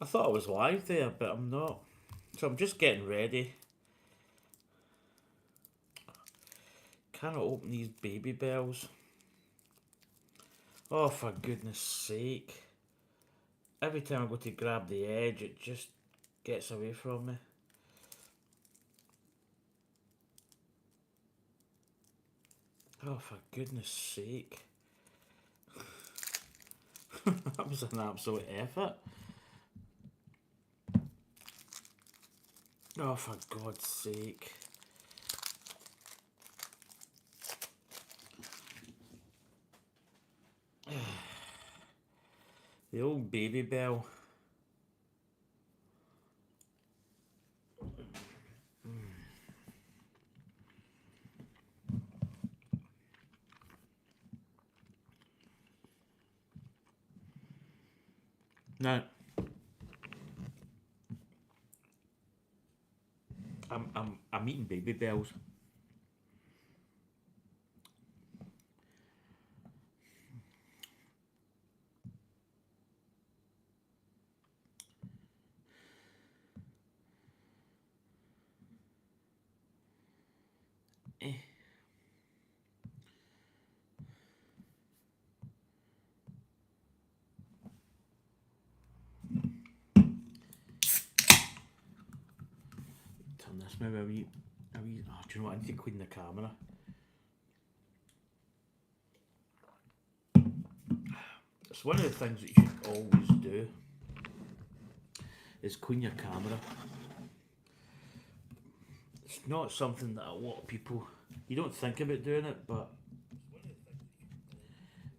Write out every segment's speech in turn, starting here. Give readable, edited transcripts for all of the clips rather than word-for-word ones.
I thought I was live there, but I'm not. So I'm just getting ready. Cannot open these baby bells. Oh, for goodness sake. Every time I go to grab the edge, it just gets away from me. Oh, for goodness sake. That was an absolute effort. Oh, for God's sake. The old baby bell. Now, I'm eating baby bells. Eh. Turn this maybe a wee. Oh, do you know what? I need to clean the camera. It's one of the things that you should always do is clean your camera. It's not something that a lot of people, you don't think about doing it, but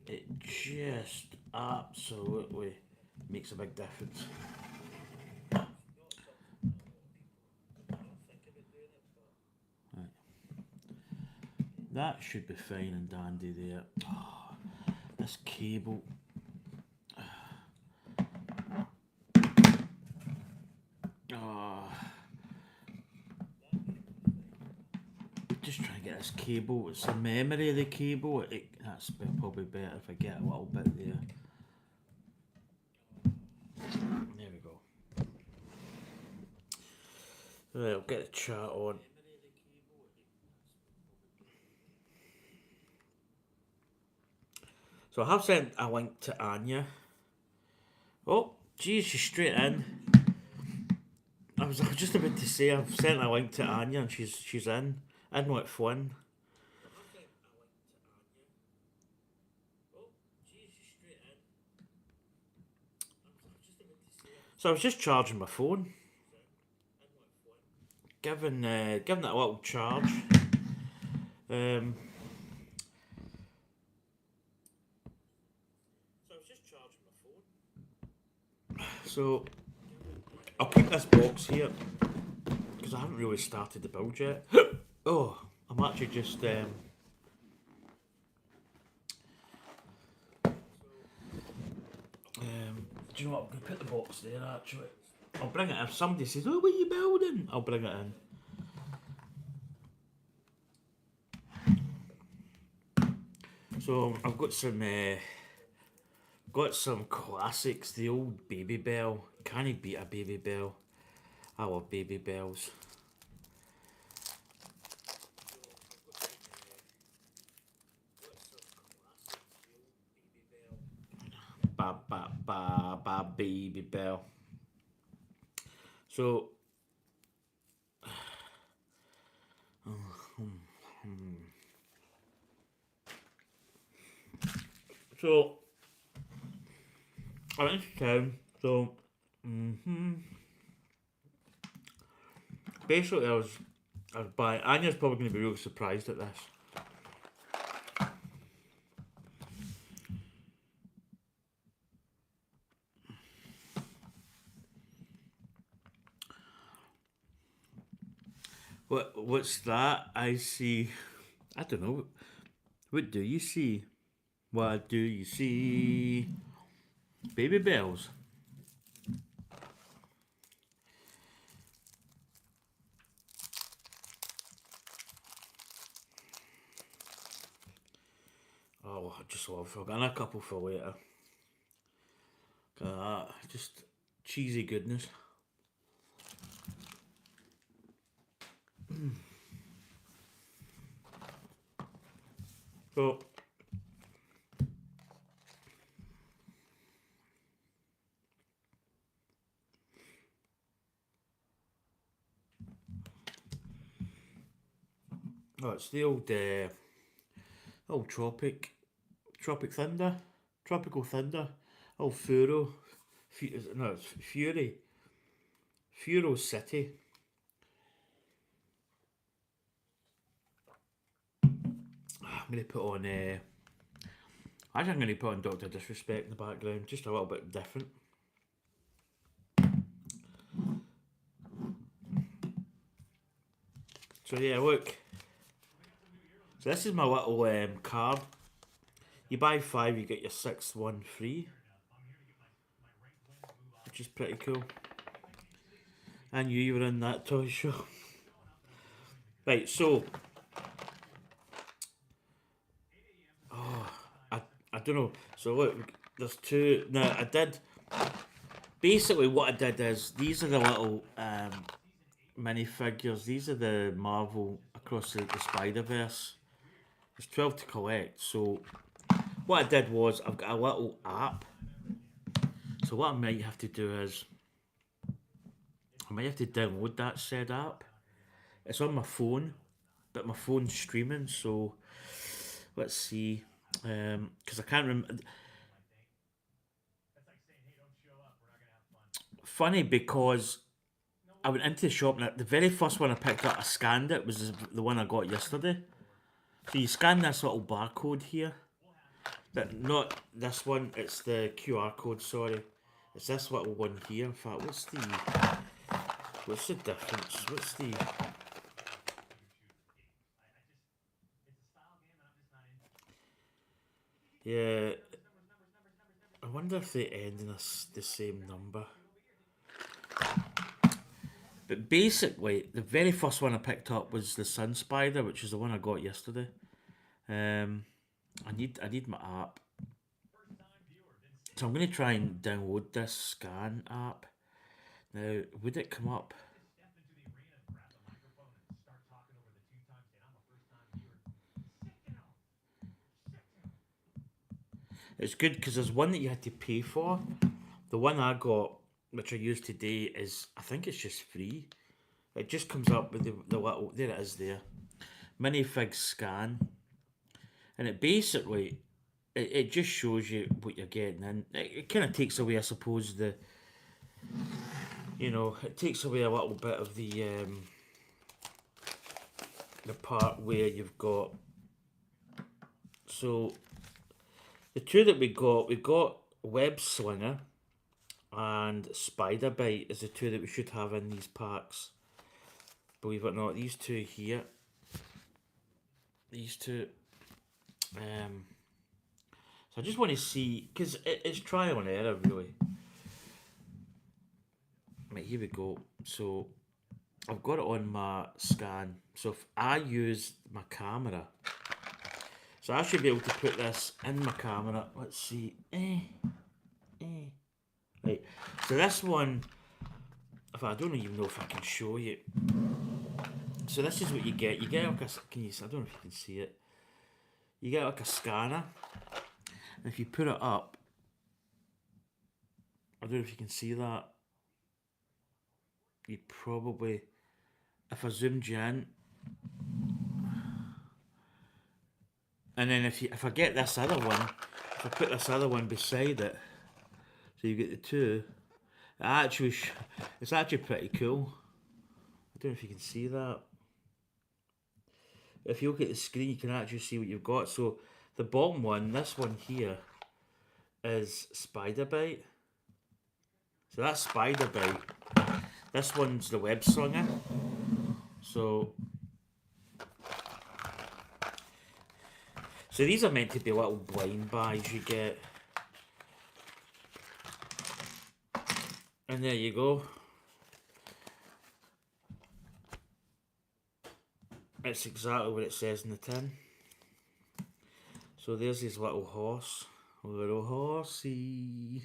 it just absolutely makes a big difference. Right. That should be fine and dandy there. Oh, this cable. Oh, just trying to get this cable. It's the memory of the cable. That's probably better if I get a little bit there. There we go. Right, I'll get the chat on. So I have sent a link to Anya. Oh, geez, she's straight in. I was just about to say I've sent a link to Anya and she's in with Flynn. So I was just charging my phone, giving it a little charge. Um, so I'll keep this box here because I haven't really started the build yet. Oh, I'm actually just do you know what? I'm gonna put the box there actually. I'll bring it if somebody says, "Oh, what are you building?" I'll bring it in. So I've got some classics. The old Baby Bell. Can you beat a Baby Bell? I love Baby Bells. Ba ba ba ba Baby Bell. So so I went to town. So basically I was buying. Anya's probably going to be really surprised at this. What's that? I see. I don't know. What do you see? What do you see? Baby bells. Oh, I just love. I've got a couple for later. Just cheesy goodness. So, oh, it's the old Tropic Thunder, Tropical Thunder, old Furo, no, it's Furo City. I'm going to put on, actually I'm going to put on Dr. Disrespect in the background, just a little bit different. So yeah, look. So this is my little card. You buy 5, you get your 6th one free, which is pretty cool. I knew you were in that toy show. Right, so I don't know. So look, there's two. Now I did. Basically, what I did is these are the little minifigures. These are the Marvel across the Spider Verse. There's 12 to collect. So what I did was I've got a little app. So what I might have to do is I might have to download that said app. It's on my phone, but my phone's streaming. So let's see, because I can't remember. Funny because I went into the shop and the very first one I picked up, I scanned it, was the one I got yesterday. So you scan this little barcode here. But not this one, it's the QR code, sorry. It's this little one here. In fact, what's the difference? What's the... Yeah, I wonder if they end in the same number. But basically, the very first one I picked up was the Sun Spider, which is the one I got yesterday. I need my app. So I'm going to try and download this scan app. Now, would it come up? It's good because there's one that you had to pay for. The one I got, which I use today, is, I think it's just free. It just comes up with the little, there it is there. Minifig scan. And it basically, it just shows you what you're getting in. It kind of takes away, I suppose, it takes away a little bit of the part where you've got, so the two that we got Web Slinger and Spider Bite is the two that we should have in these packs. Believe it or not, these two here, these two, so I just want to see, because it's trial and error really. Right, here we go. So I've got it on my scan. So if I use my camera, so I should be able to put this in my camera. Let's see. Right. So this one, if I don't even know if I can show you. So this is what you get. You get like a, I don't know if you can see it. You get like a scanner. And if you put it up, I don't know if you can see that. You probably, if I zoomed you in, and then if I get this other one, if I put this other one beside it, so you get the two, it's actually pretty cool. I don't know if you can see that. If you look at the screen, you can actually see what you've got. So the bottom one, this one here, is Spider Bite. So that's Spider Bite. This one's the Web Slinger. So these are meant to be little blind bags you get. And there you go. It's exactly what it says in the tin. So there's his little horse. Little horsey.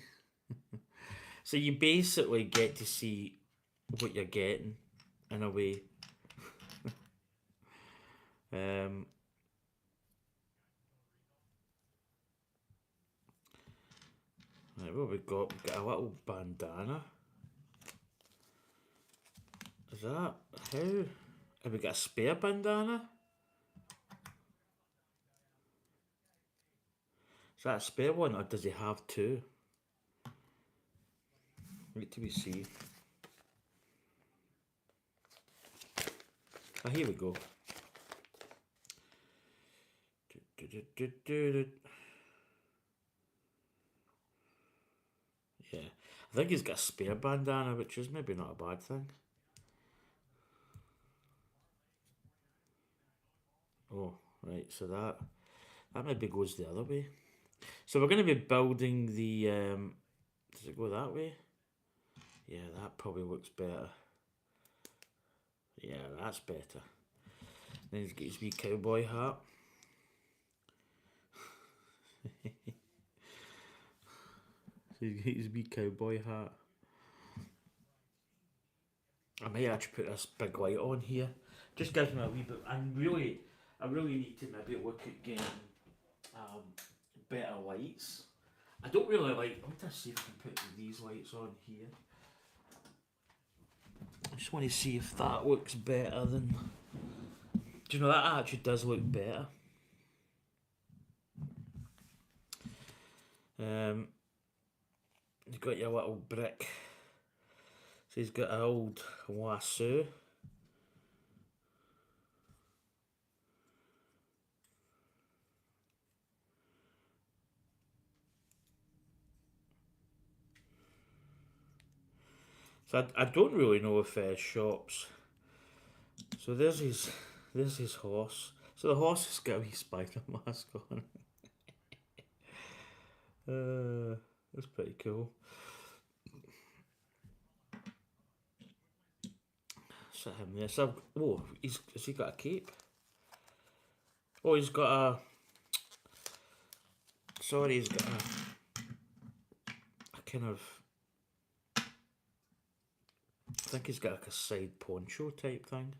So you basically get to see what you're getting in a way. Um, right, what we got? We've got a little bandana. Is that how? Have we got a spare bandana? Is that a spare one, or does he have two? Wait till we see. Ah, here we go. Yeah, I think he's got a spare bandana, which is maybe not a bad thing. Oh, right, so that maybe goes the other way. So we're going to be building the. Does it go that way? Yeah, that probably looks better. Yeah, that's better. Then he's got his wee cowboy hat. So he's got his wee cowboy hat. I might actually put this big light on here. Just gives me a wee bit. I really need to maybe look at getting better lights. I don't really like. Let me just see if I can put these lights on here. I just want to see if that looks better than. Do you know that actually does look better? You've got your little brick. So he's got an old lasso. So I don't really know if shops. So there's his horse. So the horse has got a wee spider mask on. That's pretty cool. Sit him there. So has he got a cape? Oh, he's got a. Sorry, he's got a kind of. I think he's got like a side poncho type thing.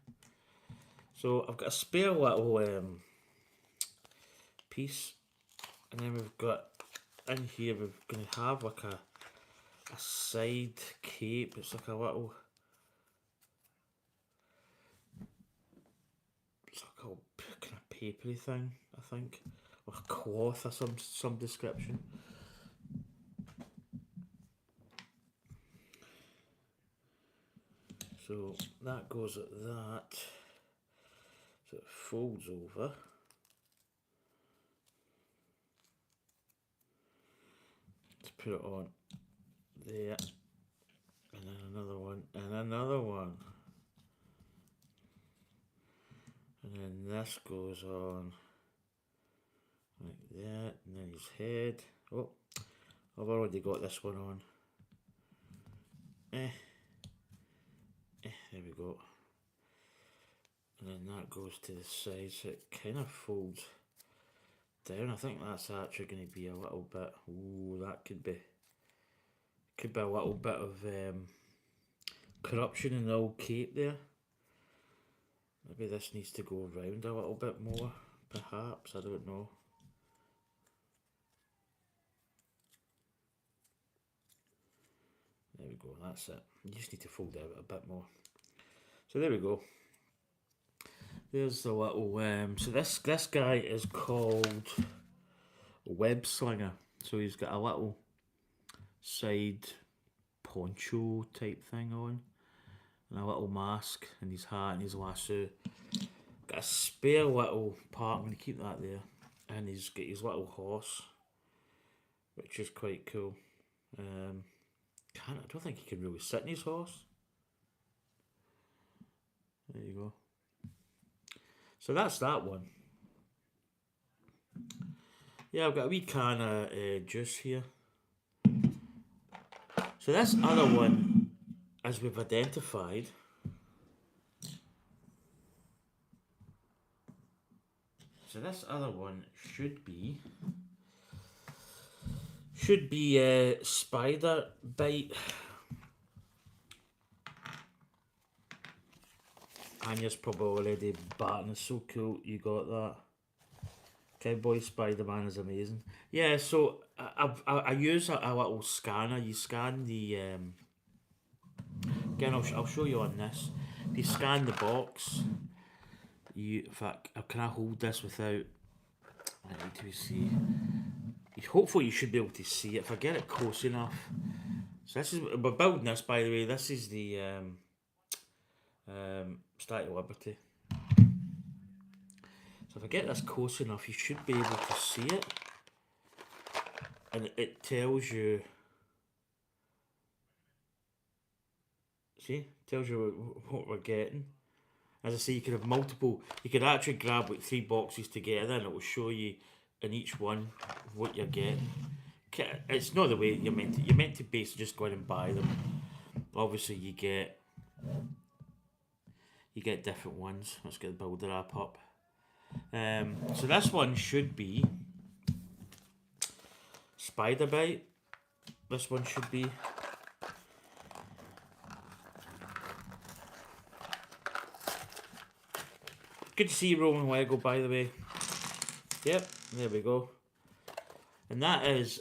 So I've got a spare little piece, and then we've got in here we're gonna have like a side cape. It's like a little. It's like a kind of papery thing, I think, or cloth or some description. So that goes at that. So it folds over. Let's put it on there. And then another one. And another one. And then this goes on like that. And then his head. Oh, I've already got this one on. There we go. And then that goes to the side, so it kind of folds down. I think that's actually going to be a little bit. Ooh, that could be a little bit of corruption in the old cape there. Maybe this needs to go around a little bit more, perhaps. I don't know. There we go. That's it. You just need to fold it out a bit more. So there we go. There's the little. So this guy is called Web Slinger. So he's got a little side poncho type thing on, and a little mask, and his hat, and his lasso. Got a spare little part. I'm gonna keep that there, and he's got his little horse, which is quite cool. I don't think he can really sit in his horse. There you go. So that's that one. Yeah, I've got a wee can of juice here. So this other one, as we've identified, so this other one should be Should be Spider Bite. Anya's probably already batting. It's so cool you got that. Cowboy Spider-Man is amazing. Yeah, so I use a little scanner. You scan the again. I'll show you on this. If you scan the box, you in fact, can I hold this without? I need to see. Hopefully, you should be able to see it if I get it close enough. So this is we're building this, by the way. This is the Statue of Liberty. So if I get this close enough, you should be able to see it, and it tells you. See, tells you what we're getting. As I say, you could have multiple. You could actually grab like 3 boxes together, and it will show you in each one what you're getting. It's not the way you're meant to. You're meant to basically just go in and buy them. Obviously, you get different ones. Let's get the builder app up. So this one should be Spider Bite. This one should be. Good to see you, Roman Lego, by the way. Yep, there we go. And that is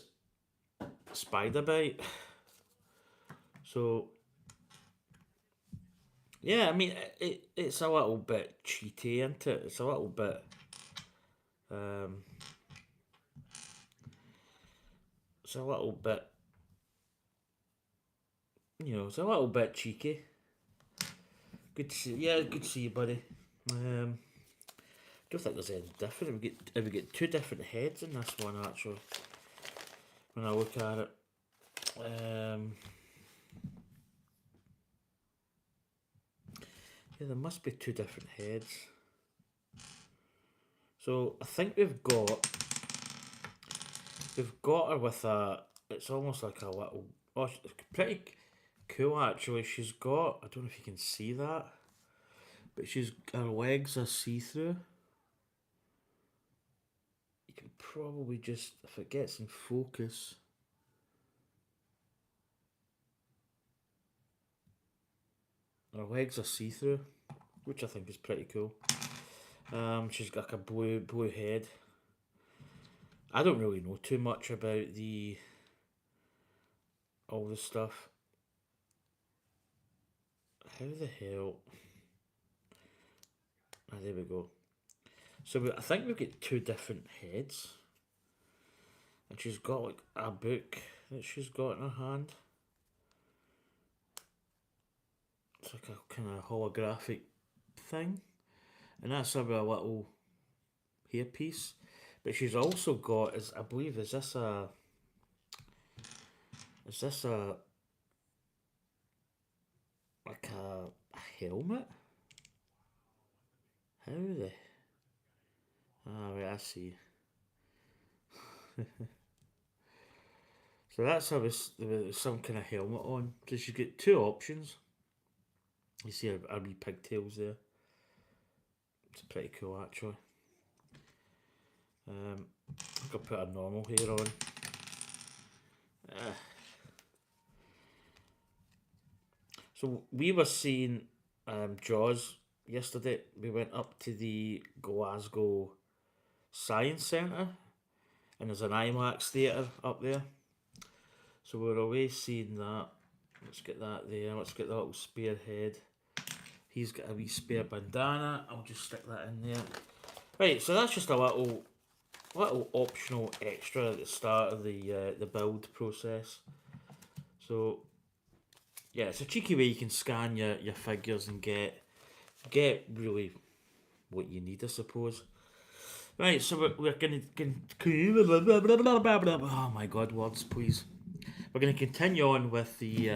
Spider Bite. So, yeah, I mean, it's a little bit cheaty, isn't it? It's a little bit. It's a little bit. It's a little bit cheeky. Good to see. Yeah, good to see you, buddy. Don't think there's anything different. We get 2 different heads in this one actually. When I look at it, yeah, there must be 2 different heads. So I think we've got her with a. It's almost like a little. Oh, it's pretty cool actually. She's got. I don't know if you can see that, but her legs are see through. You can probably just, if it gets in focus. Her legs are see through, which I think is pretty cool. She's got like a blue head. I don't really know too much about all the stuff. How the hell? Ah, there we go. So I think we've got 2 different heads, and she's got like a book that she's got in her hand. It's like a kind of holographic thing, and that's a little hairpiece. But she's also got, I believe, is this a like a helmet? How the? Ah, right, I see. So that's how there's some kind of helmet on. So she's got 2 options. You see her wee pigtails there. It's pretty cool actually. I'll put a normal hair on. So we were seeing Jaws yesterday. We went up to the Glasgow Science Centre, and there's an IMAX theatre up there. So we're away seeing that. Let's get that there. Let's get the little spare head. He's got a wee spare bandana. I'll just stick that in there. Right, so that's just a little optional extra at the start of the build process. So yeah, it's a cheeky way you can scan your figures and get really what you need, I suppose. Right, so we're going to. Oh my god, words, please. We're going to continue on with the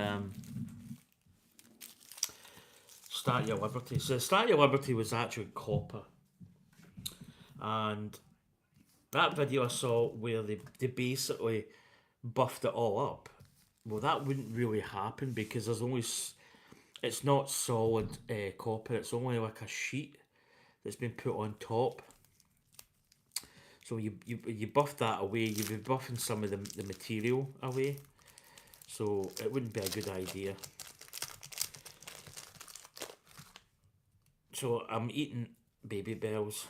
Statue of Liberty. So the Statue of Liberty was actually copper. And that video I saw where they basically buffed it all up. Well, that wouldn't really happen because it's not solid copper. It's only like a sheet that's been put on top. So you buff that away, you'd be buffing some of the material away. So it wouldn't be a good idea. So I'm eating Babybels.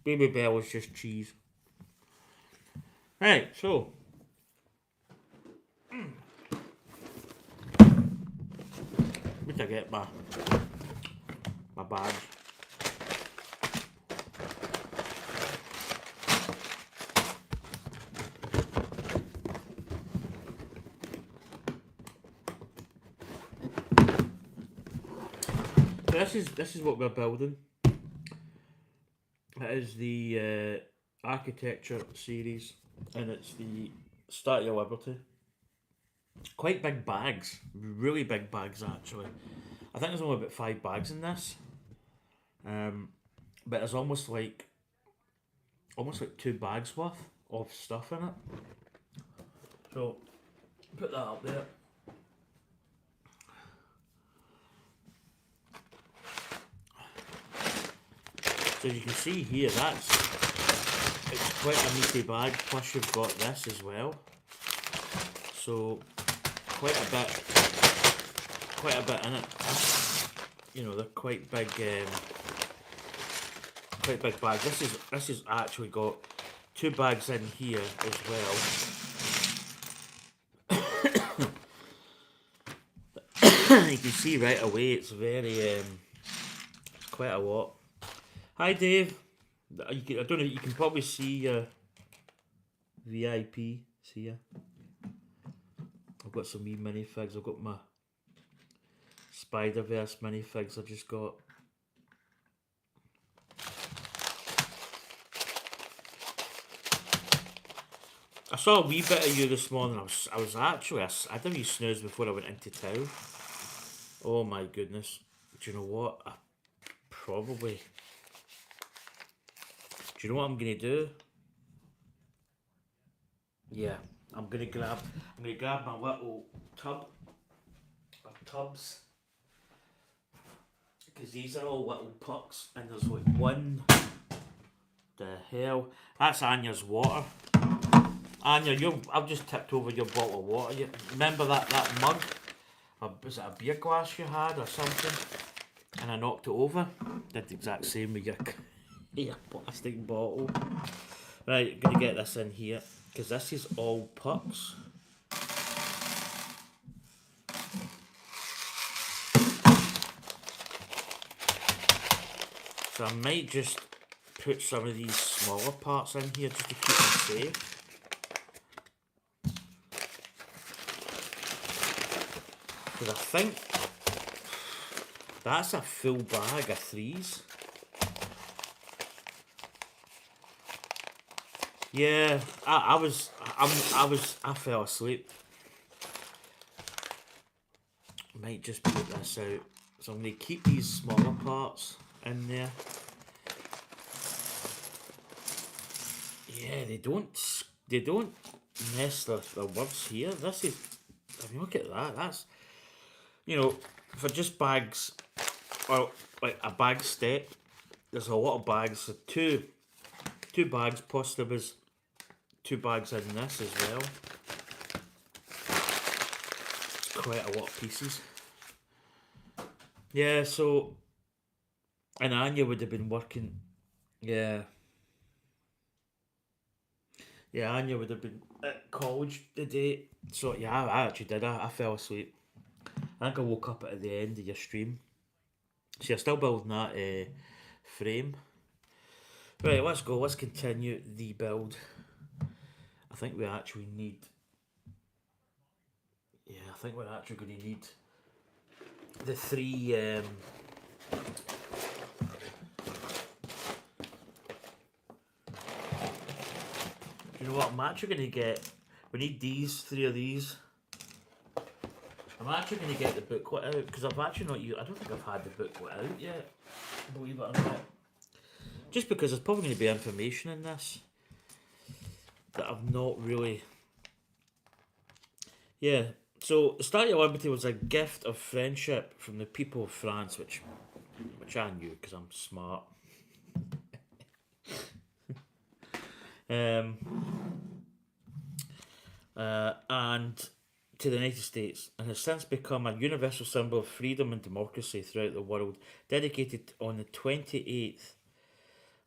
Babybel is just cheese. Right, so where'd I get my badge? This is what we're building. It is the architecture series, and it's the Statue of Liberty. Quite big bags, really big bags actually. I think there's only about 5 bags in this, but there's almost like 2 bags worth of stuff in it. So put that up there. So you can see here, it's quite a meaty bag, plus you've got this as well. So quite a bit in it. You know, they're quite big bags. This is actually got 2 bags in here as well. You can see right away it's very quite a lot. Hi Dave. I don't know. You can probably see VIP. See ya. I've got some wee minifigs. I've got my Spider-Verse minifigs. I just got. I saw a wee bit of you this morning. I was actually I had a wee snooze before I went into town. Oh my goodness! Do you know what? Probably. Do you know what I'm gonna do? Yeah, I'm gonna grab my little tubs, because these are all little pucks, and there's like one. The hell, that's Anya's water. Anya, I've just tipped over your bottle of water. You remember that mug? Was it a beer glass you had or something? And I knocked it over. Did the exact same with your plastic bottle. Right, gonna get this in here because this is all pucks. So I might just put some of these smaller parts in here just to keep them safe. Because I think that's a full bag of 3s. Yeah, I fell asleep. Might just put this out. So I'm going to keep these smaller parts in there. Yeah, they don't mess the words here. This is, I mean, look at that. That's, you know, for just bags, or like a bag step, there's a lot of bags. So two bags, plus there was 2 bags in this as well. It's quite a lot of pieces. Yeah, so, and Anya would have been working, yeah. Yeah, Anya would have been at college today. So yeah, I actually did. I fell asleep. I think I woke up at the end of your stream. So you're still building that frame. Right, let's go. Let's continue the build. I think we actually need. Yeah, I think we're actually going to need the 3. You know what? I'm actually going to get. We need 3 of these. I'm actually going to get the booklet out because I've actually not used. I don't think I've had the booklet out yet. Believe it or not. Just because there's probably going to be information in this that I've not really. Yeah, So the Statue of Liberty was a gift of friendship from the people of France, which I knew because I'm smart. Um, and to the United States, and has since become a universal symbol of freedom and democracy throughout the world. Dedicated on the 28th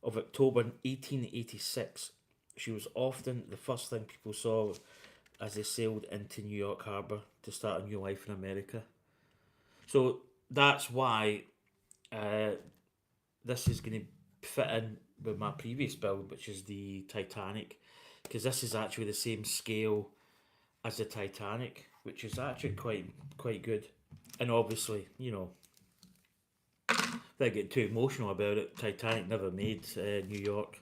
of October 1886, she was often the first thing people saw as they sailed into New York Harbor to start a new life in America. So that's why uh, this is going to fit in with my previous build, which is the Titanic, because this is actually the same scale as the Titanic, which is actually quite good. And obviously, they get too emotional about it. Titanic never made New York.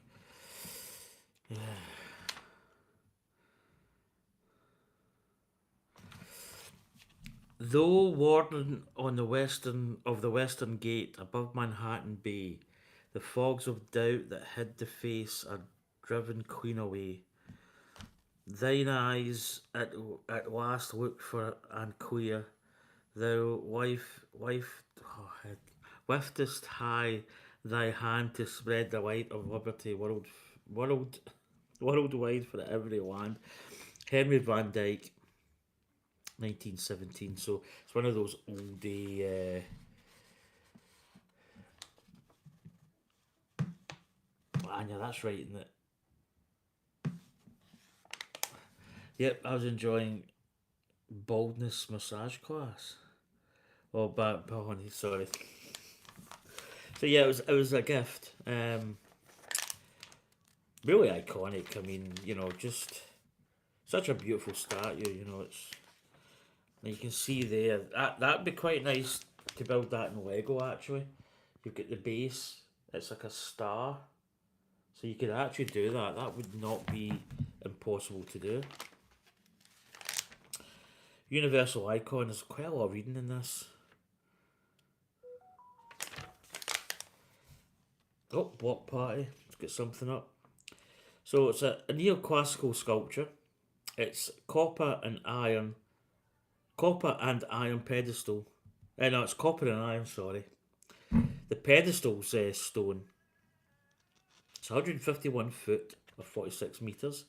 Though warden on the western gate above Manhattan Bay, the fogs of doubt that hid the face are driven clean away. Thine eyes at last look for and clear. Thou liftest high thy hand to spread the light of liberty world worldwide for every land. Henry Van Dyke, 1917. So it's one of those oldie. Yeah, that's right. Isn't it? Yep, I was enjoying baldness massage class. Oh, but honey, sorry. So yeah, it was a gift. Really iconic. I mean, just such a beautiful statue. It's you can see there that'd be quite nice to build that in Lego. Actually, you've got the base. It's like a star, so you could actually do that. That would not be impossible to do. Universal icon. There's quite a lot of reading in this. Oh, block party. Let's get something up. So it's a neoclassical sculpture. It's copper and iron pedestal. No, it's copper and iron. Sorry, the pedestal's stone. It's 151 foot or 46 meters,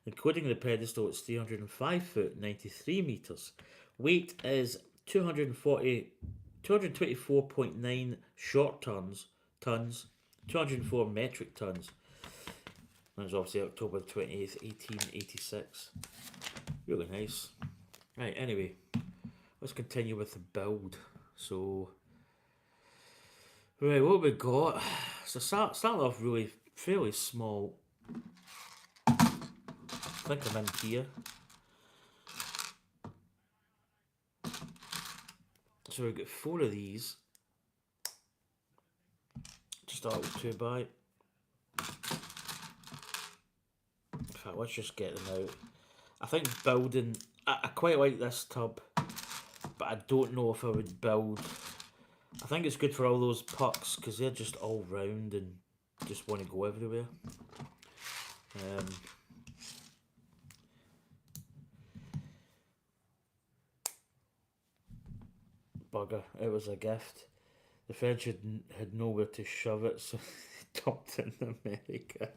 including the pedestal. It's 305 foot 93 meters. Weight is 224.9 short tons, 204 metric tons. That was obviously October 28th, 1886. Really nice. Right, anyway, let's continue with the build. So, right, what we got? So, start off really fairly small. I think I'm in here. So, we've got 4 of these. To start with 2 by. In fact, let's just get them out. I think building. I quite like this tub, but I don't know if I would build. I think it's good for all those pucks because they're just all round and just want to go everywhere. Bugger, it was a gift. The French had nowhere to shove it, so they dumped it in America.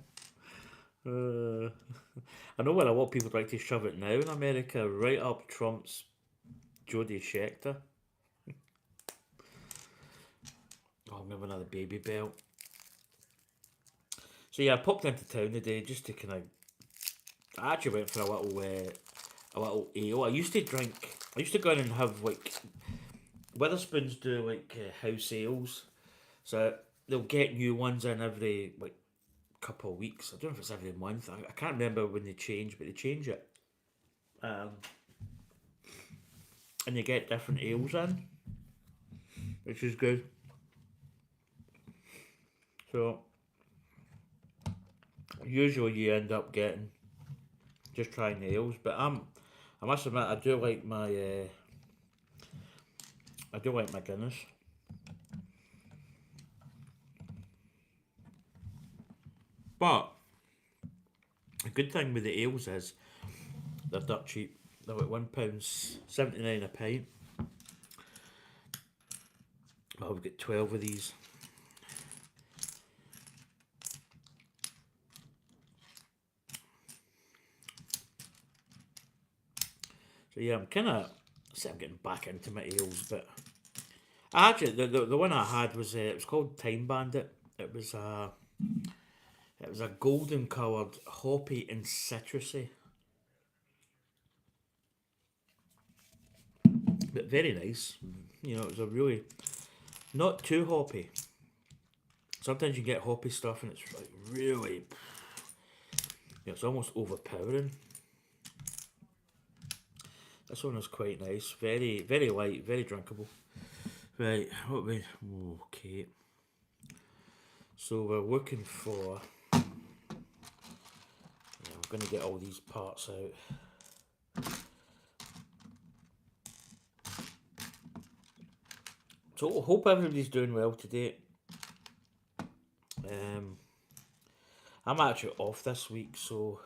I know where a lot of people like to shove it now in America, right up Trump's Jodie Schechter. Oh, I'm having another baby belt. So yeah, I popped into town today just to kind of. I actually went for a little ale. I used to drink. I used to go in and have like Witherspoons do like house ales, so they'll get new ones in every like couple of weeks. I don't know if it's every month. I can't remember when they change, but they change it. Um, and you get different ales in, which is good. So usually you end up getting just trying the ales, but I must admit I do like my Guinness. But a good thing with the ales is they're dirt cheap. They're like £1.79 a pint. Well, we've got 12 of these. So yeah, I'm kind of, I'm getting back into my ales, but actually the one I had was it was called Time Bandit. It was a golden coloured, hoppy and citrusy, but very nice. You know, it was a really not too hoppy. Sometimes you get hoppy stuff and it's like really, it's almost overpowering. This one was quite nice, very very light, very drinkable. Right, what we okay. So we're looking for. Yeah, I'm going to get all these parts out. So I hope everybody's doing well today. I'm actually off this week, so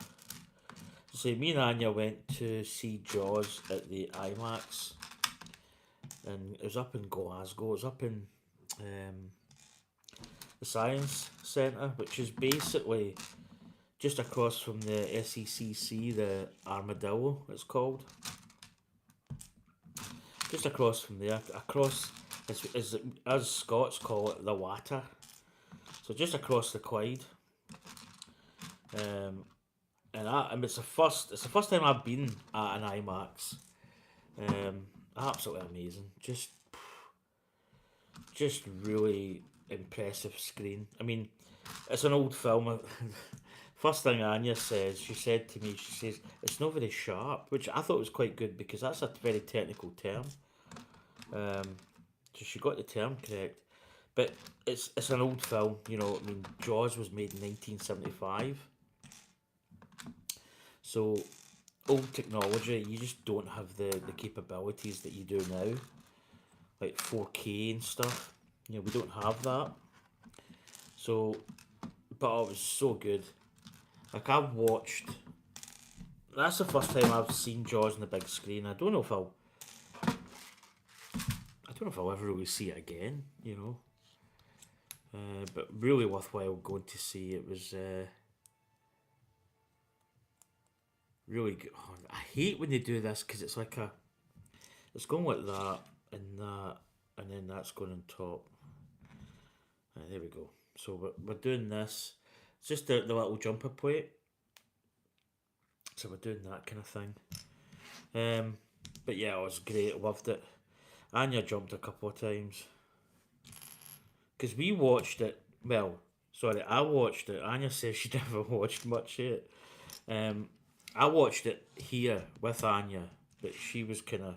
me and Anya went to see Jaws at the IMAX, and it was up in Glasgow. It was up in the Science Centre, which is basically just across from the SECC, the Armadillo, it's called. Just across from there, across, as Scots call it, the Water. So just across the Clyde. And it's the first time I've been at an IMAX. Absolutely amazing. Just really impressive screen. I mean, it's an old film. First thing Anya says, she said to me, she says, it's not very sharp, which I thought was quite good because that's a very technical term. So she got the term correct. But it's an old film, you know. I mean, Jaws was made in 1975. So, old technology, you just don't have the capabilities that you do now. Like 4K and stuff. You know, we don't have that. So, but it was so good. Like, I've watched. That's the first time I've seen Jaws on the big screen. I don't know if I'll ever really see it again, you know. But really worthwhile going to see. It was really good. Oh, I hate when they do this because it's like it's going like that, and then that's going on top. Right, there we go. So we're doing this. It's just the little jumper plate. So we're doing that kind of thing. But yeah, it was great. Loved it. Anya jumped a couple of times. Because we watched it. Well, sorry, I watched it. Anya says she never watched much yet. I watched it here with Anya, but she was kind of.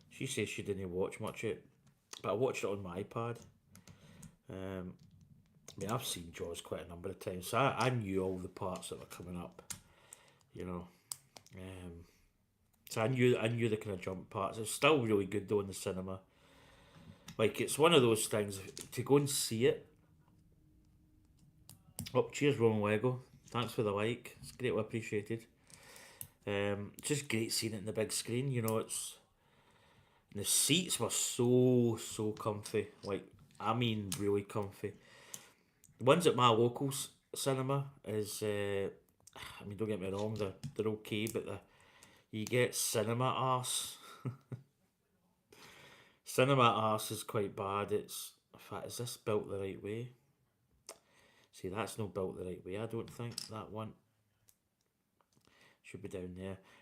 She says she didn't watch much yet, but I watched it on my iPad. I mean, I've seen Jaws quite a number of times, so I knew all the parts that were coming up, you know. So I knew the kind of jump parts. It's still really good though in the cinema. Like, it's one of those things to go and see it. Oh, cheers, Roman Lego. Thanks for the like. It's greatly appreciated. It's just great seeing it in the big screen. You know, the seats were so comfy. Like, I mean, really comfy. The ones at my local cinema is, I mean, don't get me wrong, they're okay, but you get cinema arse. Cinema arse is quite bad. It's, in fact, is this built the right way? See, that's not built the right way. I don't think that one should be down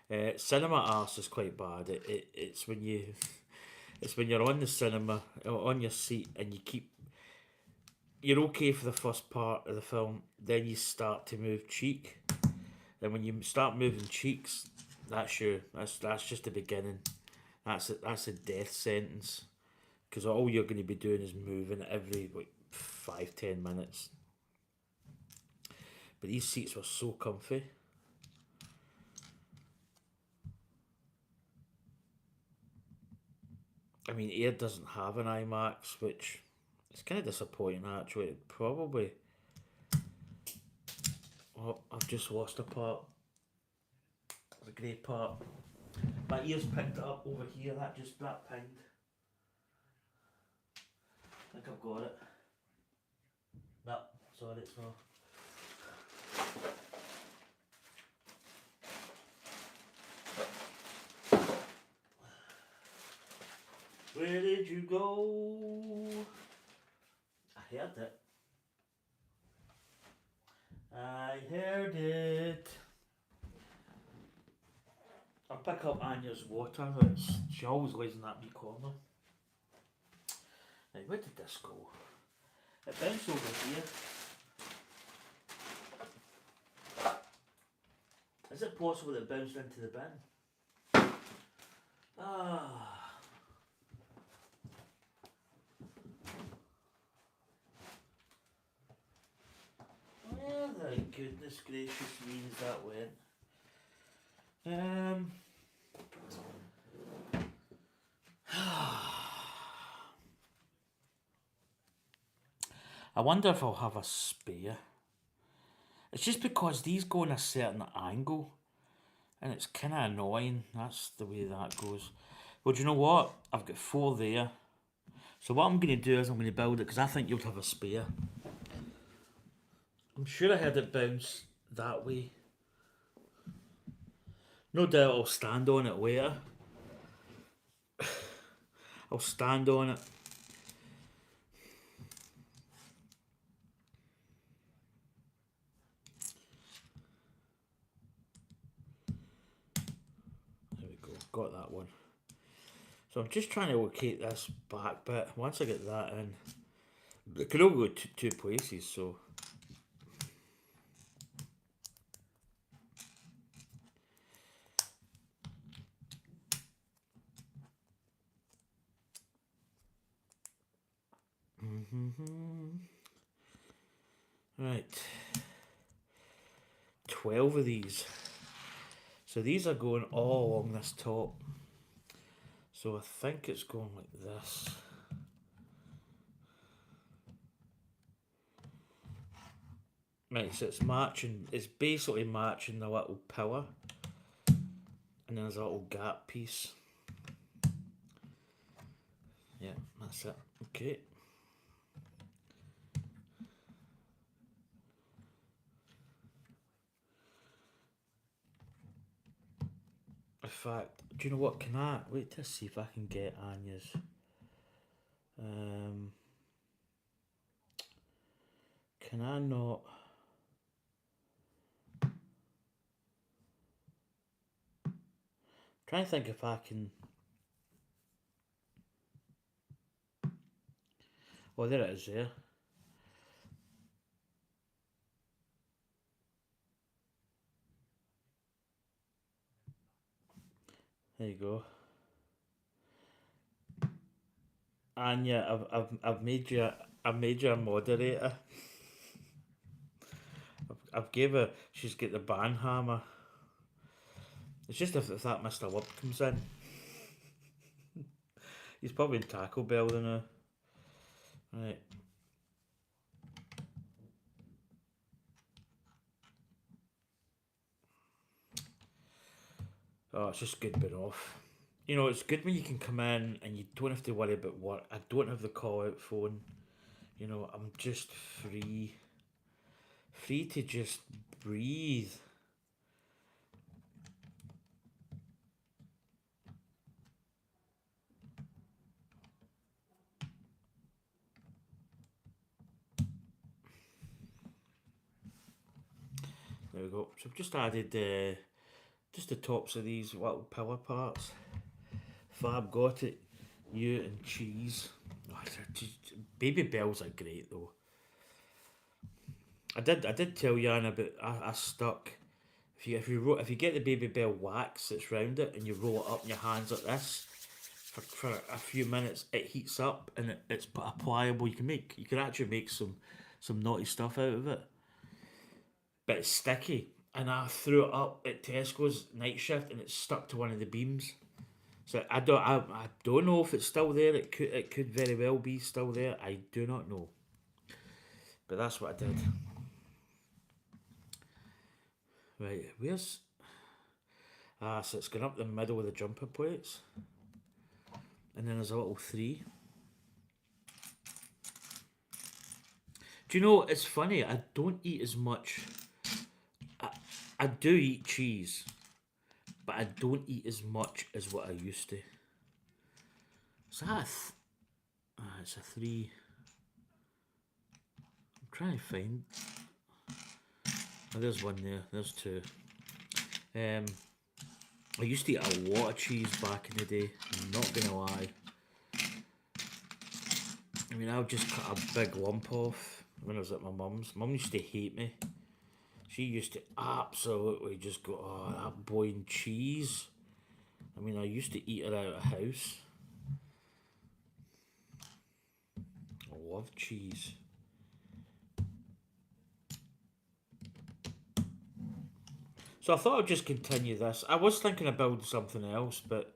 there. Cinema arse is quite bad. It's when you, it's when you're on the cinema on your seat and you're okay for the first part of the film. Then you start to move cheek, and when you start moving cheeks, that's just the beginning. That's a death sentence, because all you're going to be doing is moving every like 5-10 minutes. But these seats were so comfy. I mean, Air doesn't have an IMAX, which is kind of disappointing actually. It probably. Oh, I've just lost a part. The grey part. My ears picked it up over here, that pinged. I think I've got it. No, sorry, it's not. Where did you go? I heard it. I heard it. I'll pick up Anya's water. She always lays in that wee corner. Right, where did this go? It bounced over here. Is it possible that it bounced into the bin? Ah. Where the goodness gracious means that went. I wonder if I'll have a spare. It's just because these go in a certain angle and it's kind of annoying. That's the way that goes. Well, do you know what? I've got 4 there. So what I'm going to do is I'm going to build it because I think you'll have a spare. I'm sure I heard it bounce that way. No doubt I'll stand on it later. I'll stand on it. There we go, got that one. So I'm just trying to locate this back bit. Once I get that in, it could all go two places, so. Right. 12 of these. So these are going all along this top. So I think it's going like this. Right, so it's matching, it's basically matching the little pillar. And then there's a little gap piece. Yeah, that's it. Okay. In fact, do you know what? Can I wait to see if I can get Anya's? Can I not? Trying to think if I can. Oh, there it is. There. There you go. Anya, I've made you a moderator. I've gave her. She's got the ban hammer. It's just if that Mr. Wub comes in. He's probably in Taco Bell now. Right. Oh, it's just good being off. You know, it's good when you can come in and you don't have to worry about work. I don't have the call out phone. You know, I'm just free. Free to just breathe. There we go. So I've just added just the tops of these little pillar parts. Fab got it. You and cheese. Oh, Baby Bells are great though. I did tell Jan about I stuck. If you get the Baby Bell wax that's round it and you roll it up in your hands like this for a few minutes, it heats up and it's pliable. You can actually make some naughty stuff out of it. But it's sticky, and I threw it up at Tesco's night shift and it stuck to one of the beams. So I don't know if it's still there. It could very well be still there. I do not know. But that's what I did. Right, So it's going up the middle of the jumper plates. And then there's a little 3. Do you know, it's funny, I don't eat as much. I do eat cheese, but I don't eat as much as what I used to. Is that it's a 3. I'm trying to find. Oh, there's one there. There's 2. I used to eat a lot of cheese back in the day. I'm not gonna lie. I mean, I would just cut a big lump off when I was at my mum's. Mum used to hate me. She used to absolutely just go, "Oh, that boy and cheese." I mean, I used to eat it out of the house. I love cheese. So I thought I'd just continue this. I was thinking of building something else, but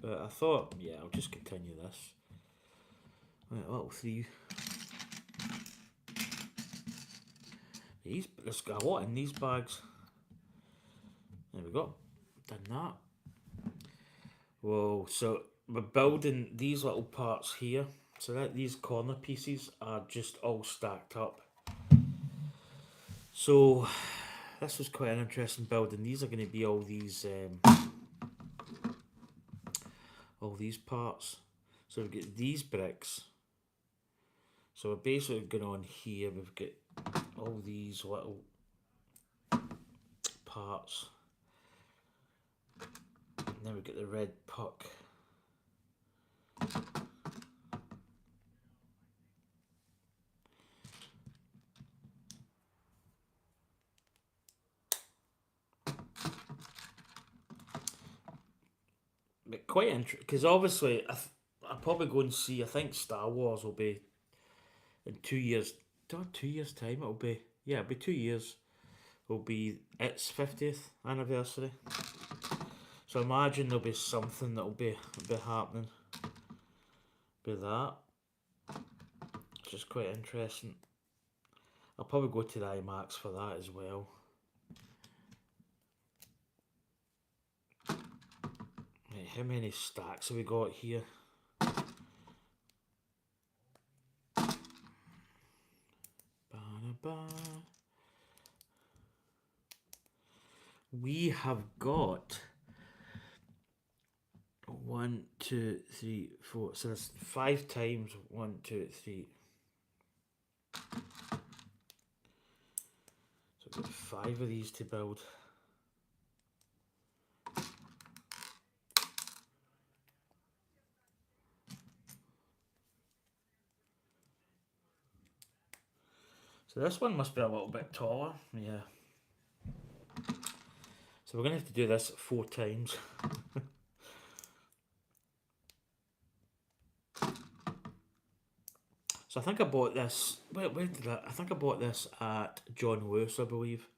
but I thought, yeah, I'll just continue this. Right, little 3. There's got a lot in these bags. There we go. Done that. Whoa, so we're building these little parts here. So that these corner pieces are just all stacked up. So this was quite an interesting building. These are going to be all these parts. So we've got these bricks. So we're basically going on here. We've got all these little parts. And then we've got the red puck. But quite interesting, because obviously I'll probably go and see, I think Star Wars will be in 2 years, 2 years time it'll be, yeah, it'll be 2 years, will be its 50th anniversary. So imagine there'll be something that'll be happening with that, which is quite interesting. I'll probably go to the IMAX for that as well. Right, how many stacks have we got here? We have got 1, 2, 3, 4. So that's 5 times 1, 2, 3. So I've got 5 of these to build. So this one must be a little bit taller, yeah. So we're going to have to do this 4 times. So I think I bought this, where did I think I bought this at John Lewis, I believe.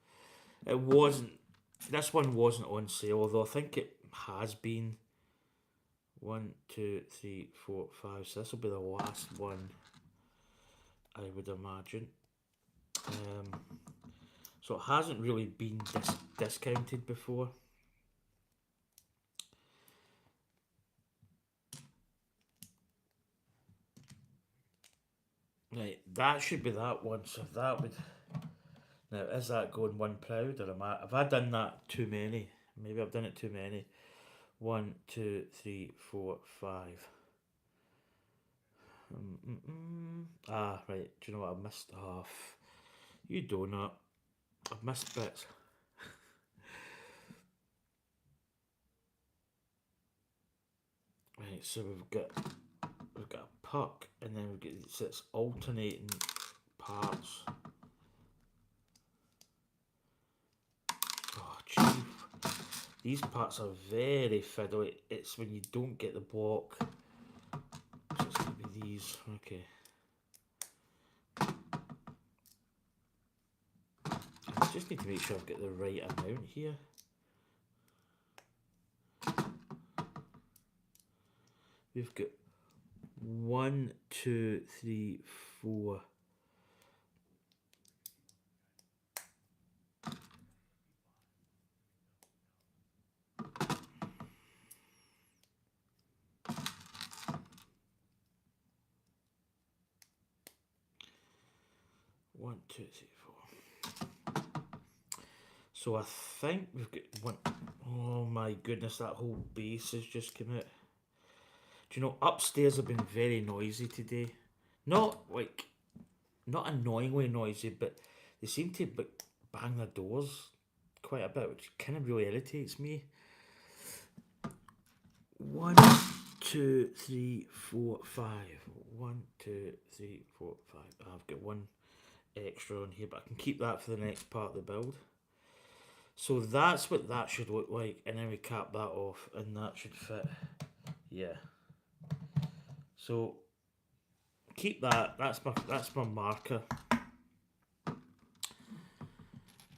It wasn't, this one wasn't on sale, although I think it has been. 1, 2, 3, 4, 5. So this will be the last one, I would imagine. So it hasn't really been discounted before. Right, that should be that one. So that would. Now, is that going one proud, or have I done that too many? Maybe I've done it too many. 1, 2, 3, 4, 5. Ah, right. Do you know what I missed off? You donut. I've missed bits. Right, so we've got a puck, and then we've got, so it's alternating parts. Oh, gee. These parts are very fiddly. It's when you don't get the block. So it's going to be these. Okay. I just need to make sure I've got the right amount here. We've got 1, 2, 3, 4. 1, 2, 3, 4. So I think we've got one. Oh my goodness, that whole base has just come out. Do you know, upstairs have been very noisy today. Not like, not annoyingly noisy, but they seem to bang their doors quite a bit, which kind of really irritates me. 1, 2, 3, 4, 5. 1, 2, 3, 4, 5. I've got one extra on here, but I can keep that for the next part of the build. So that's what that should look like, and then we cap that off, and that should fit. Yeah. So keep that. That's my marker.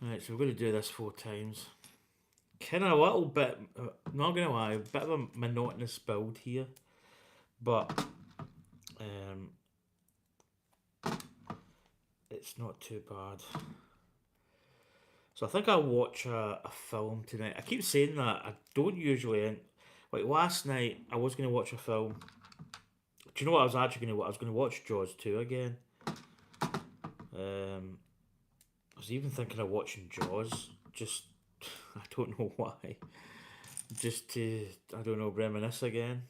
Right, so we're going to do this 4 times. Kind of a little bit, not going to lie, a bit of a monotonous build here, but it's not too bad. So I think I'll watch a film tonight. I keep saying that. I don't usually. Like last night, I was going to watch a film. Do you know what I was actually going to watch? I was going to watch Jaws 2 again. I was even thinking of watching Jaws. Just, I don't know why. Just to, I don't know, reminisce again.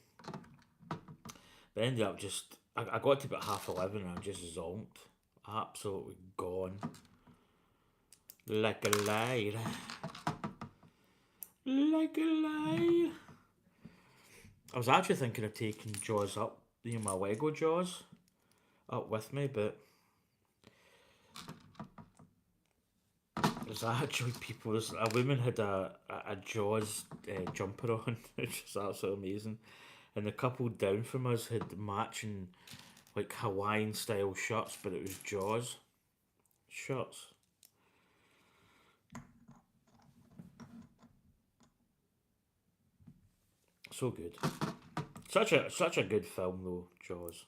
But ended up just, I got to about 11:30 and I just zonked. Absolutely gone. Like a light. Like a light. I was actually thinking of taking Jaws up, you know, my Lego Jaws up with me, but there's actually people, a woman had a Jaws jumper on, which was absolutely amazing. And the couple down from us had matching, like, Hawaiian style shirts, but it was Jaws shirts. So good. Such a good film though, Jaws.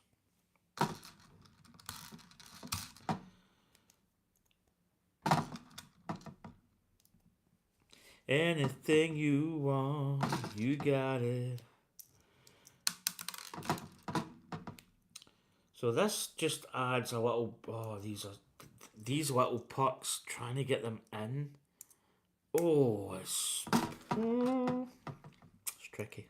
Anything you want, you got it. So this just adds a little. Oh, these little pucks. Trying to get them in. Oh, it's tricky.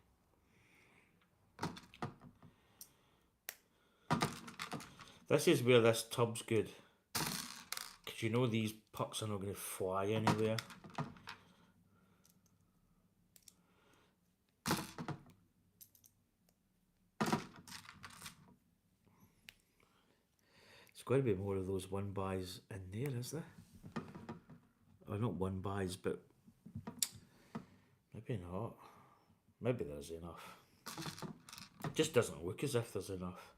This is where this tub's good, because you know these pucks are not going to fly anywhere. There's got to be more of those one buys in there, is there? Or not one buys, but maybe not. Maybe there's enough. It just doesn't look as if there's enough.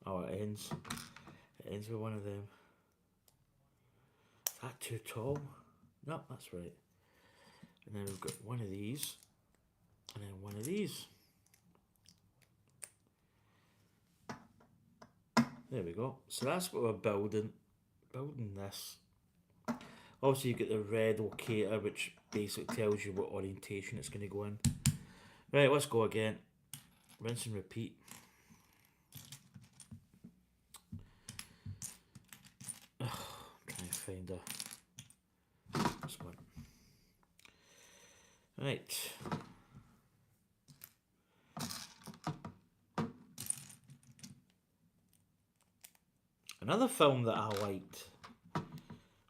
Oh, it ends. It ends with one of them. Is that too tall? No, that's right. And then we've got one of these. And then one of these. There we go. So that's what we're building. Building this. Obviously you get the red locator, which basically tells you what orientation it's going to go in. Right, let's go again. Rinse and repeat. I'm trying to find this one. Right. Another film that I liked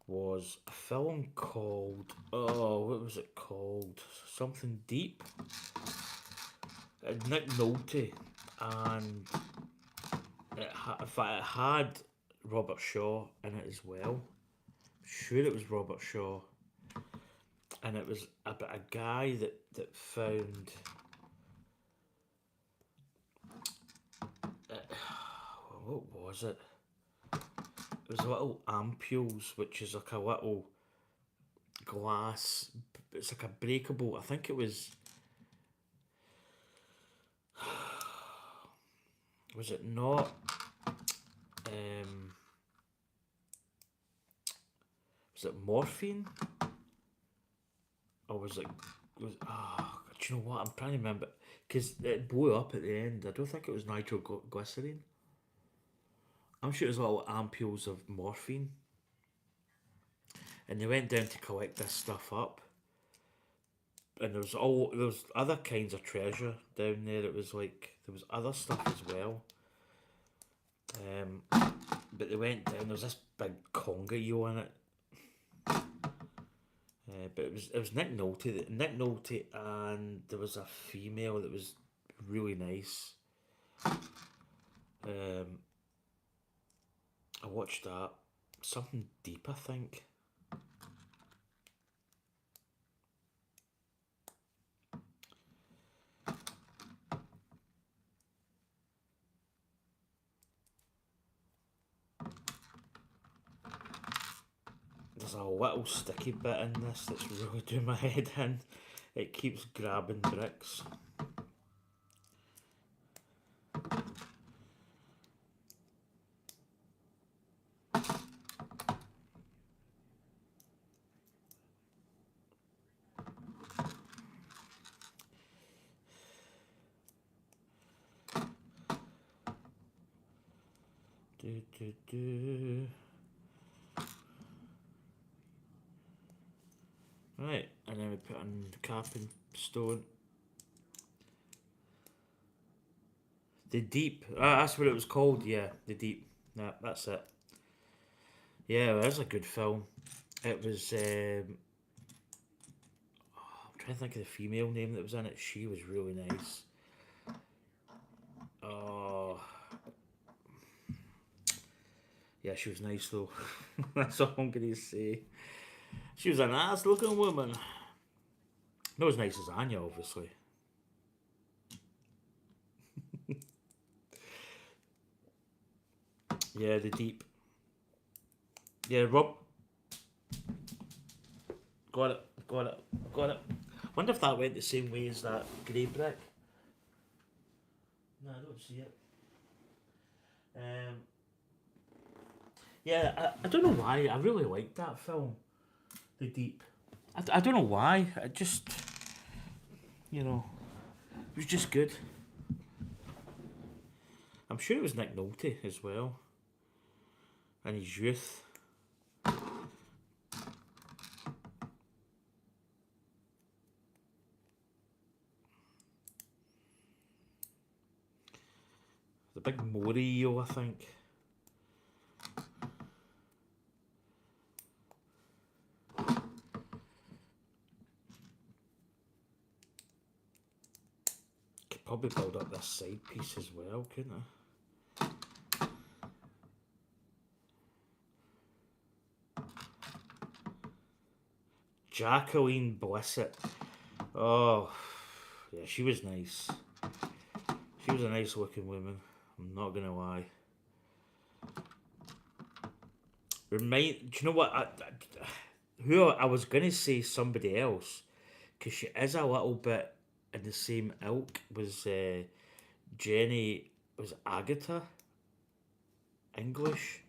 was a film called, oh, what was it called? Something Deep. Nick Nolte, and it had Robert Shaw in it as well. I'm sure it was Robert Shaw, and it was about a guy that found what was it? It was little ampules, which is like a little glass. It's like a breakable. I think it was. Was it not? Was it morphine? Or was it? Do you know what? I'm trying to remember, because it blew up at the end. I don't think it was nitroglycerine. I'm sure it was little ampules of morphine, and they went down to collect this stuff up. And there was other kinds of treasure down there. It was like there was other stuff as well. But they went down. There was this big conga eel in it. But it was Nick Nolte. Nick Nolte, and there was a female that was really nice. I watched that. Something Deep, I think. There's a little sticky bit in this that's really doing my head in. It keeps grabbing bricks. Do. Right, and then we put on the capping stone. The Deep. That's what it was called, yeah. The Deep. Yeah, that's it. Yeah, it was a good film. It was. I'm trying to think of the female name that was in it. She was really nice. Oh. Yeah, she was nice though. That's all I'm going to say. She was a nice looking woman. Not as nice as Anya, obviously. Yeah, The Deep. Yeah, Rob. Got it. Got it. Got it. Wonder if that went the same way as that grey brick. No, I don't see it. Yeah, I don't know why. I really liked that film, The Deep. I don't know why. I just, it was just good. I'm sure it was Nick Nolte as well. In his youth. The big Maury eel, I think. Could probably build up this side piece as well, couldn't I? Jacqueline Blissett. Oh, yeah, she was nice. She was a nice looking woman. I'm not gonna lie. Do you know what? I was gonna say somebody else, because she is a little bit in the same ilk. Was Jenny? Was Agatha English?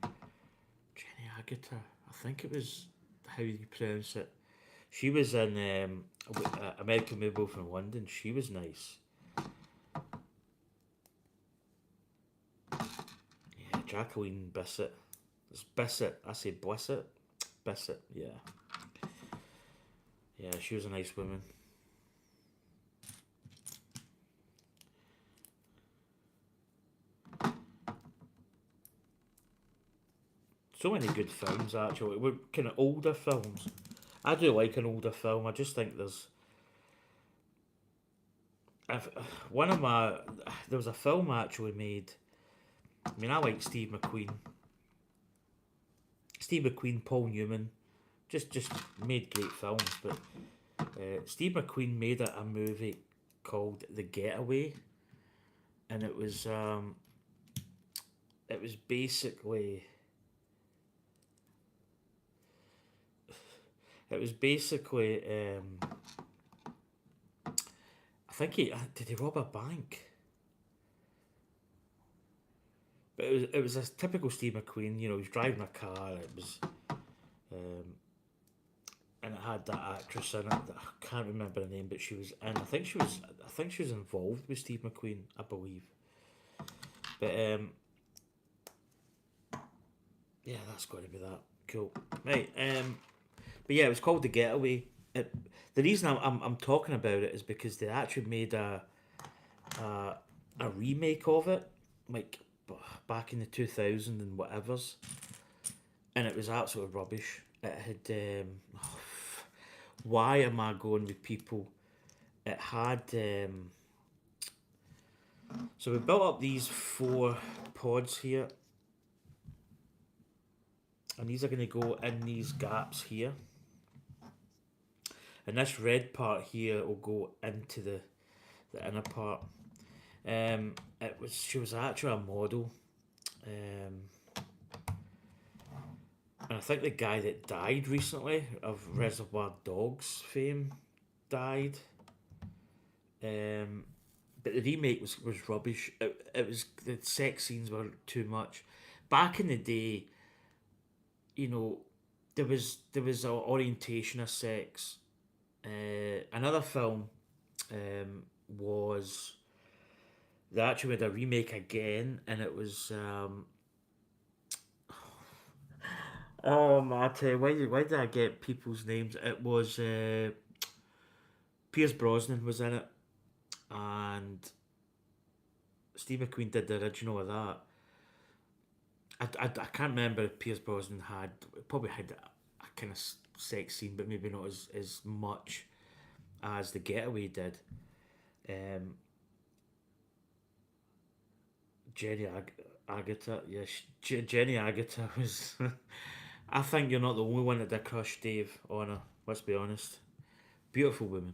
Jenny Agatha. I think it was how you pronounce it. She was in American Mobile from London. She was nice. Yeah, Jacqueline Bissett. It's Bissett. I say Blissett. Bissett. Yeah. Yeah, she was a nice woman. So many good films actually. We're kind of older films. I do like an older film. I just think there's if one of my there was a film actually made. I mean, I like Steve McQueen. Steve McQueen, Paul Newman, just made great films. But Steve McQueen made a movie called The Getaway, and it was basically I think he did he rob a bank. But it was a typical Steve McQueen. You know, he was driving a car. And it had that actress in it that I can't remember her name, but she was in. I think she was involved with Steve McQueen, I believe. But Yeah, that's got to be that. Cool. Right. But yeah, it was called The Getaway. It, the reason I'm talking about it is because they actually made a, a remake of it, like back in the 2000 and whatevers, and it was absolute rubbish. It had why am I going with people? It had so we built up these four pods here, and these are going to go in these gaps here, and this red part here will go into the inner part. It was she was actually a model, and I think the guy that died recently of Reservoir Dogs fame died. Um, but the remake was rubbish. It was the sex scenes were too much. Back in the day, you know, there was an orientation of sex. Another film was they actually made a remake again, and it was oh man, I tell you, why did I get people's names? It was Pierce Brosnan was in it, and Steve McQueen did the original of that. I can't remember if Pierce Brosnan had probably had a kind of sex scene, but maybe not as much as The Getaway did. Um, Jenny Agata, yeah, Jenny Agata was. I think you're not the only one that did crush Dave on her. Let's be honest. Beautiful woman.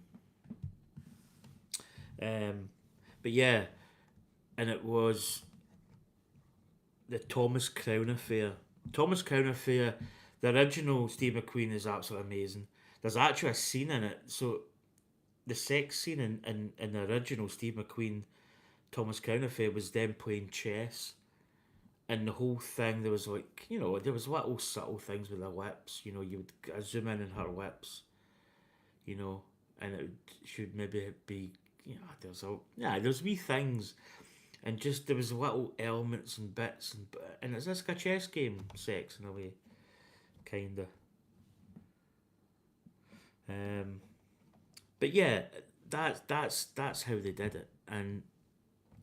Um, but yeah, and it was the Thomas Crown Affair. Thomas Crown Affair, the original Steve McQueen is absolutely amazing. There's actually a scene in it. So the sex scene in the original Steve McQueen Thomas Crown Affair was them playing chess. And the whole thing, there was like, there was little subtle things with her lips. You would zoom in on her lips, you know, and should maybe be, there's wee things, and just there was little elements and bits, and it's just like a chess game, sex in a way, kinda. Um, but yeah, that's how they did it, and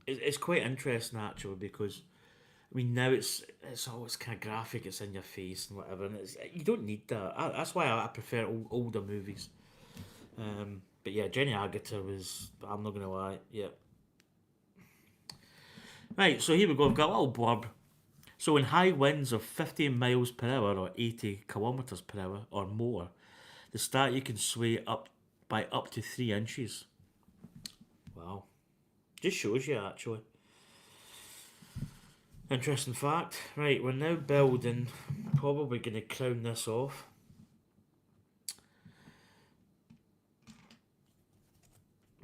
it's quite interesting actually because I mean now it's always kind of graphic, it's in your face and whatever, and you don't need that. That's why I prefer older movies. But yeah, Jenny Agutter was. I'm not gonna lie. Yeah. Right. So here we go. I've got a little blurb. So in high winds of 15 miles per hour or 80 kilometers per hour or more, the statue can sway up by up to 3 inches. Wow. Just shows you actually. Interesting fact. Right, we're now building. Probably gonna crown this off.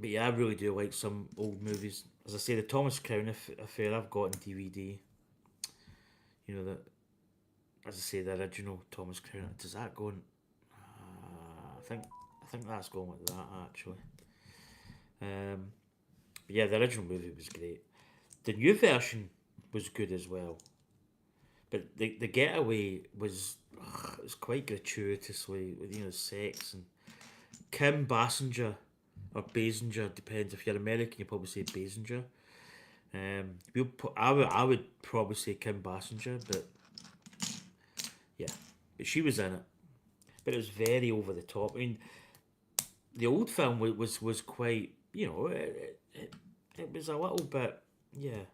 But yeah, I really do like some old movies. As I say, the Thomas Crown Affair I've got on DVD. You know that, as I say, the original Thomas Crown. Does that go on? I think that's going with that actually. But yeah, the original movie was great. The new version was good as well. But the Getaway it was quite gratuitously with sex and Kim Basinger or Basinger depends if you're American you probably say Basinger. I would probably say Kim Basinger, but yeah, but she was in it. But it was very over the top. I mean, the old film was quite it was a little bit yeah.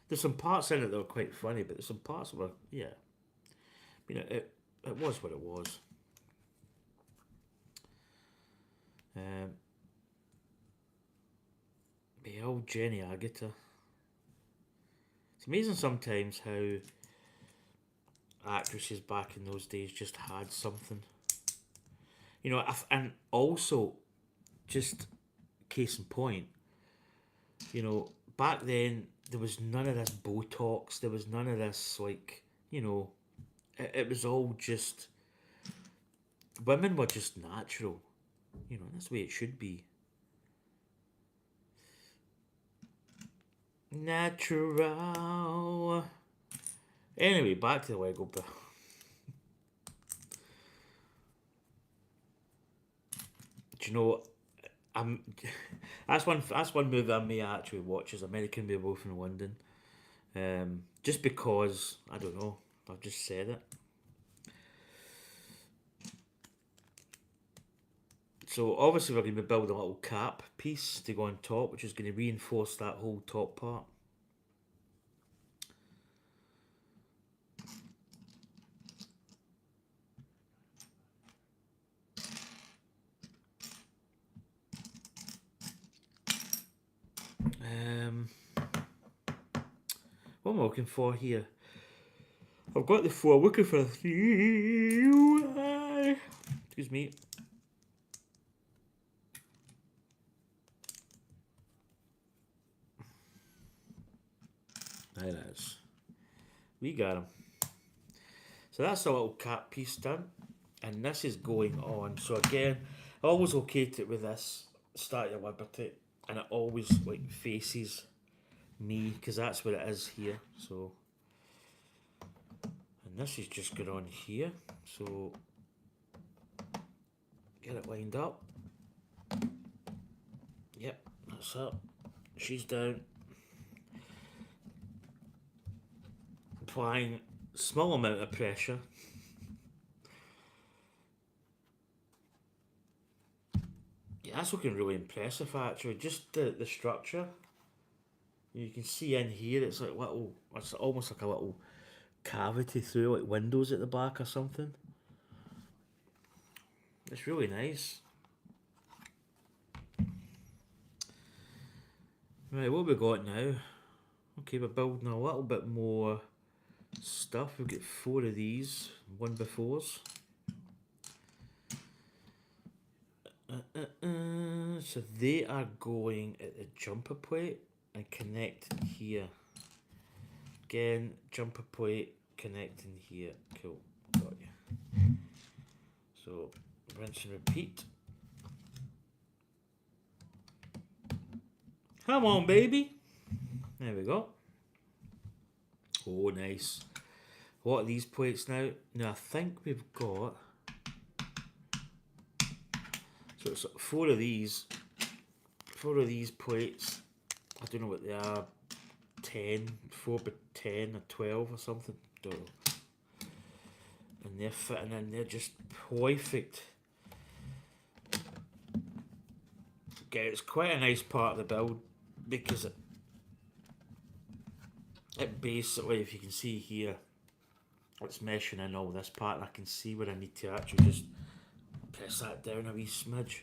There's some parts in it that were quite funny, but there's some parts that were yeah. It was what it was. Um, but yeah, old Jenny Agata. It's amazing sometimes how actresses back in those days just had something. And also just case in point, back then there was none of this Botox. There was none of this it was all just women were just natural. That's the way it should be. Natural. Anyway, back to the Lego Bill. Do you know? I'm. That's one movie I may actually watch is American Werewolf in London. Just because I don't know. I've just said it. So obviously we're going to build a little cap piece to go on top, which is going to reinforce that whole top part. What am I looking for here? I've got the 4, looking for a 3. Excuse me. There it is. We got him. So that's a little cap piece done. And this is going on. So again, I always locate it with this Statue of Liberty. And it always like faces me because that's where it is here. So, and this is just going on here. So get it lined up. Yep, that's up. She's down. Applying small amount of pressure. Yeah, that's looking really impressive actually. Just the structure. You can see in here it's like little, it's almost like a little cavity through, like windows at the back or something. It's really nice. Right, what we got now? Okay, we're building a little bit more stuff. We've got 4 of these, 1 befores. So they are going at the jumper plate and connecting here. Again, jumper plate connecting here. Cool, got you. So rinse and repeat. Come on, baby. There we go. Oh, nice. What are these plates now? Now I think we've got. So it's 4 of these. 4 of these plates. I don't know what they are. 10, 4 by 10 or 12 or something. Don't know. And they're fitting in. They're just perfect. Okay, it's quite a nice part of the build because it basically, if you can see here, it's meshing in all this part and I can see where I need to actually just press that down a wee smidge.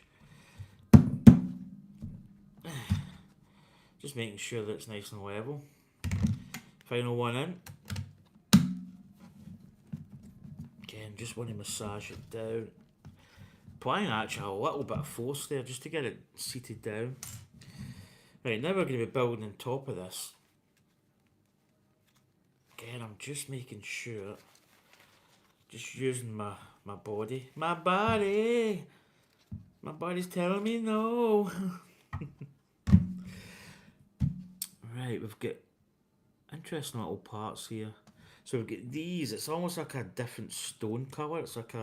Just making sure that it's nice and level. Final one in. Again, just want to massage it down. Applying actually a little bit of force there just to get it seated down. Right, now we're going to be building on top of this. Again, I'm just making sure, just using my body. My body! My body's telling me no. Right, we've got interesting little parts here. So we've got these, it's almost like a different stone colour. It's like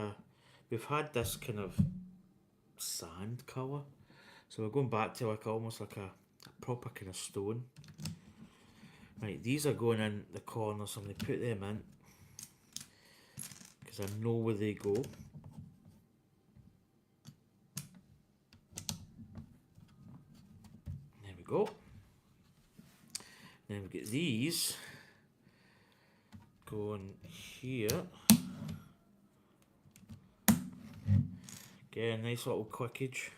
we've had this kind of sand colour. So we're going back to like almost like a proper kind of stone. Right, these are going in the corners, so I'm going to put them in because I know where they go. There we go. Then we get these going here. Get a nice little clickage.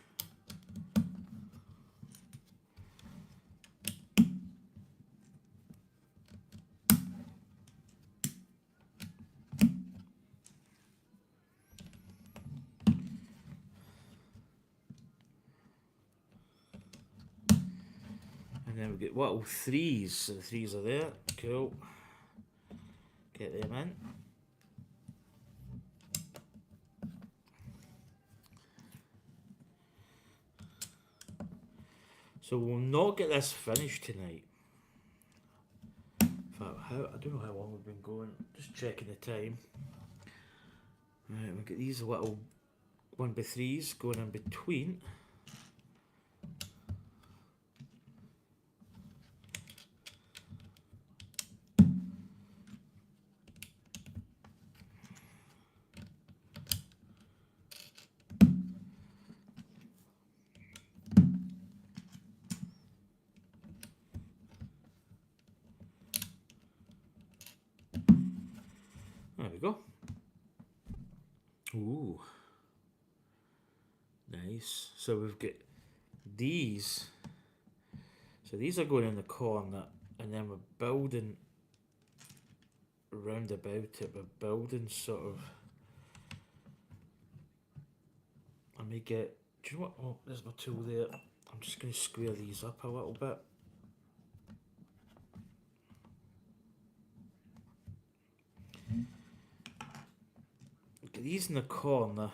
And then we get little 3s. So the 3s are there. Cool. Get them in. So we'll not get this finished tonight. In fact, I don't know how long we've been going. Just checking the time. Right, we've got these little 1x3s going in between. There we go. Ooh. Nice. So we've got these. So these are going in the corner, and then we're building round about it. We're building sort of. Let me get. Do you know what? Oh, there's my tool there. I'm just going to square these up a little bit. Get these in the corner,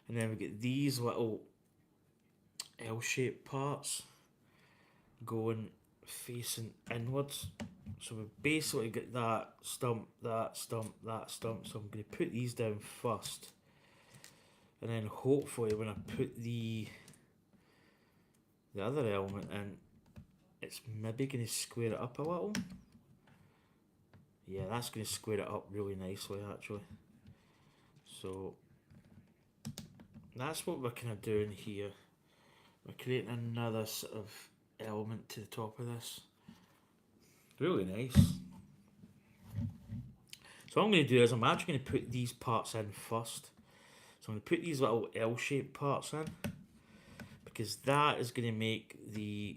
and then we get these little L-shaped parts going facing inwards. So we basically get that stump, that stump, that stump. So I'm going to put these down first, and then hopefully when I put the other element in, it's maybe going to square it up a little. Yeah, that's going to square it up really nicely actually. So that's what we're kind of doing here. We're creating another sort of element to the top of this. Really nice. So what I'm going to do is I'm actually going to put these parts in first. So I'm going to put these little L-shaped parts in, because that is going to make the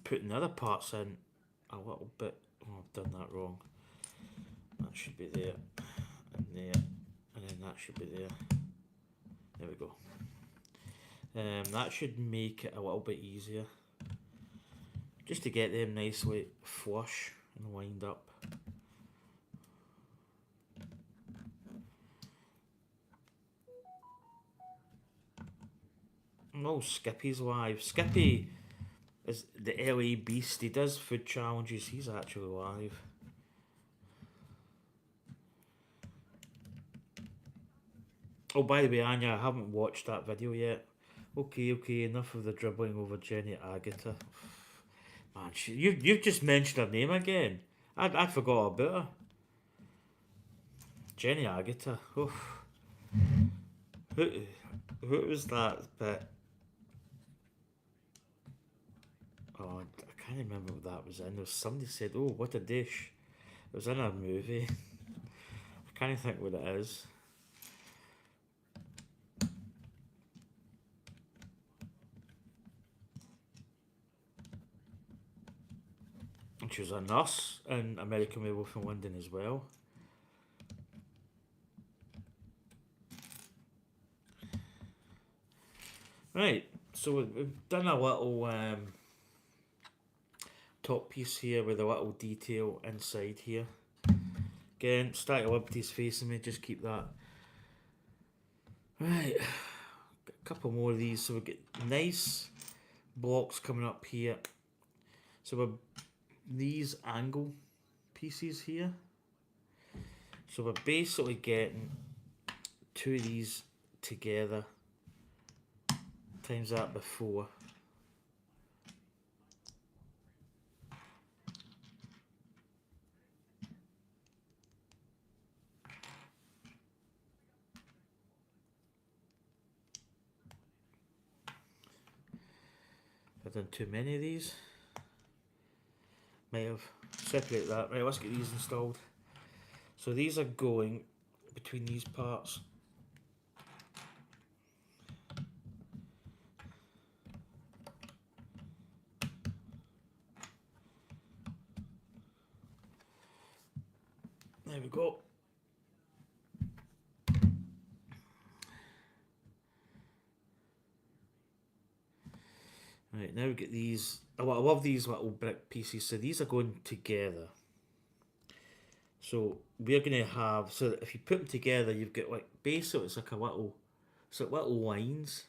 putting the other parts in a little bit. Oh, I've done that wrong. That should be there, and there, and then that should be there. There we go. That should make it a little bit easier, just to get them nicely flush and lined up. Oh, Skippy's live. Skippy is the LA beast. He does food challenges. He's actually live. Oh, by the way, Anya, I haven't watched that video yet. Okay, enough of the dribbling over Jenny Agata. Man, you've just mentioned her name again. I'd forgot about her. Jenny Agata. Oof. Who was that bit? Oh, I can't remember what that was in. There was somebody said, "Oh, what a dish." It was in a movie. I can't think what it is. And she was a nurse in American Werewolf in London as well. Right, so we've done a little top piece here with a little detail inside here. Again, Statue of Liberty's facing me, just keep that. Right, got a couple more of these. So we get nice blocks coming up here. So we're these angle pieces here. So we're basically getting two of these together times that before. I've done too many of these. Might have separated that. Right, let's get these installed. So these are going between these parts. There we go. Right, now we get these. I love these little brick pieces. So these are going together. So we're going to have, so if you put them together, you've got like, basically it's like a little, it's like little lines.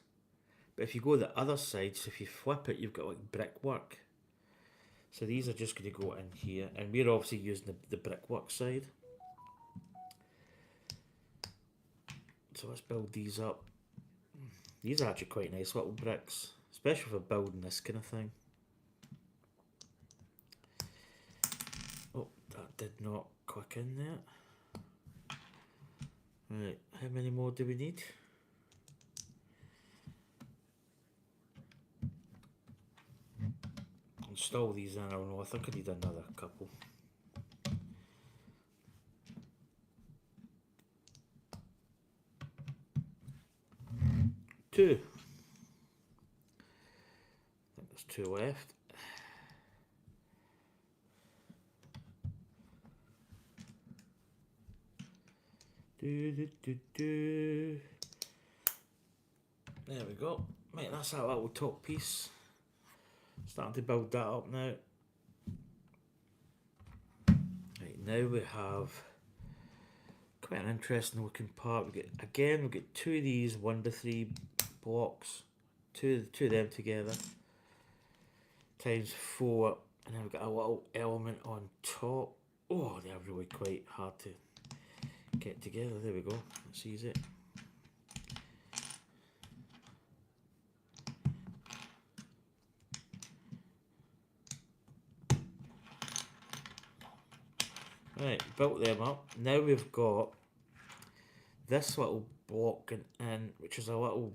But if you go the other side, so if you flip it, you've got like brickwork. So these are just going to go in here. And we're obviously using the brickwork side. So let's build these up. These are actually quite nice little bricks, especially for building this kind of thing. Oh, that did not click in there. Right, how many more do we need? Install these in, I don't know, I think I need another couple. Two. I think there's two left. There we go. Right, that's that little top piece. Starting to build that up now. Right, now we have quite an interesting looking part. We get two of these 1x3 blocks, two of them together, times 4, and then we've got a little element on top. Oh, they're really quite hard to get together. There we go. That's easy. Right, built them up. Now we've got this little block in, which is a little,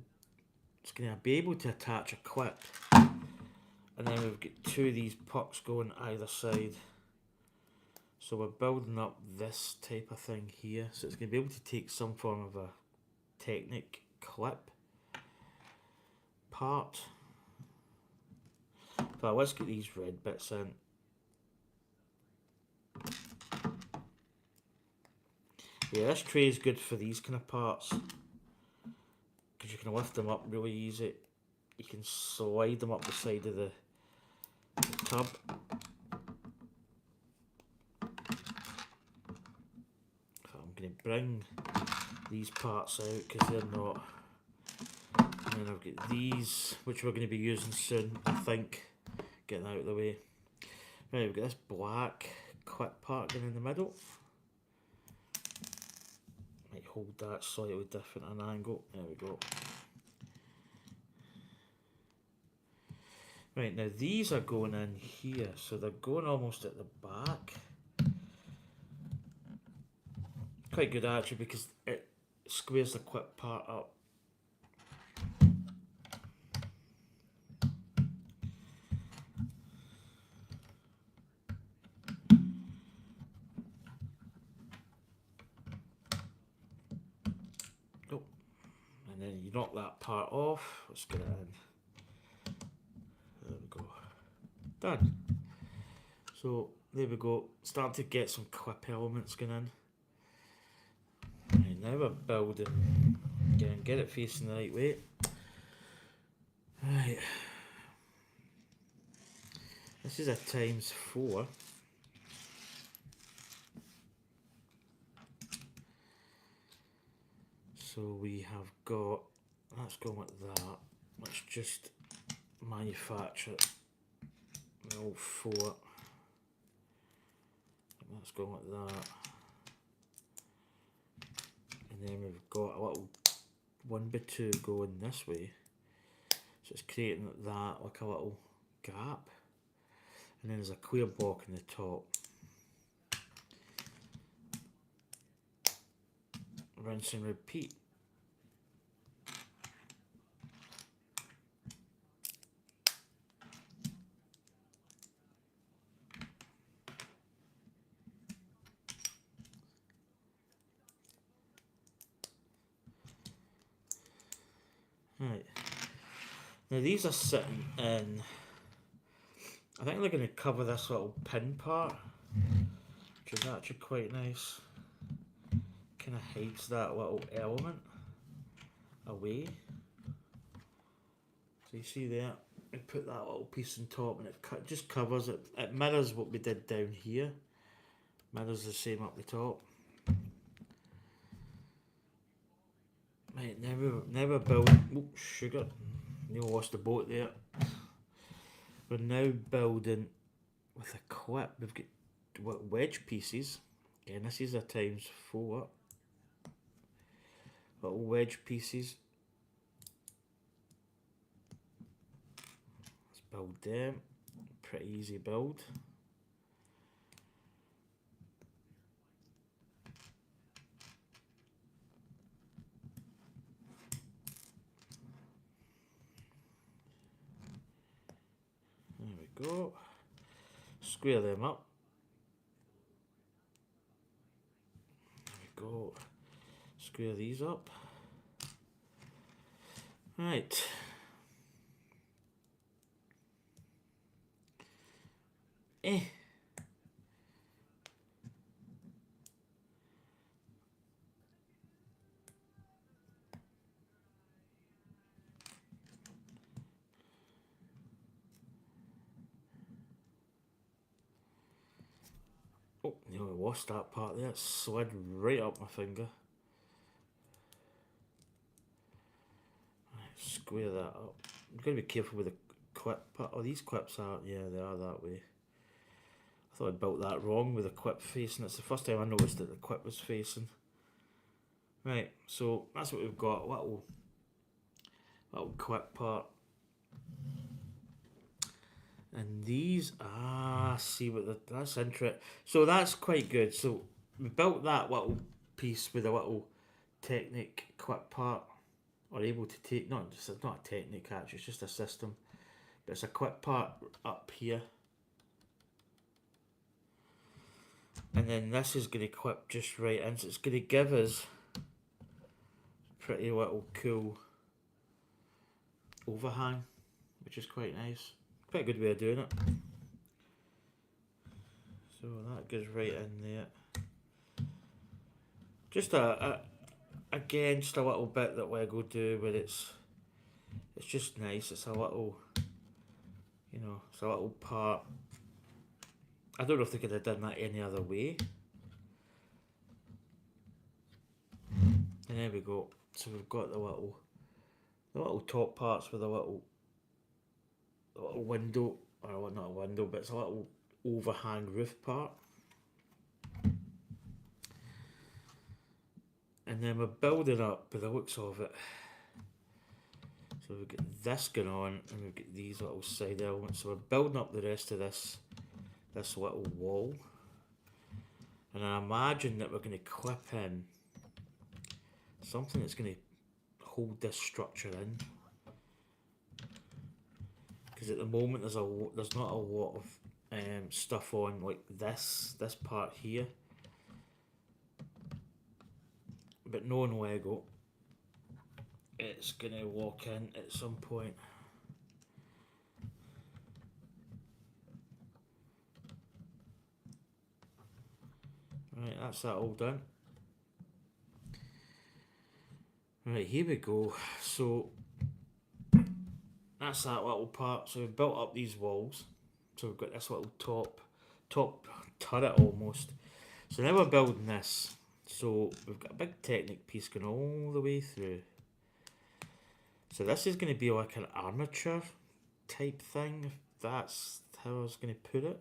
it's going to be able to attach a clip. And then we've got two of these pucks going either side. So we're building up this type of thing here. So it's going to be able to take some form of a Technic clip part. But let's get these red bits in. Yeah, this tray is good for these kind of parts, because you can lift them up really easy. You can slide them up the side of the tub. So I'm going to bring these parts out because they're not. And then I've got these, which we're going to be using soon, I think. Getting out of the way. Right, we've got this black clip part going in the middle. Might hold that slightly different an angle. There we go. Right, now these are going in here, so they're going almost at the back. Quite good actually, because it squares the clip part up. Oh, and then you knock that part off. Let's get it in. There we go. Done. So there we go. Starting to get some clip elements going in. Right, now we're building. Again, get it facing the right way. Right. This is a times 4. So we have got, let's go with that. Let's just manufacture all 4. Let's go with that. And then we've got a little 1x2 going this way. So it's creating that like a little gap. And then there's a clear block in the top. Rinse and repeat. Right. Now these are sitting in, I think they're going to cover this little pin part, which is actually quite nice. Kind of hides that little element away. So you see there, we put that little piece on top and it just covers it. It mirrors what we did down here. Mirrors the same up the top. Right, now we're building, oh sugar, Neil lost the boat there. We're now building with a clip. We've got wedge pieces. Again, this is a times 4. little wedge pieces. Let's build them. Pretty easy build. There we go. Square them up. There we go. Square these up. Right. Oh, nearly lost that part there. It slid right up my finger. Right, square that up. I'm going to be careful with the quip part. Oh, these quips are, yeah, they are that way. I thought I built that wrong with the quip facing. It's the first time I noticed that the quip was facing. Right, so that's what we've got. Little quip part. And these, see what that's interesting. So that's quite good. So we built that little piece with a little Technic quip part, or able to take, it's not a Technic actually, it's just a system. But it's a quip part up here. And then this is going to quip just right in, so it's going to give us pretty little cool overhang, which is quite nice. Quite a good way of doing it. So that goes right in there. Just again, just a little bit that Lego do, where it's just nice. It's a little, it's a little part. I don't know if they could have done that any other way. And there we go. So we've got the little top parts with a little window, or not a window, but it's a little overhang roof part. And then we're building up by the looks of it. So we've got this going on, and we've got these little side elements. So we're building up the rest of this little wall. And I imagine that we're going to clip in something that's going to hold this structure in. Because at the moment there's not a lot of stuff on like this part here. But knowing Lego, it's going to walk in at some point. Right, that's that all done. Right, here we go. So that's that little part. So we've built up these walls. So we've got this little top turret almost. So now we're building this. So we've got a big Technic piece going all the way through. So this is going to be like an armature type thing, if that's how I was going to put it.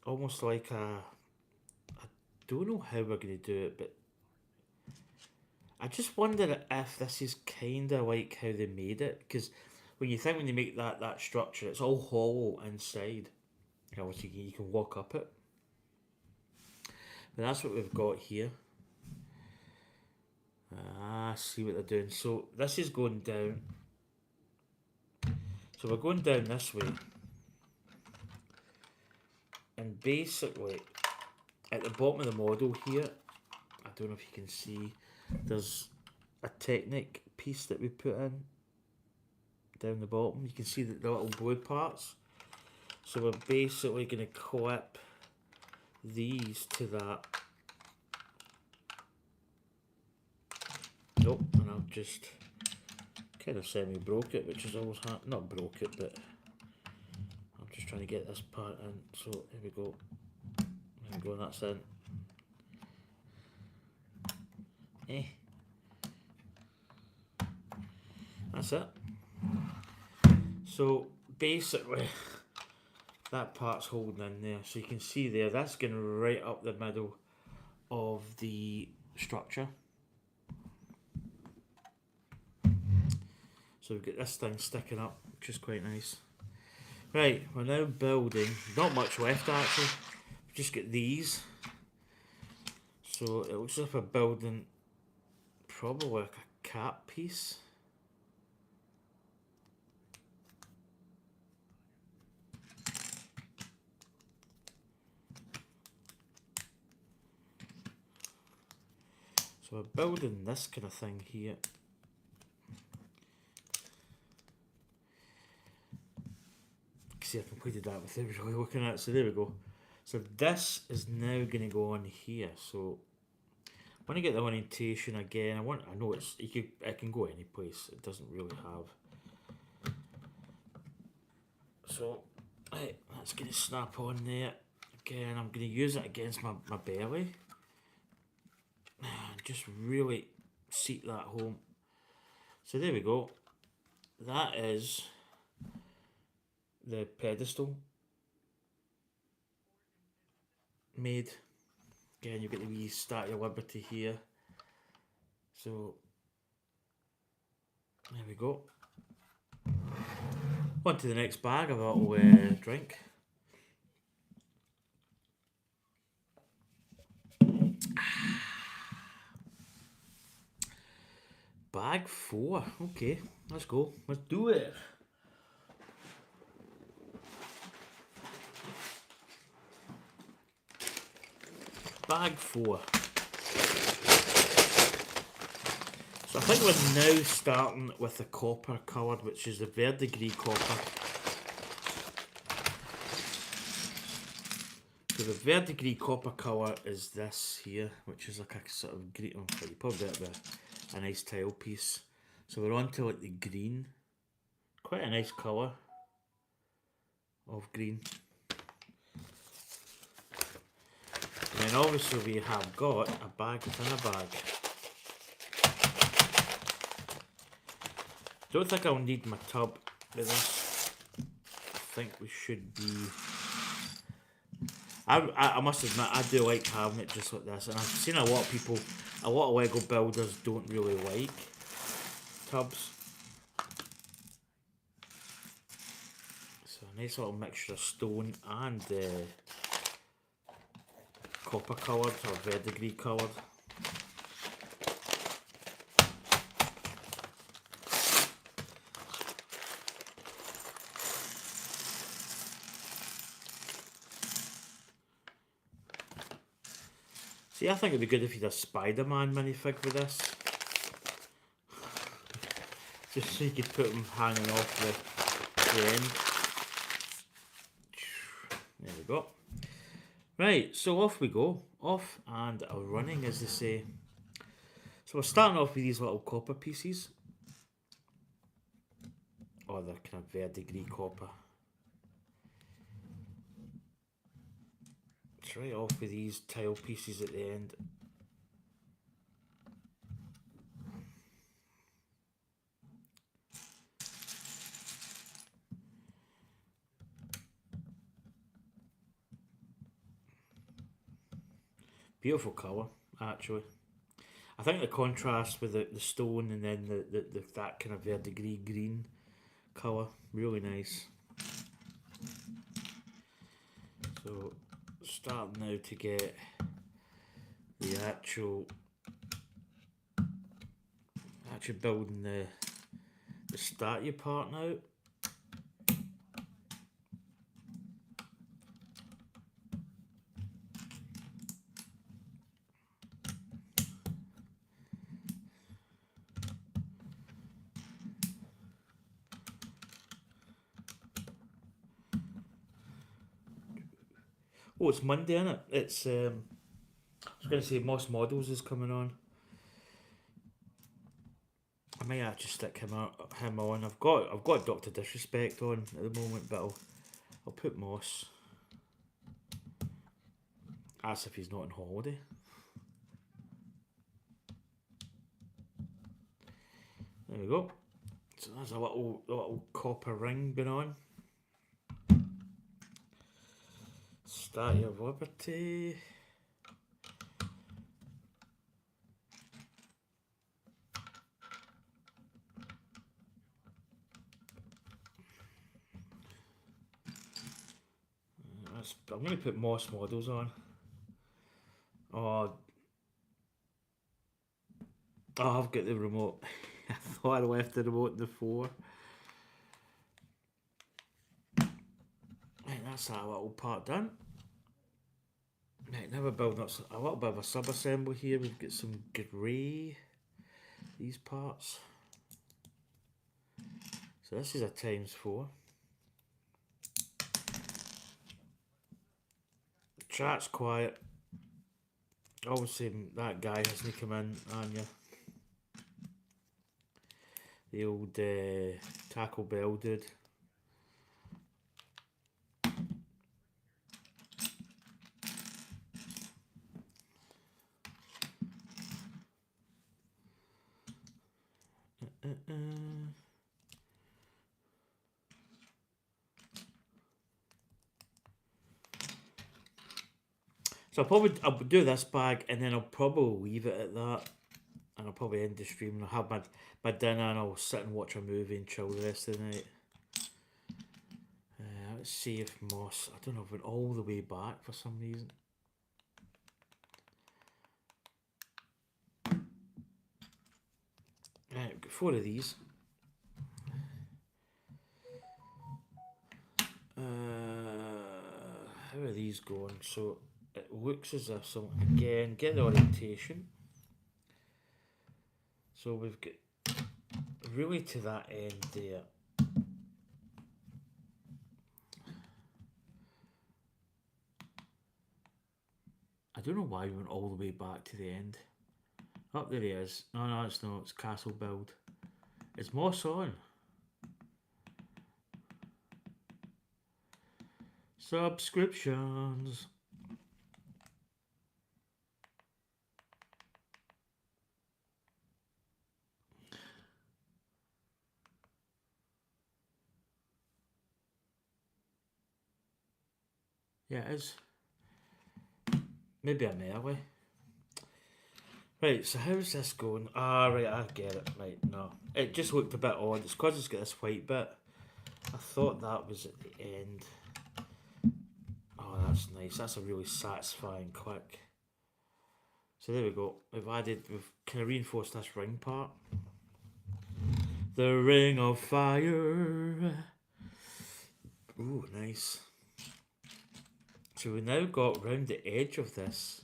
Almost like I don't know how we're going to do it, but I just wonder if this is kind of like how they made it, because when you make that structure, it's all hollow inside. So you can walk up it. But that's what we've got here. See what they're doing. So this is going down. So we're going down this way. And basically, at the bottom of the model here, I don't know if you can see, there's a Technic piece that we put in down the bottom. You can see the little blue parts. So we're basically going to clip these to that. Nope, and I've just kind of semi-broke it, which is always not broke it, but I'm just trying to get this part in. So here we go. There we go, and that's in. That's it. So basically, that part's holding in there. So you can see there, that's going right up the middle of the structure. So we've got this thing sticking up, which is quite nice. Right, we're now building. Not much left actually. We've just got these. So it looks like we're building probably like a cap piece. So we're building this kind of thing here. See, I completed that without really looking at it. So there we go. So this is now going to go on here. So when I get the orientation again, I know it can go any place. It doesn't really have. So right, that's going to snap on there. Again, I'm going to use it against my belly. Just really seat that home. So there we go. That is the pedestal made. Again, you get the wee Statue of Liberty here. So there we go. On to the next bag of a little drink. Bag 4. Okay, let's go. Let's do it. Bag 4. So I think we're now starting with the copper coloured, which is the verdigris copper. So the verdigris copper colour is this here, which is like a sort of green, probably a nice tile piece. So we're on to like the green. Quite a nice colour of green. And then obviously we have got a bag within a bag. Don't think I'll need my tub with this. I think we should be... I must admit, I do like having it just like this, and I've seen a lot of Lego builders don't really like tubs. So a nice little mixture of stone and copper coloured or verdigris coloured. See, I think it'd be good if you had a Spider-Man minifig with this. Just so you could put him hanging off the end. There we go. Right, so off we go. Off and a running, as they say. So we're starting off with these little copper pieces. Or they're kind of verdigris copper. Right off with these tile pieces at the end. Beautiful colour, actually. I think the contrast with the stone and then that kind of verdigris green colour, really nice. So start now to get the actual building the statue part now. Oh, it's Monday, isn't it? It's I was going to say Moss Models is coming on. I might actually stick him on. I've got Dr. Disrespect on at the moment, but I'll put Moss. As if he's not on holiday. There we go. So there's a little copper ring going on. Statue of Liberty. I'm going to put Moss Models on. Oh, I've got the remote. I thought I left the remote in the floor. Right, that's that little part done. Right, now we're building up a little bit of a sub-assembly here. We've got some grey, these parts. So this is a ×4. Chat's quiet. Obviously that guy hasn't come in, and you. The old Taco Bell dude. So I'll do this bag and then I'll probably leave it at that, and I'll probably end the stream and I'll have my dinner and I'll sit and watch a movie and chill the rest of the night. Let's see if Moss, I don't know if it went all the way back for some reason. Right, we've got 4 of these. How are these going? So it looks as if some, again, get the orientation. So we've got really to that end there. I don't know why we went all the way back to the end. Oh, there he is. No, it's not. It's Castle Build. Is Moss on? Subscriptions. Yeah, it is. Maybe I'm early. Right, so how's this going? Ah, right, I get it. Right, no. It just looked a bit odd. It's because it's got this white bit. I thought that was at the end. Oh, that's nice. That's a really satisfying click. So there we go. We've kind of reinforced this ring part. The Ring of Fire. Ooh, nice. So we now got round the edge of this.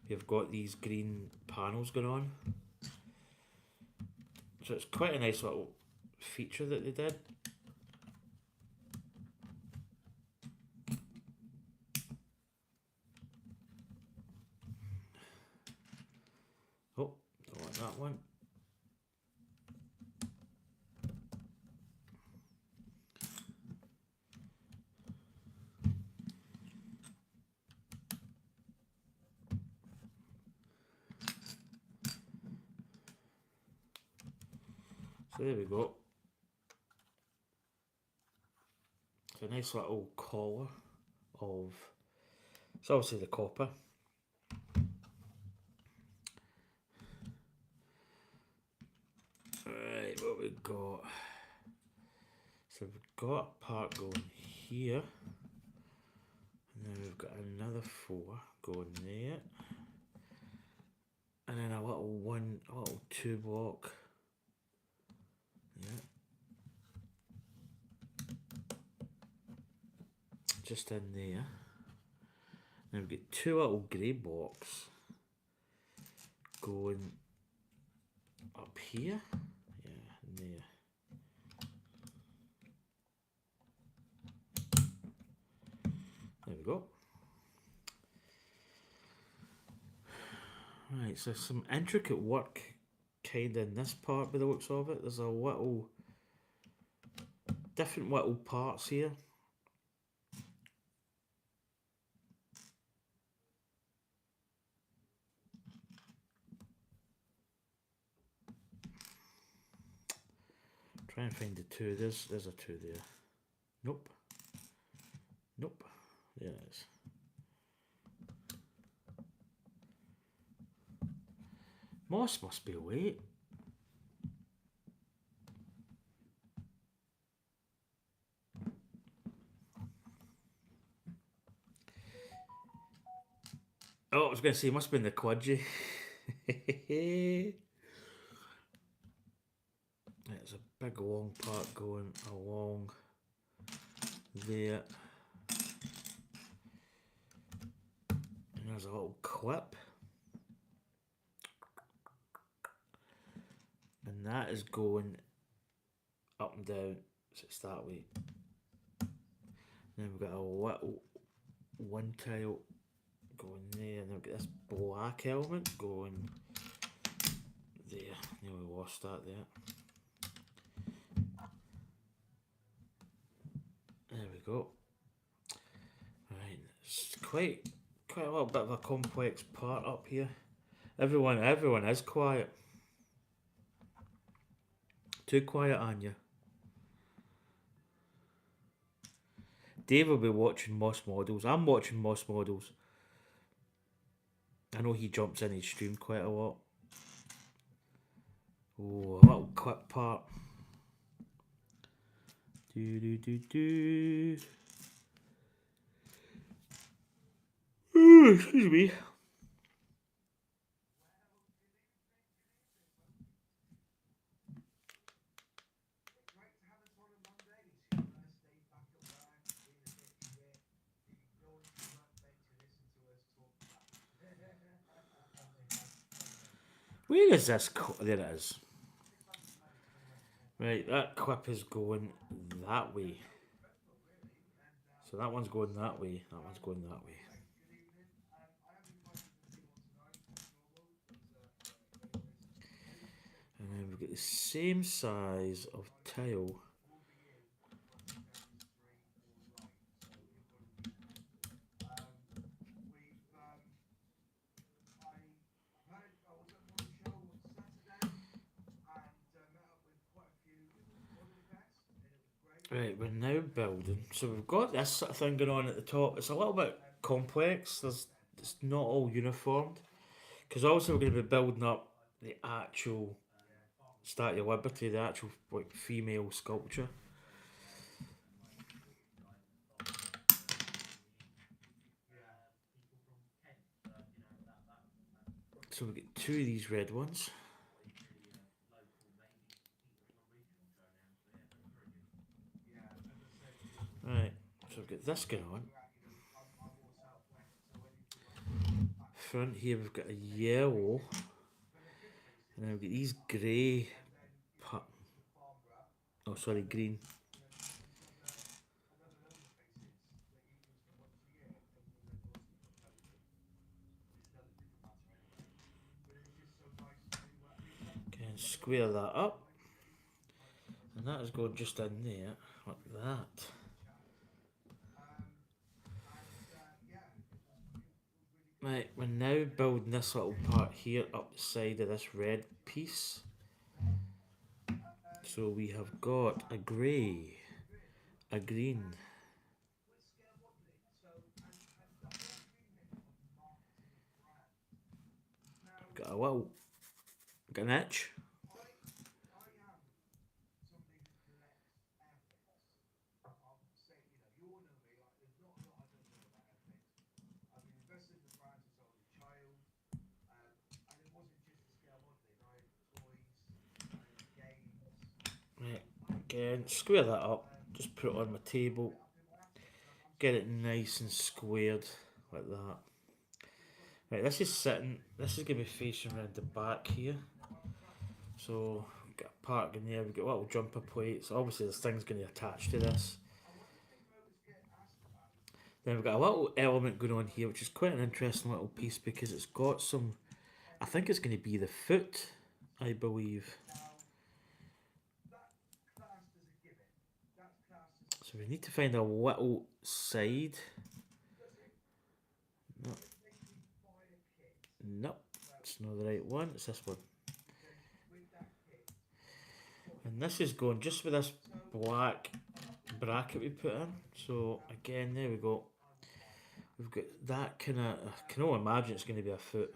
We've got these green panels going on. So it's quite a nice little feature that they did. Oh, don't want that one. So there we go. It's a nice little collar of, it's obviously the copper. Right, what we got? So we've got a part going here. And then we've got another 4 going there. And then a little 2 block. Yeah. Just in there. Now we've got 2 little grey blocks going up here. Yeah, and there. There we go. Right, so some intricate work kind of in this part by the looks of it. There's a little different little parts here. Try and find the 2. There's a 2 there. Nope. Nope. There it is. Moss must be awake. Oh, I was going to say, it must have been the quadgie. There's a big long part going along there. And there's a little clip. And that is going up and down. So it's that way. Then we've got a little one tile going there. And then we've got this black element going there. Nearly lost that there. There we go. Right, it's quite a little bit of a complex part up here. Everyone is quiet. Too quiet, Anya. Dave will be watching Moss Models. I'm watching Moss Models. I know he jumps in his stream quite a lot. Oh, a little clip part. Do do do do. Ooh, excuse me. Where is this? There it is. Right, that clip is going that way. So that one's going that way. That one's going that way. And then we've got the same size of tile. Right, we're now building. So we've got this sort of thing going on at the top. It's a little bit complex. It's not all uniformed. Because also we're going to be building up the actual Statue of Liberty, the actual like female sculpture. So we get two of these red ones. Right, so we've got this going on. Front here we've got a yellow. And then we've got these grey. Oh, sorry, green. Okay, and square that up. And that is going just in there, like that. Right, we're now building this little part here up the side of this red piece. So we have got a grey, a green. Got a little, got an itch. Right, again, square that up. Just put it on my table. Get it nice and squared like that. Right, this is sitting. This is going to be facing around the back here. So we've got a part in there. We've got little jumper plates. Obviously, this thing's going to attach to this. Then we've got a little element going on here, which is quite an interesting little piece because it's got some. I think it's going to be the foot, I believe. So we need to find a little side. No. Nope, it's not the right one. It's this one. And this is going just with this black bracket we put in. So again, there we go. We've got that kind of. I can only imagine it's going to be a foot.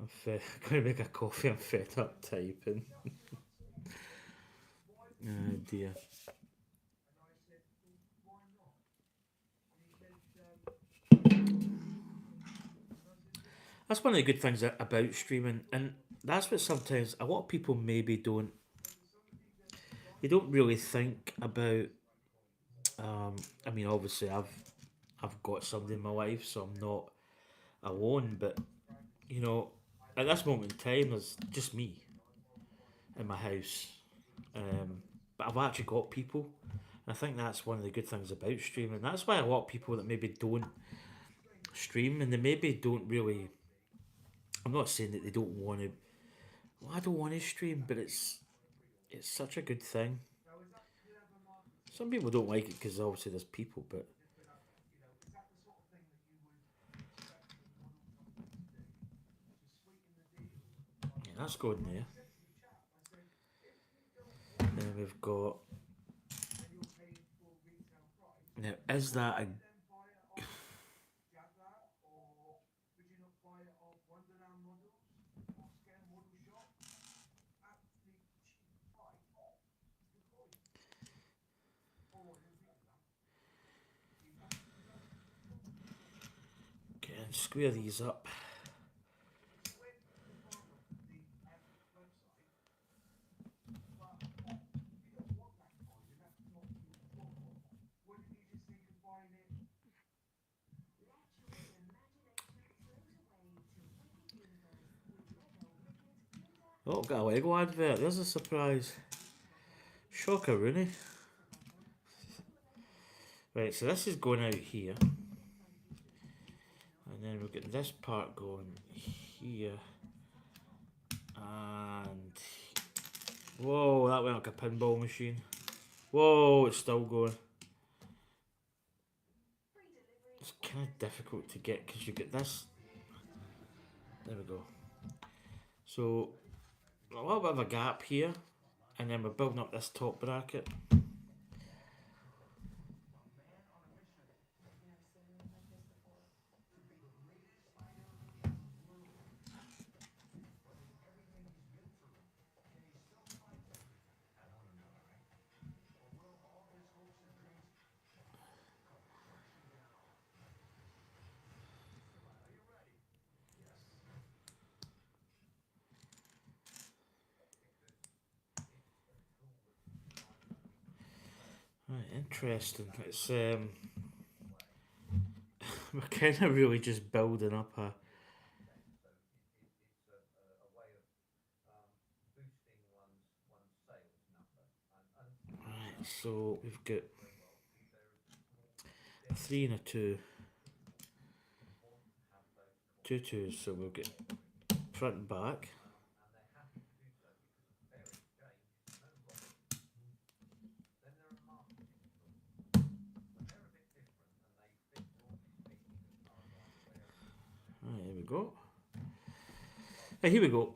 I'm going to make a coffee. I'm fed up typing. Oh dear. That's one of the good things about streaming, and that's what sometimes a lot of people maybe don't. They don't really think about. I mean, obviously, I've got somebody in my life, so I'm not alone. But you know, at this moment in time, there's just me in my house. But I've actually got people. I think that's one of the good things about streaming. That's why a lot of people that maybe don't stream and they maybe don't really. I'm not saying that they don't want to. Well, I don't want to stream, but it's such a good thing. Some people don't like it because obviously there's people, but yeah, that's good there. Then we've got. Now, is that a. Okay, square these up. Oh, got a Lego advert. There's a surprise. Shocker, Rooney. Right, so this is going out here. And then we've got this part going here. And. Whoa, that went like a pinball machine. Whoa, it's still going. It's kind of difficult to get because you get this. There we go. So, a little bit of a gap here. And then we're building up this top bracket. Right, interesting. It's we're kind of really just building up a. Right, so we've got a three and a two, two twos. So we'll get front and back. Right, here we go. Right, here we go.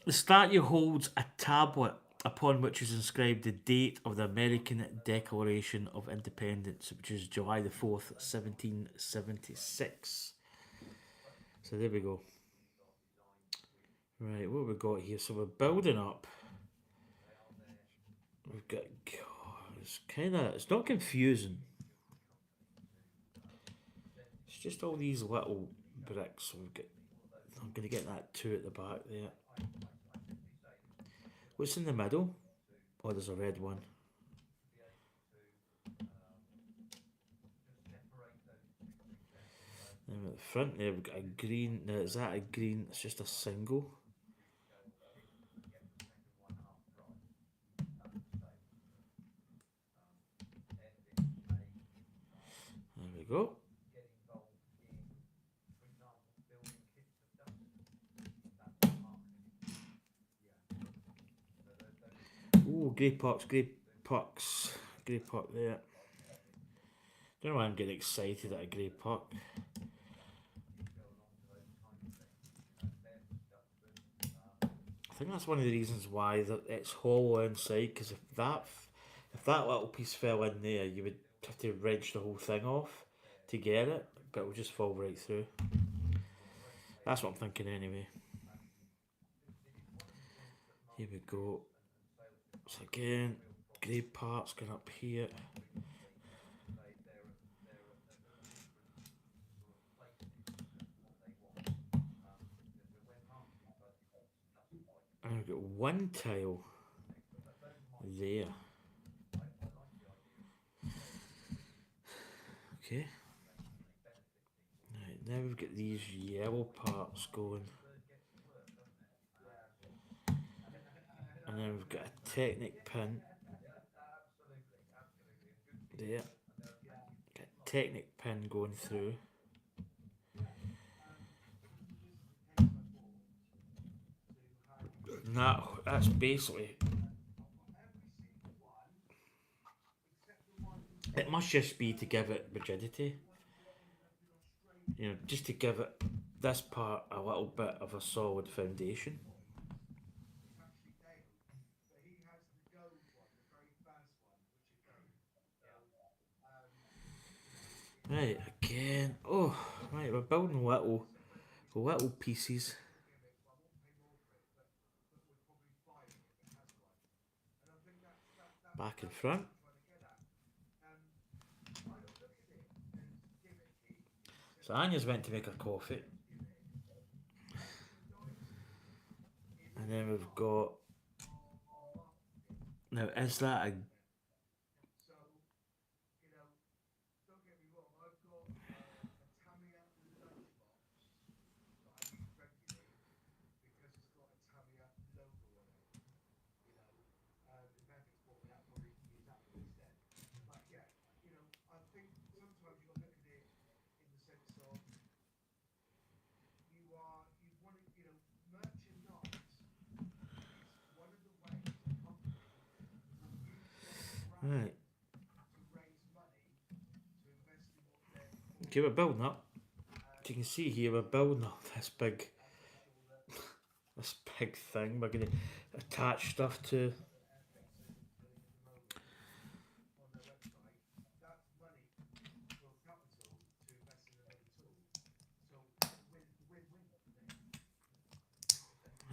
The statue holds a tablet upon which is inscribed the date of the American Declaration of Independence, which is July the 4th, 1776. So there we go. Right, what have we got here? So we're building up. We've got. It's kind of. It's not confusing. It's just all these little bricks. So we've got. I'm going to get that two at the back there. What's in the middle? Oh, there's a red one. Then at the front there, we've got a green. Now, is that a green? It's just a single. There we go. Ooh, grey pucks, grey pucks. Grey puck there. Don't know why I'm getting excited at a grey puck. I think that's one of the reasons why it's hollow inside. Because if that little piece fell in there, you would have to wrench the whole thing off to get it, but it will just fall right through. That's what I'm thinking anyway. Here we go. So again, grey parts going up here. one tile there. Okay. Right, now we've got these yellow parts going. And then we've got a Technic pin. There. Got a Technic pin going through. And that's basically... It must just be to give it rigidity. You know, just to give it, this part, a little bit of a solid foundation. Right, again. Oh, right, we're building little pieces. Back and front. So Anya's went to make her coffee. And then we've got... Now, is that a... Right. Okay, we're building up. As you can see here, we're building up this big thing. We're going to attach stuff to.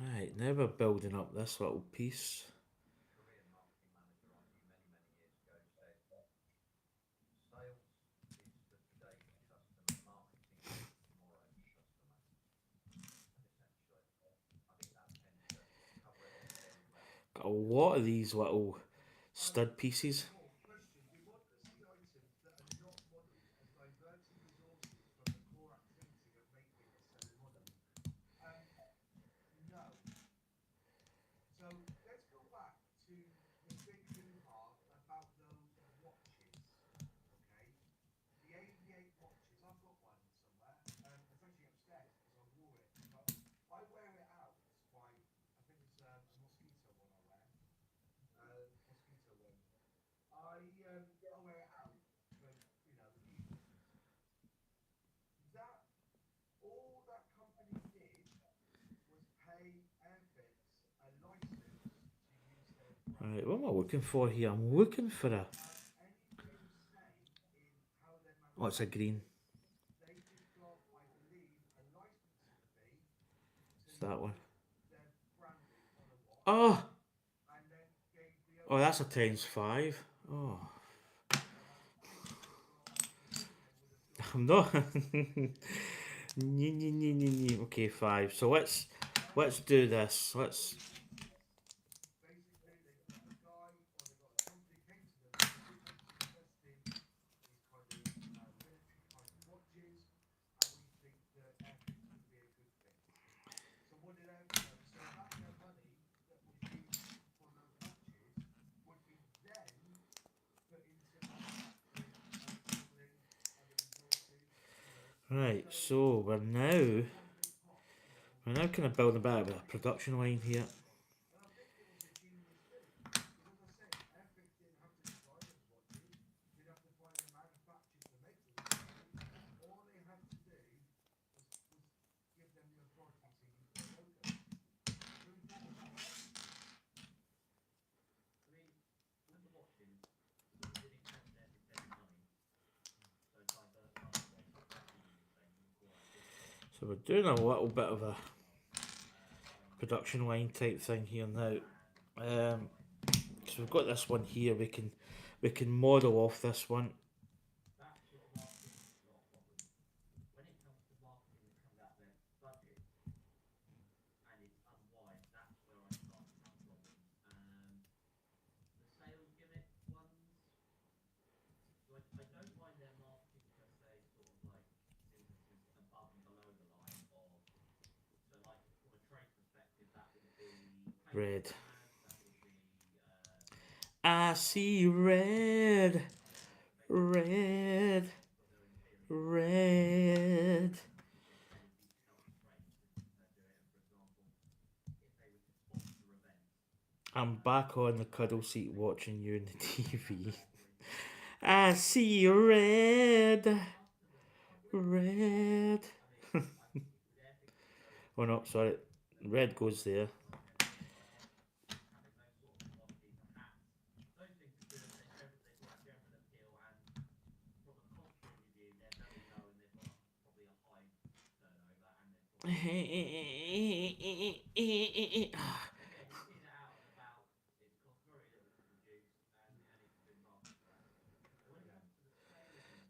Right, now we're building up this little piece. Got a lot of these little stud pieces. Right, what am I looking for here? I'm looking for a... Oh, it's a green. It's that one. Oh! Oh, that's a ×5. Oh. I'm not... Okay, 5. So let's do this. Let's... Right, so we're now kind of building a bit of a production line here. So we're doing a little bit of a production line type thing here now. So we've got this one here. We can model off this one. Red. I see red. Red. Red. I'm back on the cuddle seat watching you in the TV. I see red. Red. Oh no, sorry. Red goes there.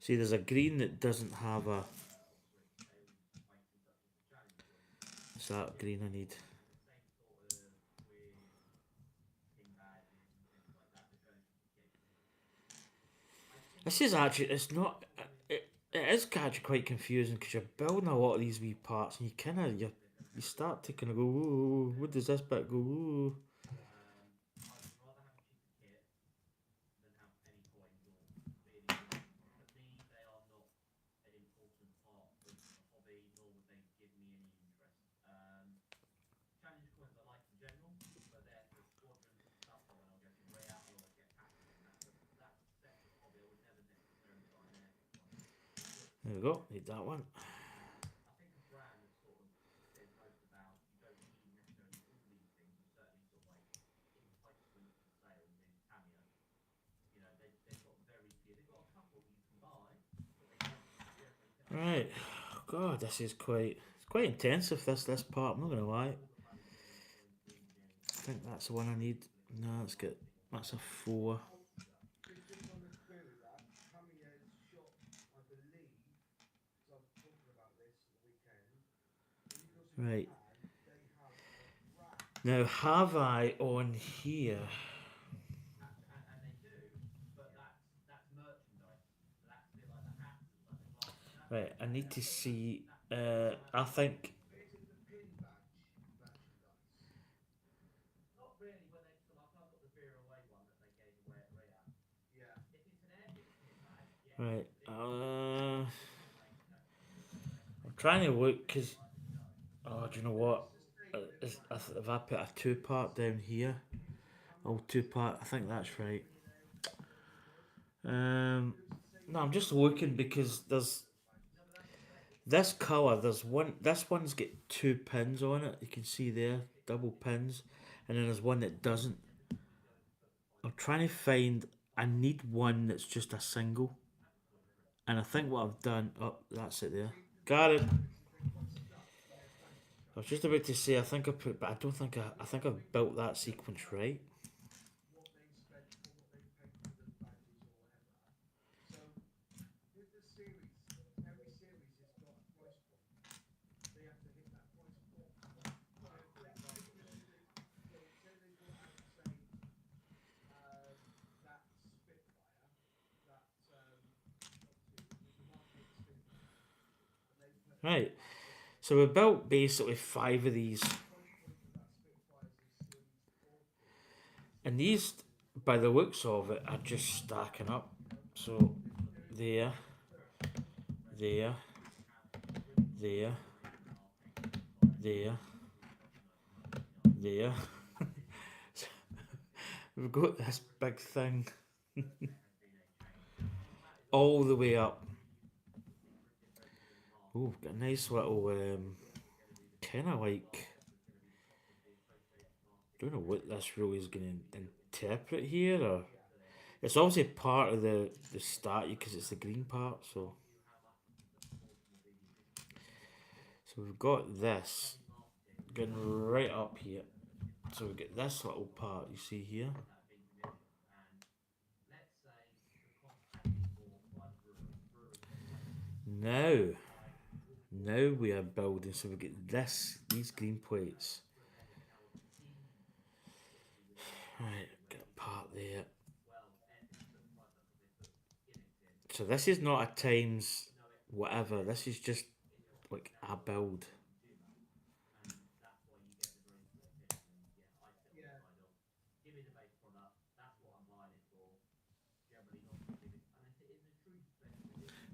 See, there's a green that doesn't have a. What's that green I need? This is actually, it's not. It is actually quite confusing because you're building a lot of these wee parts and you start to kind of go, ooh, what does this bit go, ooh. There we go, need that one. Right, God, this is quite intensive. This part. I'm not gonna lie. I think that's the one I need. No, that's a 4. Right. Now, have I on here? Right, I need to see. I think. Right. I'm trying to look because. Oh, do you know what? If I put a 2-part down here, oh, 2-part. I think that's right. No, I'm just looking because there's this color. There's one. This one's got 2 pins on it. You can see there, double pins, and then there's one that doesn't. I'm trying to find. I need one that's just a single, and I think what I've done. Oh, that's it there. Got it. I was just about to say. I think I put, but I don't think I. I think I've built that sequence right. Right. So we built basically 5 of these, and these, by the looks of it, are just stacking up. So there, there, there, there, there. We've got this big thing all the way up. Oh, we've got a nice little, kind of like, don't know what this really is going to interpret here, or it's obviously part of the statue because it's the green part. So we've got this going right up here. So we get this little part you see here. Now, now we are building. So we get these green plates. Right, get a part there. So this is not a times whatever. This is just like a build.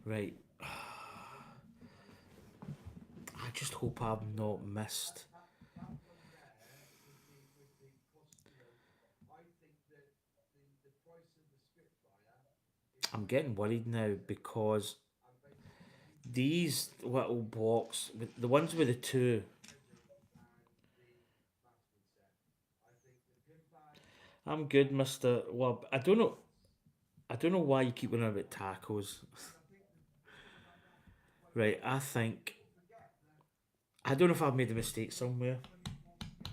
Right. I just hope I've not missed. I'm getting worried now because these little blocks, the ones with the two, I'm good, Mister. Well, I don't know. I don't know why you keep going on about tacos. Right, I think I don't know if I've made a mistake somewhere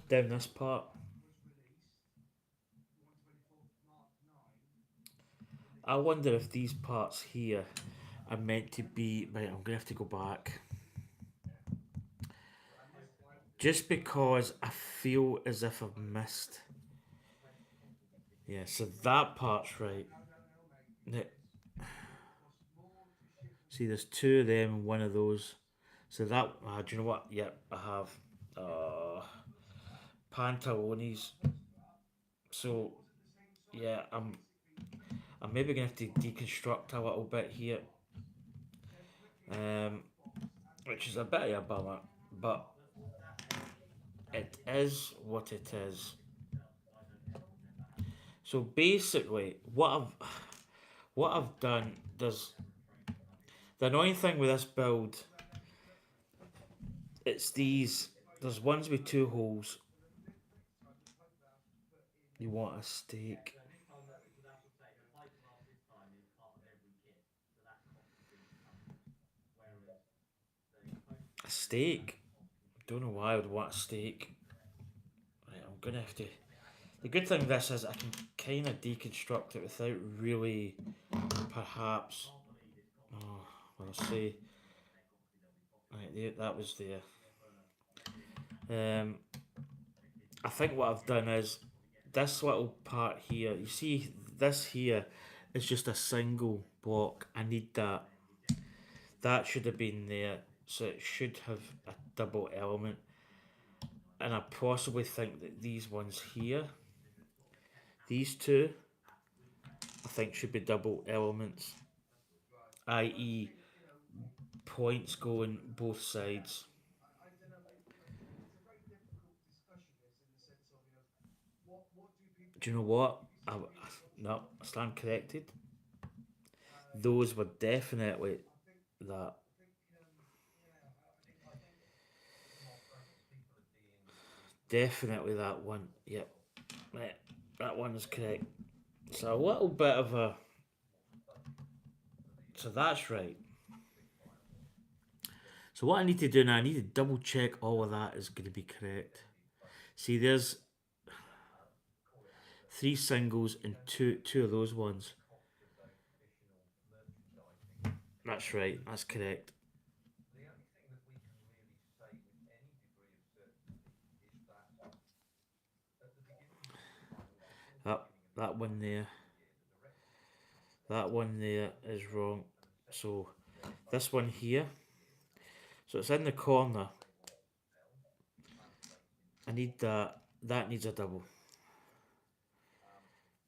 down this part. I wonder if these parts here are meant to be. Right, I'm gonna have to go back. Just because I feel as if I've missed. Yeah, so that part's right. Now, see, there's two of them and one of those. So that, do you know what? Yep, I have pantalones. So yeah, I'm maybe gonna have to deconstruct a little bit here, um, which is a bit of a bummer, but it is what it is. So basically, what I've done, there's the annoying thing with this build. It's these. There's ones with two holes. You want a stake. A steak? Don't know why I would want a steak. Right, I'm gonna have to. The good thing with this is I can kind of deconstruct it without really, perhaps. Oh, well, I'll say. Right, there, that was there. I think what I've done is this little part here. You see, this here is just a single block. I need that. That should have been there, so it should have a double element. And I possibly think that these ones here, these two, I think should be double elements, i.e., points going both sides. Do you know what? No, I stand corrected. Those were definitely that. Definitely that one. Yep. Right. That one is correct. So a little bit of a. So that's right. So what I need to do now, I need to double check all of that is going to be correct. See, there's three singles and two of those ones. That's right. That's correct. That that one there. That one there is wrong. So this one here. So it's in the corner. I need that. That needs a double.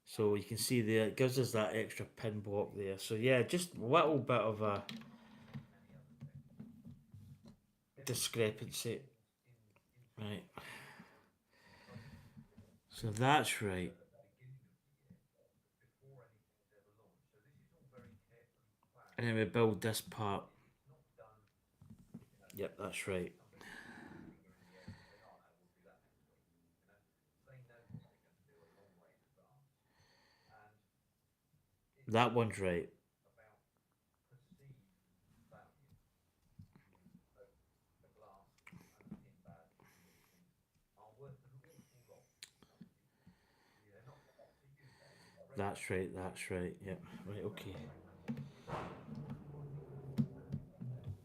So you can see there, it gives us that extra pin block there. So yeah, just a little bit of a discrepancy. Right. So that's right. And then we build this part. Yep, that's right. That one's right. That's right. That's right. Yep. Right. Okay.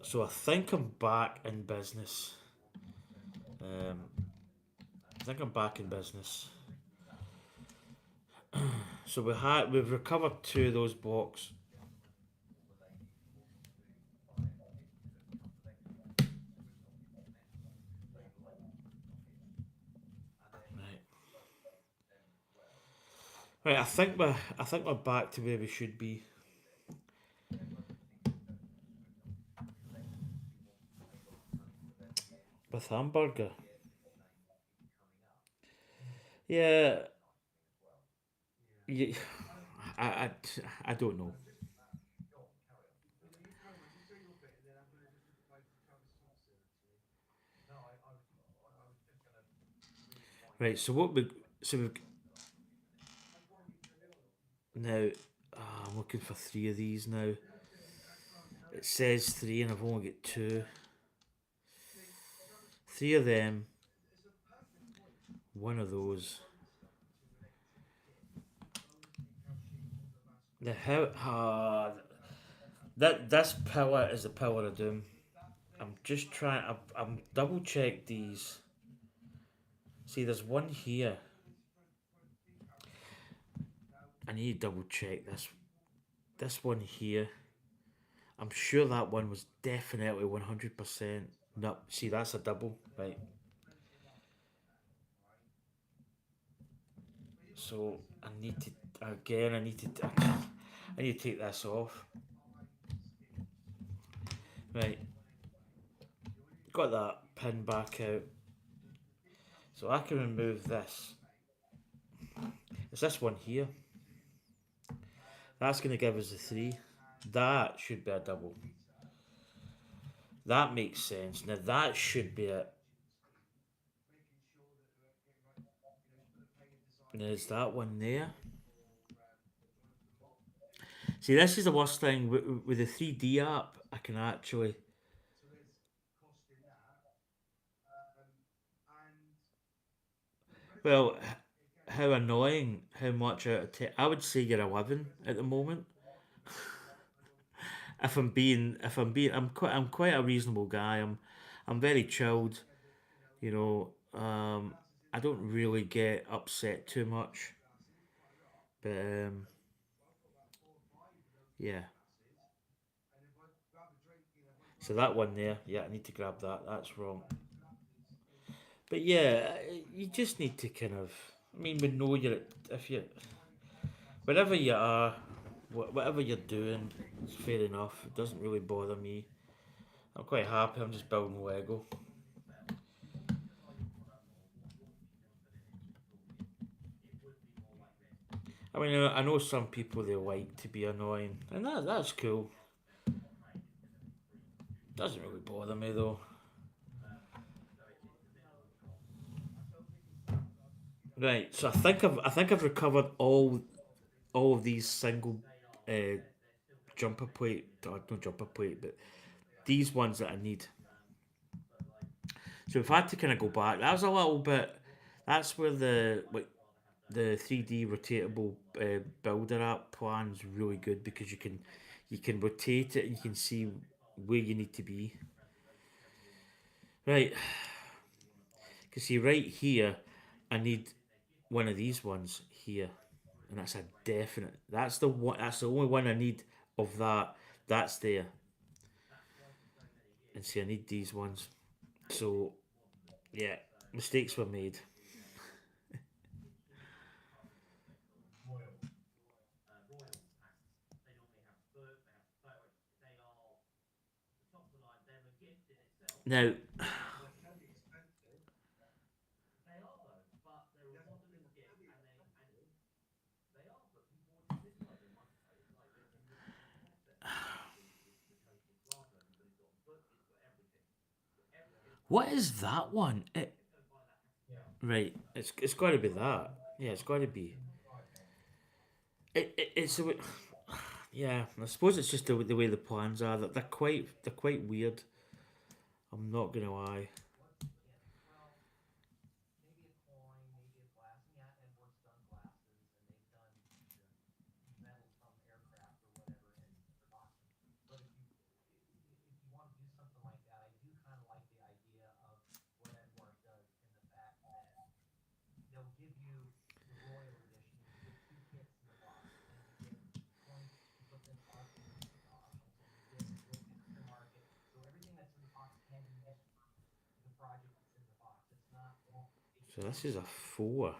So I think I'm back in business. Um, I think I'm back in business. So we've recovered two of those blocks. Right. Right. I think we're back to where we should be. with hamburger. Yeah, yeah. I, I, I don't know. Right. So what we so we now. I'm looking for three of these now. It says three, and I've only got two. Three of them. One of those. The how that this power is the power of doom. I'm just trying. I'm double check these. See, there's one here. I need to double check this. This one here. I'm sure that one was definitely 100%. No, see, that's a double, right? So I need to again. I need to. I need to take this off. Right, got that pin back out. So I can remove this. It's this one here. That's going to give us a three. That should be a double. That makes sense. Now that should be it. And there's that one there. See, this is the worst thing with the 3D app. I can actually. Well, how annoying! How much out of 10? I would say you're 11 at the moment. I'm quite a reasonable guy. I'm very chilled. You know, I don't really get upset too much. But yeah. So that one there, yeah, I need to grab that. That's wrong. But yeah, you just need to kind of. I mean, we know if you wherever you are, whatever you're doing, it's fair enough. It doesn't really bother me. I'm quite happy. I'm just building Lego. I mean, I know some people they like to be annoying, and that's cool. Doesn't really bother me though. Right, so I think I've recovered all of these single uh, jumper plate, or not jumper plate, but these ones that I need. So if I had to kind of go back, that was a little bit. That's where the 3D rotatable builder app plan's really good because you can rotate it and you can see where you need to be. Right, because see right here, I need one of these ones here, and that's a definite. That's the one. That's the only one I need of that. That's there, and see I need these ones. So yeah, mistakes were made. Now, what is that one? Right, it's got to be that. Yeah, it's got to be. It's a yeah. I suppose it's just the way the plans are. That they're quite weird. I'm not gonna lie. So this is a four.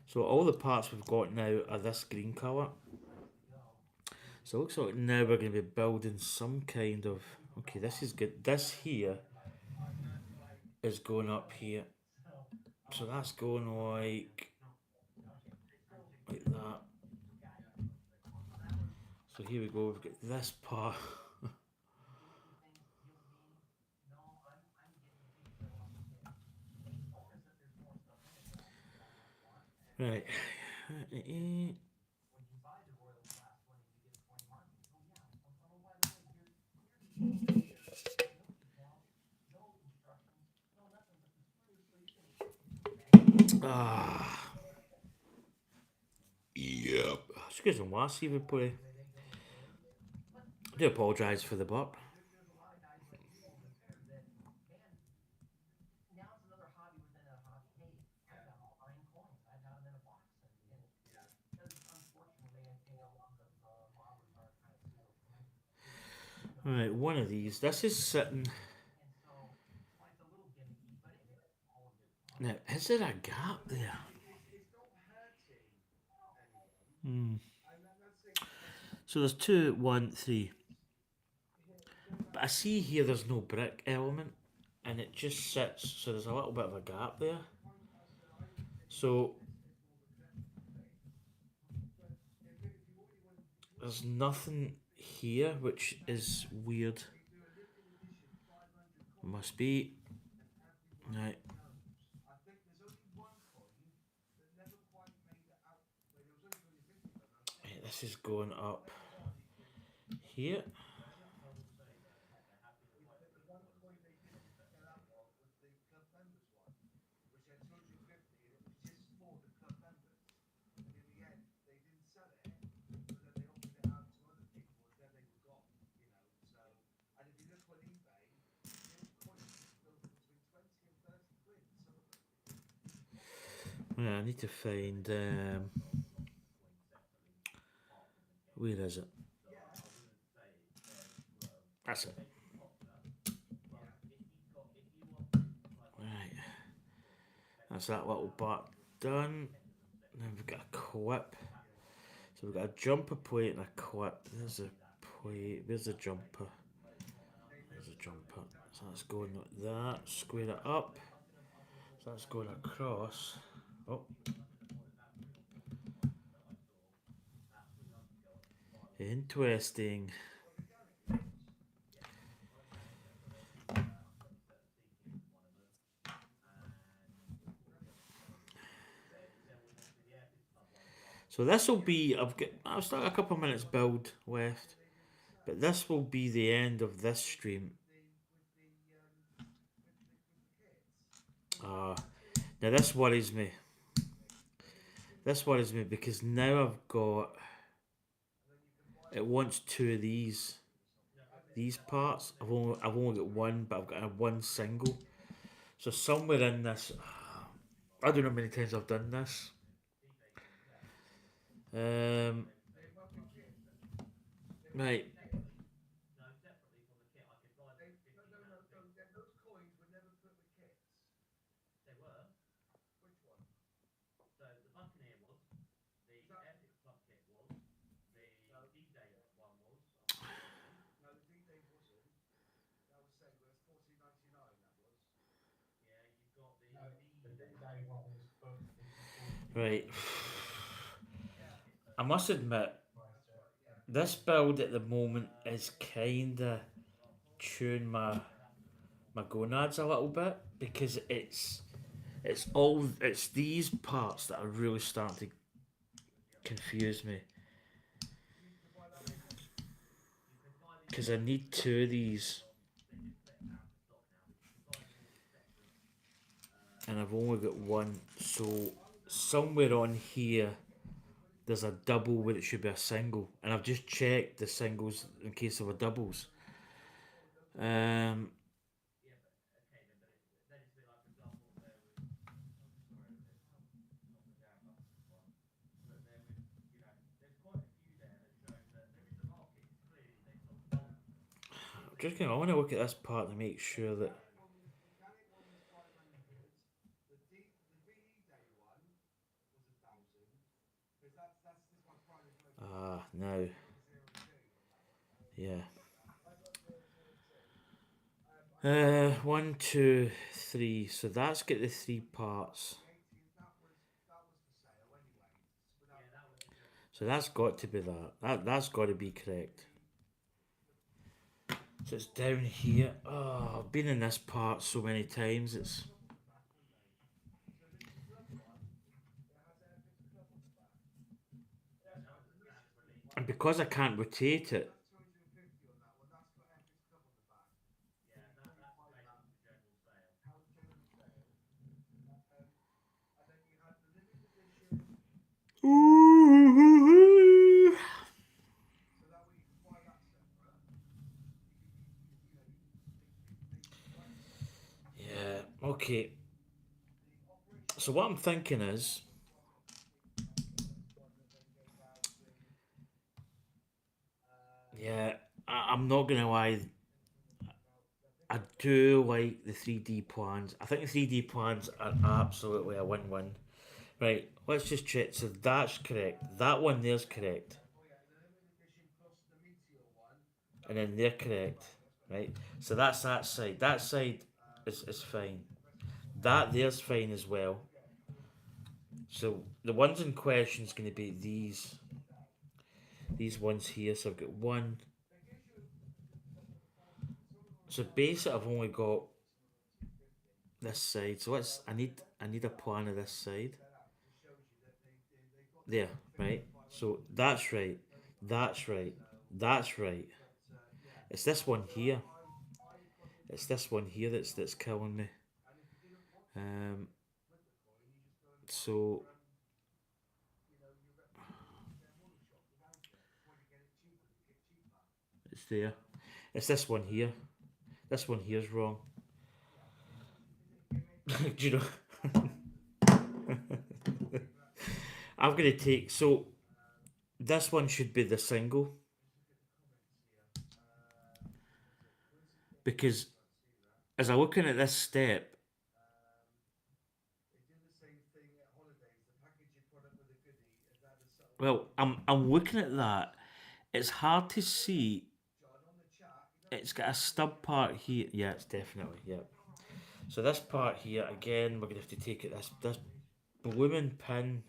So all the parts we've got now are this green color. So it looks like now we're going to be building some kind of. Okay, this is good. This here is going up here. So that's going like that. So here we go. We've got this part. Right. Ah. Yep. Excuse me, last even play. I do apologise for the burp. Right, one of these. This is sitting. Now, is there a gap there? Hmm. So there's two, one, three. But I see here there's no brick element, and it just sits. So there's a little bit of a gap there. So there's nothing here, which is weird. Must be. Right. Right, this is going up here. Yeah, I need to find. Where is it? That's it. Right. That's that little part done. Then we've got a quip. So we've got a jumper plate and a quip. There's a plate. There's a jumper. There's a jumper. So that's going like that. Square it up. So that's going across. Oh, interesting. So this will be. I've still got a couple of minutes build left, but this will be the end of this stream. Uh, Now this worries me. This worries me because now I've got. It wants two of these parts. I've only got one, but I've got a one single. So somewhere in this, I don't know how many times I've done this. Um, right. Right. I must admit, this build at the moment is kinda chewing my gonads a little bit because it's these parts that are really starting to confuse me because I need two of these and I've only got one. So somewhere on here there's a double where it should be a single, and I've just checked the singles in case of a doubles. Um, just I want to look at this part to make sure that. Ah, now. Yeah. 1, 2, 3. So that's got the 3 parts. So that's got to be that. That's got to be correct. So it's down here. Oh, I've been in this part so many times. It's and because I can't rotate it. Yeah. Okay. So what I'm thinking is, yeah, I'm not gonna lie. I do like the 3D plans. I think the 3D plans are absolutely a win-win. Right, let's just check. So that's correct. That one there's correct. And then they're correct. Right? So that's that side. That side is fine. That there's fine as well. So the ones in question is going to be these ones here. So I've got one. So basically I've only got this side. So I need a plan of this side. There, right? So that's right. That's right. That's right. It's this one here. It's this one here that's killing me. Um, so it's there. It's this one here. This one here's wrong. Do you know? I'm gonna take so this one should be the single because as I'm looking at this step, well, I'm looking at that. It's hard to see. It's got a stub part here. Yeah, it's definitely yeah. So this part here again, we're gonna have to take it this blooming pin.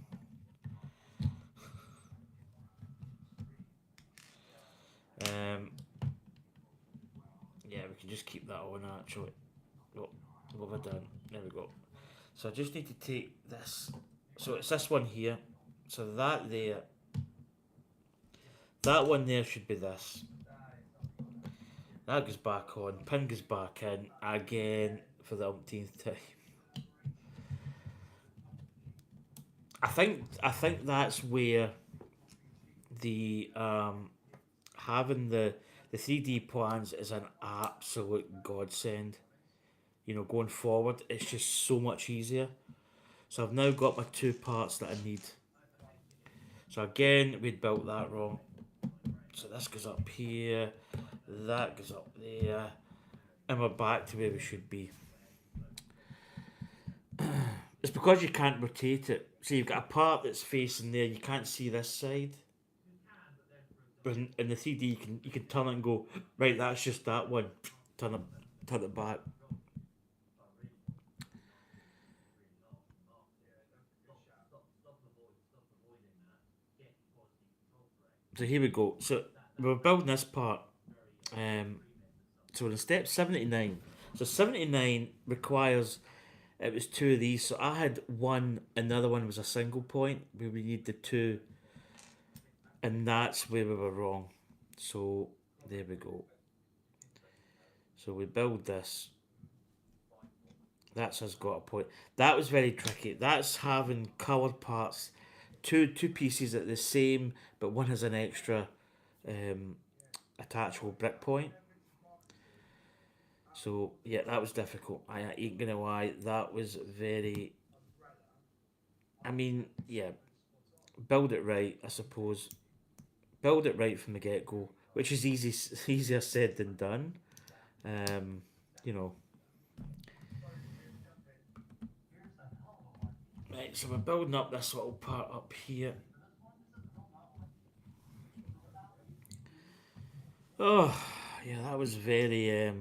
Um, yeah, we can just keep that on actually. Oh, what have I done? There we go. So I just need to take this. So it's this one here. So that there, that one there should be this. That goes back on. Pin goes back in again for the umpteenth time. I think that's where the having the 3D plans is an absolute godsend. You know, going forward, it's just so much easier. So I've now got my 2 parts that I need. So again, we'd built that wrong. So this goes up here, that goes up there, and we're back to where we should be. It's because you can't rotate it. So you've got a part that's facing there, you can't see this side. But in the 3D, you can turn it and go, right, that's just that one. Turn it back. So here we go. So we're building this part. Um, so in step 79. So 79 requires it was 2 of these. So I had one, another one was a single point where we need the 2, and that's where we were wrong. So there we go. So we build this. That's us got a point. That was very tricky. That's having coloured parts, two pieces at the same, but one has an extra um, attachable brick point. So yeah, that was difficult. I ain't gonna lie, that was very. I mean, yeah, build it right, I suppose. Build it right from the get go, which is easier said than done. Um, you know. Right, so we're building up this little part up here. Oh, yeah, that was very.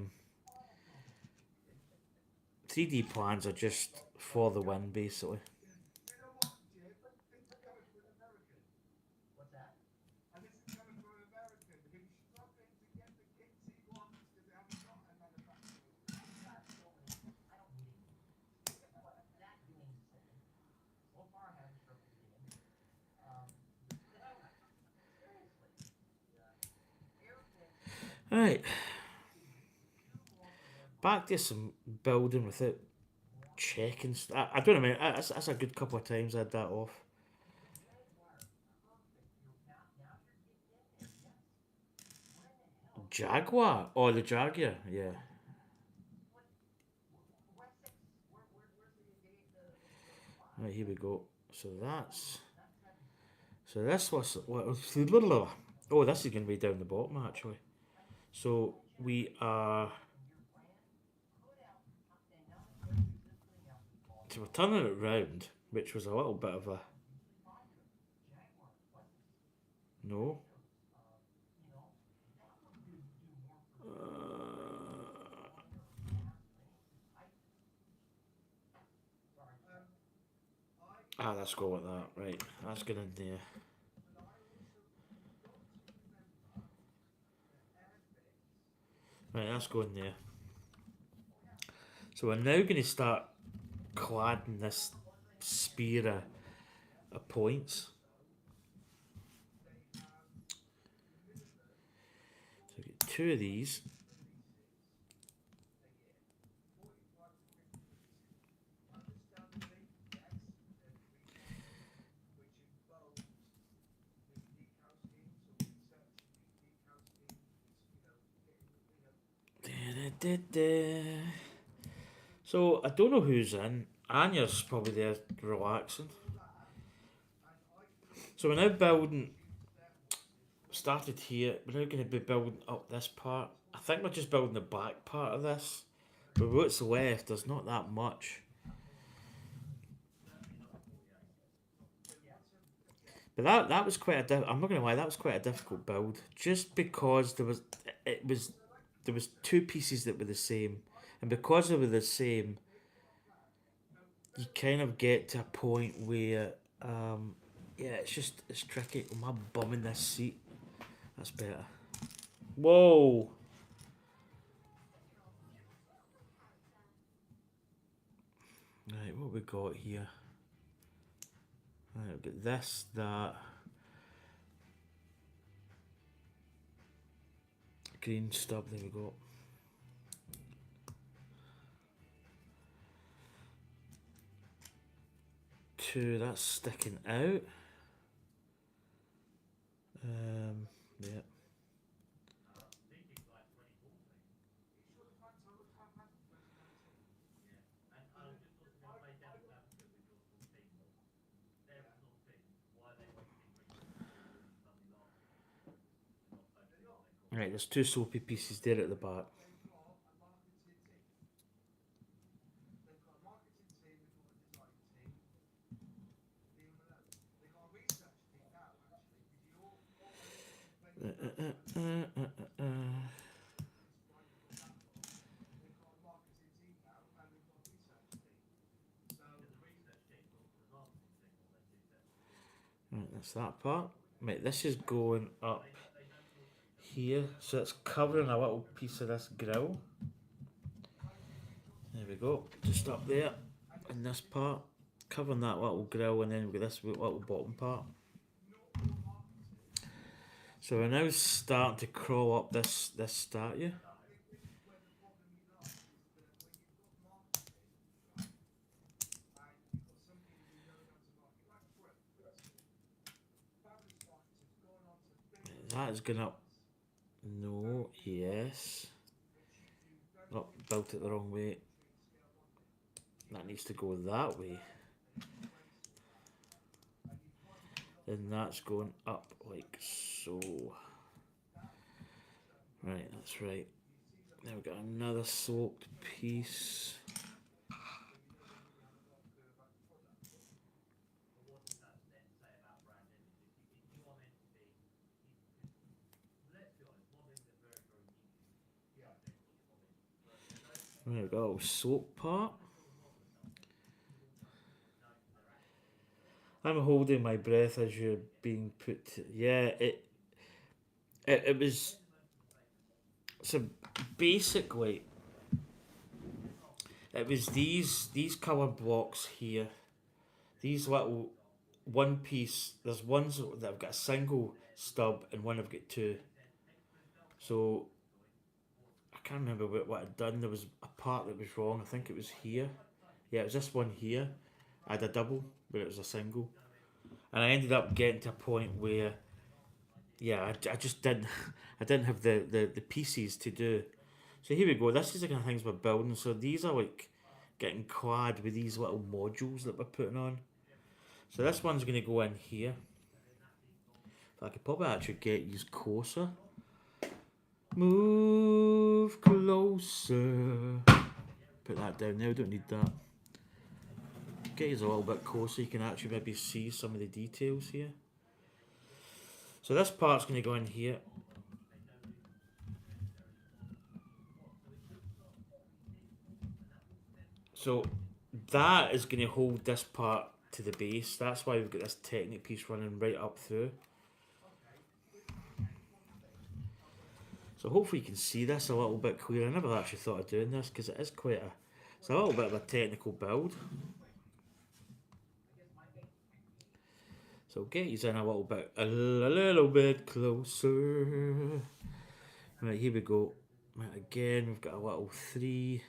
3D plans are just for the win, basically. Right, back to some building without checking. I don't know, man. That's a good couple of times I had that off. Jaguar? Oh, the Jaguar, yeah. Right, here we go. So that's. So this was. Oh, this is going to be down the bottom, actually. So we are. So we're turning it round, which was a little bit of a. No. Let's go with that. Right, that's good in there. Right, that's going there. So we're now going to start cladding this spear of points. So get two of these. Da-da-da-da. So I don't know who's in. Anya's probably there relaxing. So we're now building. Started here. We're now going to be building up this part. I think we're just building the back part of this. But what's left, there's not that much. But that was quite a. I'm not going to lie. That was quite a difficult build, just because it was there was two pieces that were the same, and because they were the same, you kind of get to a point where, yeah, it's tricky. Am I bumming this seat? That's better. Whoa! Right, what we got here? Right, we've got this, that, green stub. There we go. Two, that's sticking out. Yeah. Right, there's two soapy pieces there at the back. Right, that's that part. Right, this is going up here, so it's covering a little piece of this grill. There we go, just up there in this part, covering that little grill, and then we've got this little bottom part. So we're now starting to crawl up this statue. That is going up. No, yes. Oh, built it the wrong way. That needs to go that way. Then that's going up like so. Right, that's right. Now we've got another soaked piece. There we go, soap part. I'm holding my breath as you're being put. Yeah, it was. So basically, it was these colour blocks here. These little one piece. There's ones that have got a single stub and one have got two. So I can't remember what I'd done. There was a part that was wrong. I think it was here. Yeah, it was this one here. I had a double, but it was a single, and I ended up getting to a point where, yeah, I just didn't, I didn't have the pieces to do. So here we go. This is the kind of things we're building. So these are like getting clad with these little modules that we're putting on. So this one's going to go in here. I could probably actually get used closer. Move closer. Put that down there. We don't need that. Get us a little bit closer. You can actually maybe see some of the details here. So this part's going to go in here. So that is going to hold this part to the base. That's why we've got this Technic piece running right up through. So hopefully you can see this a little bit clearer. I never actually thought of doing this because it is quite a, it's a little bit of a technical build. So get you in a little bit closer. Right, here we go. Right, again, we've got a little 3.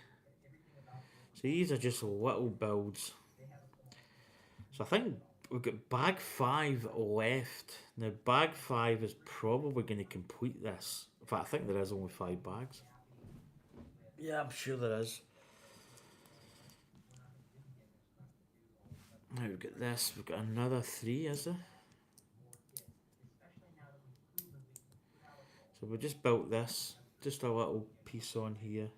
So these are just little builds. So I think we've got bag 5 left. Now bag 5 is probably going to complete this. In fact, I think there is only 5 bags. Yeah, I'm sure there is. Now we've got this. We've got another 3, is there? So we just built this. Just a little piece on here.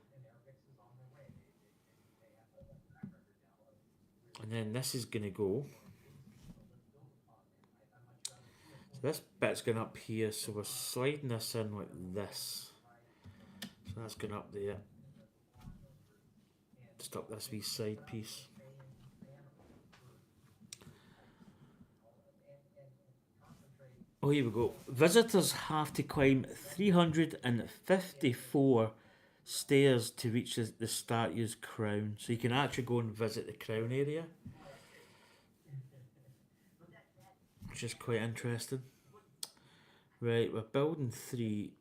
And then this is going to go. So this bit's going up here. So we're sliding this in like this. So that's going up there. Just up this wee side piece. Oh, here we go. Visitors have to climb 354 stairs to reach the statue's crown. So you can actually go and visit the crown area, which is quite interesting. Right, we're building 3.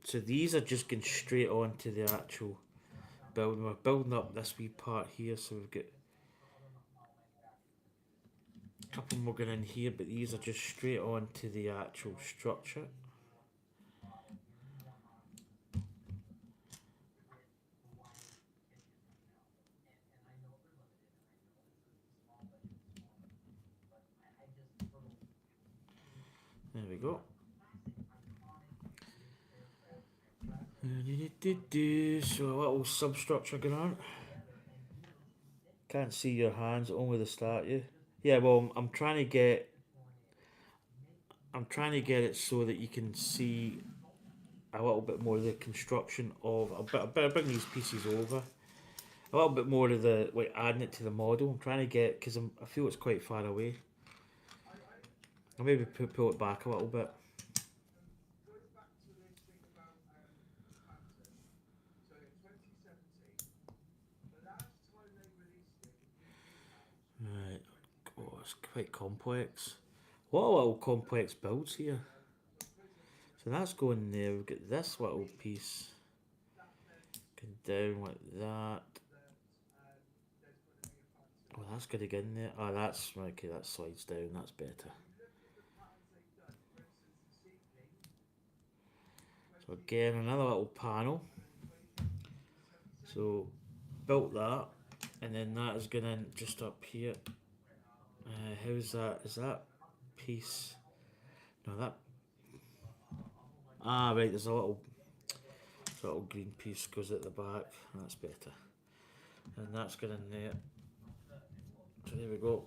So these are just going straight on to the actual building. We're building up this wee part here, so we've got a couple more going in here, but these are just straight on to the actual structure. There we go. So a little substructure going on. Can't see your hands, only the statue. Yeah, well, I'm trying to get it so that you can see a little bit more of the construction of. I better bring these pieces over. A little bit more of the like adding it to the model. I'm trying to get because I feel it's quite far away. I'll maybe pull it back a little bit. Right. Oh, it's quite complex. What a little complex builds here. So that's going there. We've got this little piece going down like that. Oh, that's going to get in there. Oh, that's right. Okay, that slides down. That's better. So again, another little panel. So built that, and then that is going in just up here. How's that? Is that piece? No, that. Ah, right. There's a little green piece goes at the back. That's better. And that's going in there. So there we go.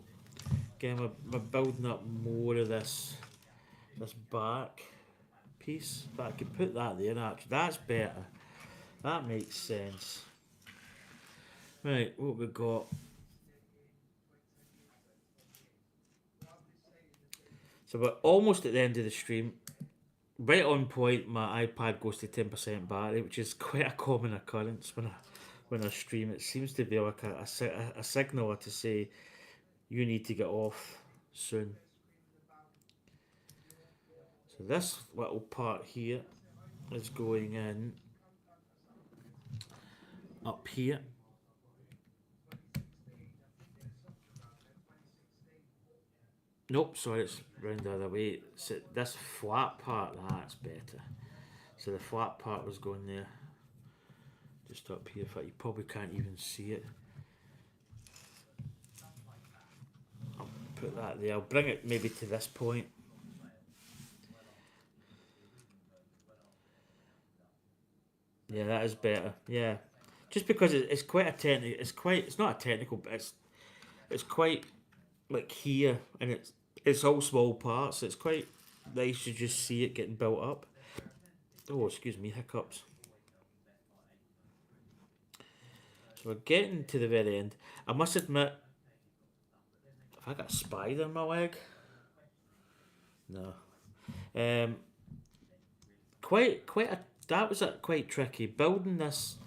Again, we're building up more of this back piece, but I could put that there. Actually, that's better. That makes sense. Right, what we got? So we're almost at the end of the stream. Right on point, my iPad goes to 10% battery, which is quite a common occurrence when I stream. It seems to be like a signal to say you need to get off soon. So this little part here is going in up here. Nope, sorry, it's round the other way. So this flat part, that's better. So the flat part was going there. Just up here, in fact you probably can't even see it. I'll put that there. I'll bring it maybe to this point. Yeah, that is better. Yeah, just because it's quite a technical. It's not a technical, but it's quite like here, and it's all small parts. It's quite nice to just see it getting built up. Oh, excuse me, hiccups. So we're getting to the very end. I must admit, have I got a spider in my leg? No. Um, quite a that was quite tricky. Building this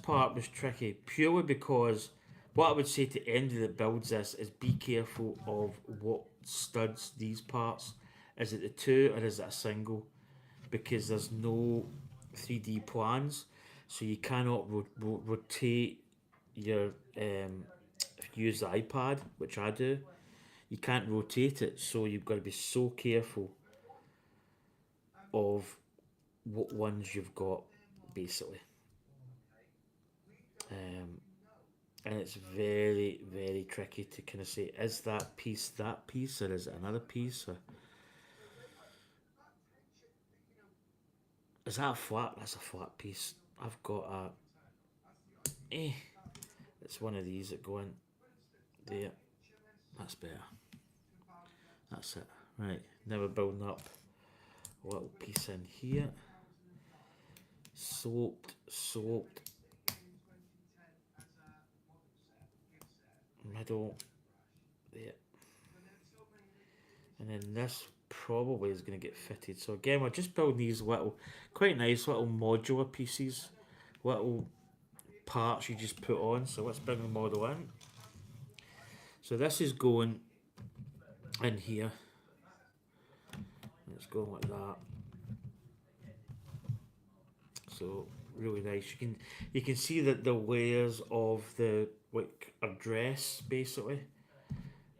part was tricky purely because what I would say to anybody that builds this is be careful of what studs these parts. Is it the two or is it a single? Because there's no 3D plans, so you cannot rotate your if you use the iPad, which I do, you can't rotate it. So you've got to be so careful of what ones you've got, basically. Um, and it's very very tricky to kind of say is that piece, or is it another piece, or is that a flat, that's a flat piece. I've got a it's one of these that go in there. That's better. That's it. Right, now we're building up a little piece in here. Sloped middle there, and then this probably is going to get fitted. So again, we're just building these little, quite nice little modular pieces, little parts you just put on. So let's bring the model in. So this is going in here. It's going like that. So really nice. You can see that the layers of the like a dress basically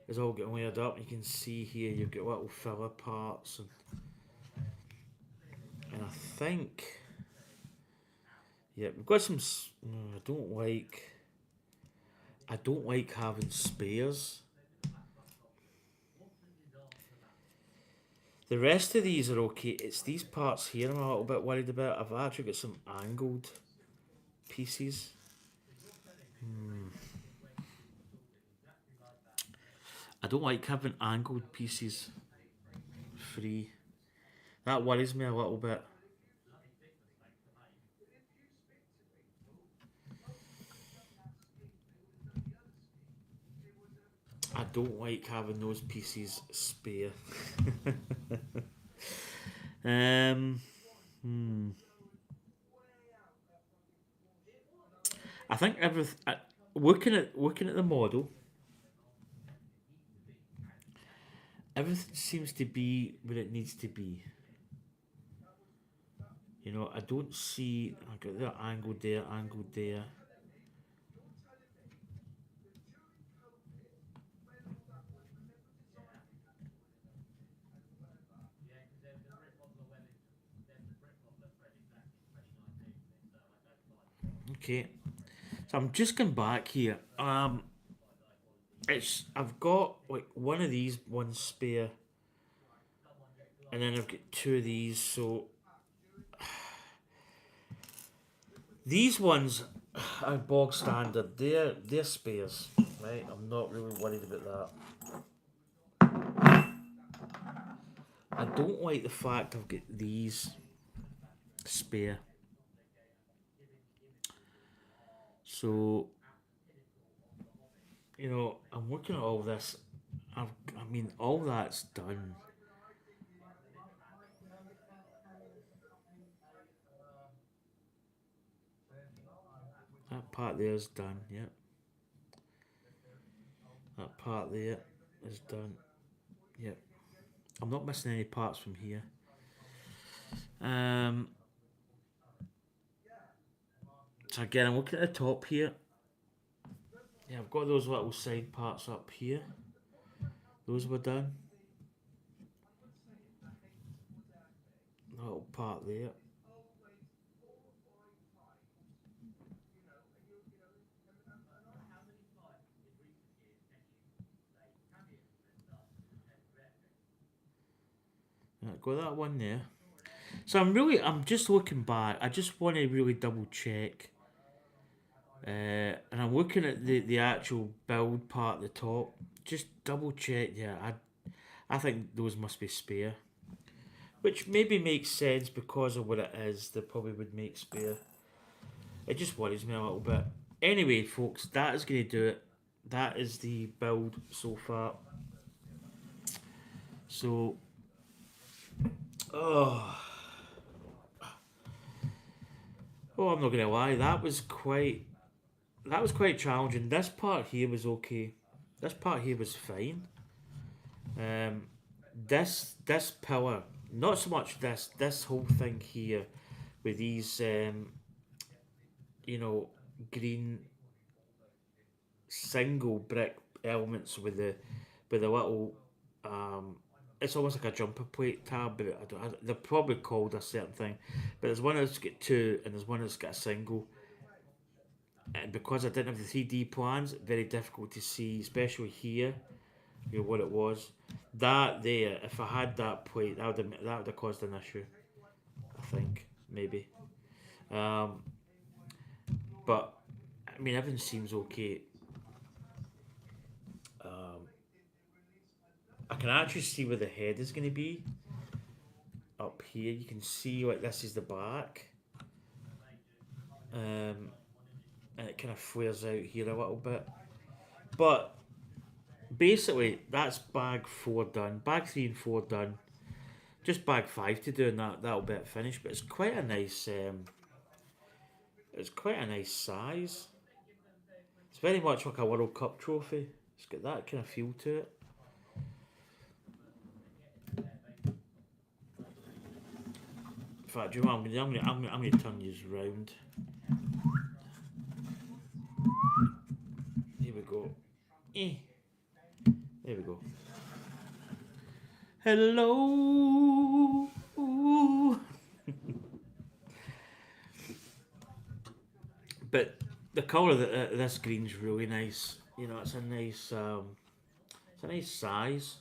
is all getting layered up. You can see here you've got little filler parts, and I think yeah we've got some. I don't like having spares. The rest of these are okay. It's these parts here I'm a little bit worried about. I've actually got some angled pieces. I don't like having angled pieces free. That worries me a little bit. I don't like having those pieces spare. um, hmm. I think looking at the model, everything seems to be where it needs to be. I don't see. I got that angled there, angled there. Okay, so I'm just going back here. I've got like one of these, one spare, and then I've got two of these. So these ones are bog standard. They're spares, right? I'm not really worried about that. I don't like the fact I've got these spare. So, you know, I'm looking at all this. I mean, all that's done. That part there is done. Yep. That part there is done. Yep. I'm not missing any parts from here. Um. So again, I'm looking at the top here. Yeah, I've got those little side parts up here. Those were done. Little part there. Yeah, got that one there. So I'm just looking back. I just want to really double check. And I'm looking at the actual build part at the top. Just double check. Yeah, I think those must be spare. Which maybe makes sense because of what it is. They probably would make spare. It just worries me a little bit. Anyway, folks, that is going to do it. That is the build so far. So, oh, I'm not going to lie. That was quite challenging. This part here was okay. This part here was fine. Um, this pillar, not so much this whole thing here, with these you know, green single brick elements with the little it's almost like a jumper plate tab, but they're probably called a certain thing. But there's one that's got two, and there's one that's got a single. And because I didn't have the 3D plans, very difficult to see, especially here, you know what it was. That there, if I had that plate, that would have caused an issue. I think maybe, um, but I mean everything seems okay. Um, I can actually see where the head is going to be up here. You can see like this is the back, and it kind of flares out here a little bit. But basically, that's bag four done. Bag three and four done. Just bag five to do, and that'll be it finished. But it's quite a nice. It's quite a nice size. It's very much like a World Cup trophy. It's got that kind of feel to it. In fact, do you know what I'm gonna turn these round. Here we go. Eh. There we go. Hello. But the colour of this green's really nice. You know, it's a nice size.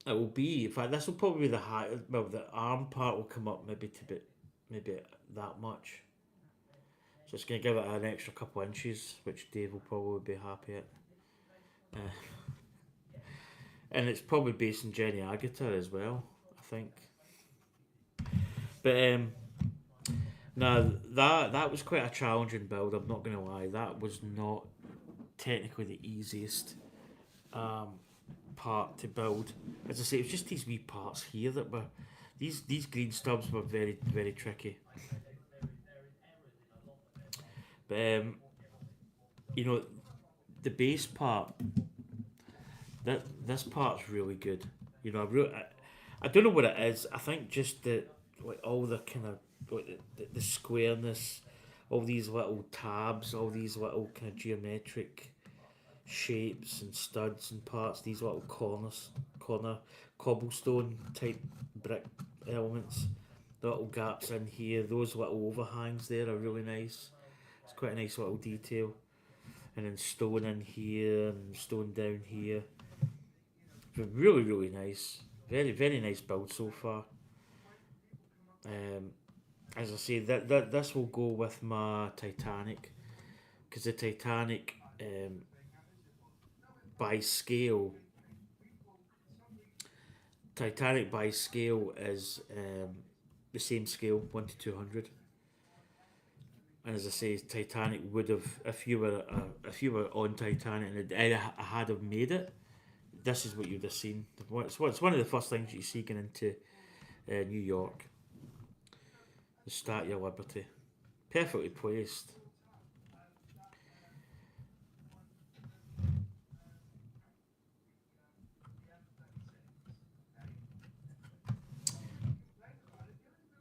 It will be. In fact, this will probably be the high. Well, the arm part will come up maybe to bit, maybe that much. So it's going to give it an extra couple inches, which Dave will probably be happy at. Uh, and it's probably based on Jenny Agutter as well, I think. But no, that was quite a challenging build. I'm not going to lie. That was not technically the easiest um, part to build. As I say, it was just these wee parts here that were these green stubs were very very tricky. But you know, the base part, that this part's really good. You know, I don't know what it is. I think just the like all the kind of like the squareness, all these little tabs, all these little kind of geometric shapes and studs and parts. These little corner cobblestone type brick elements. The little gaps in here, those little overhangs there are really nice. It's quite a nice little detail. And then stone in here and stone down here. But really, really nice. Very, very nice build so far. Um, as I say, that this will go with my Titanic, because the Titanic, by scale, Titanic by scale is the same scale, 1 to 200. And as I say, Titanic would have, if you were on Titanic and it had have made it, this is what you'd have seen. It's one of the first things you see going into New York. The Statue of Liberty, perfectly placed.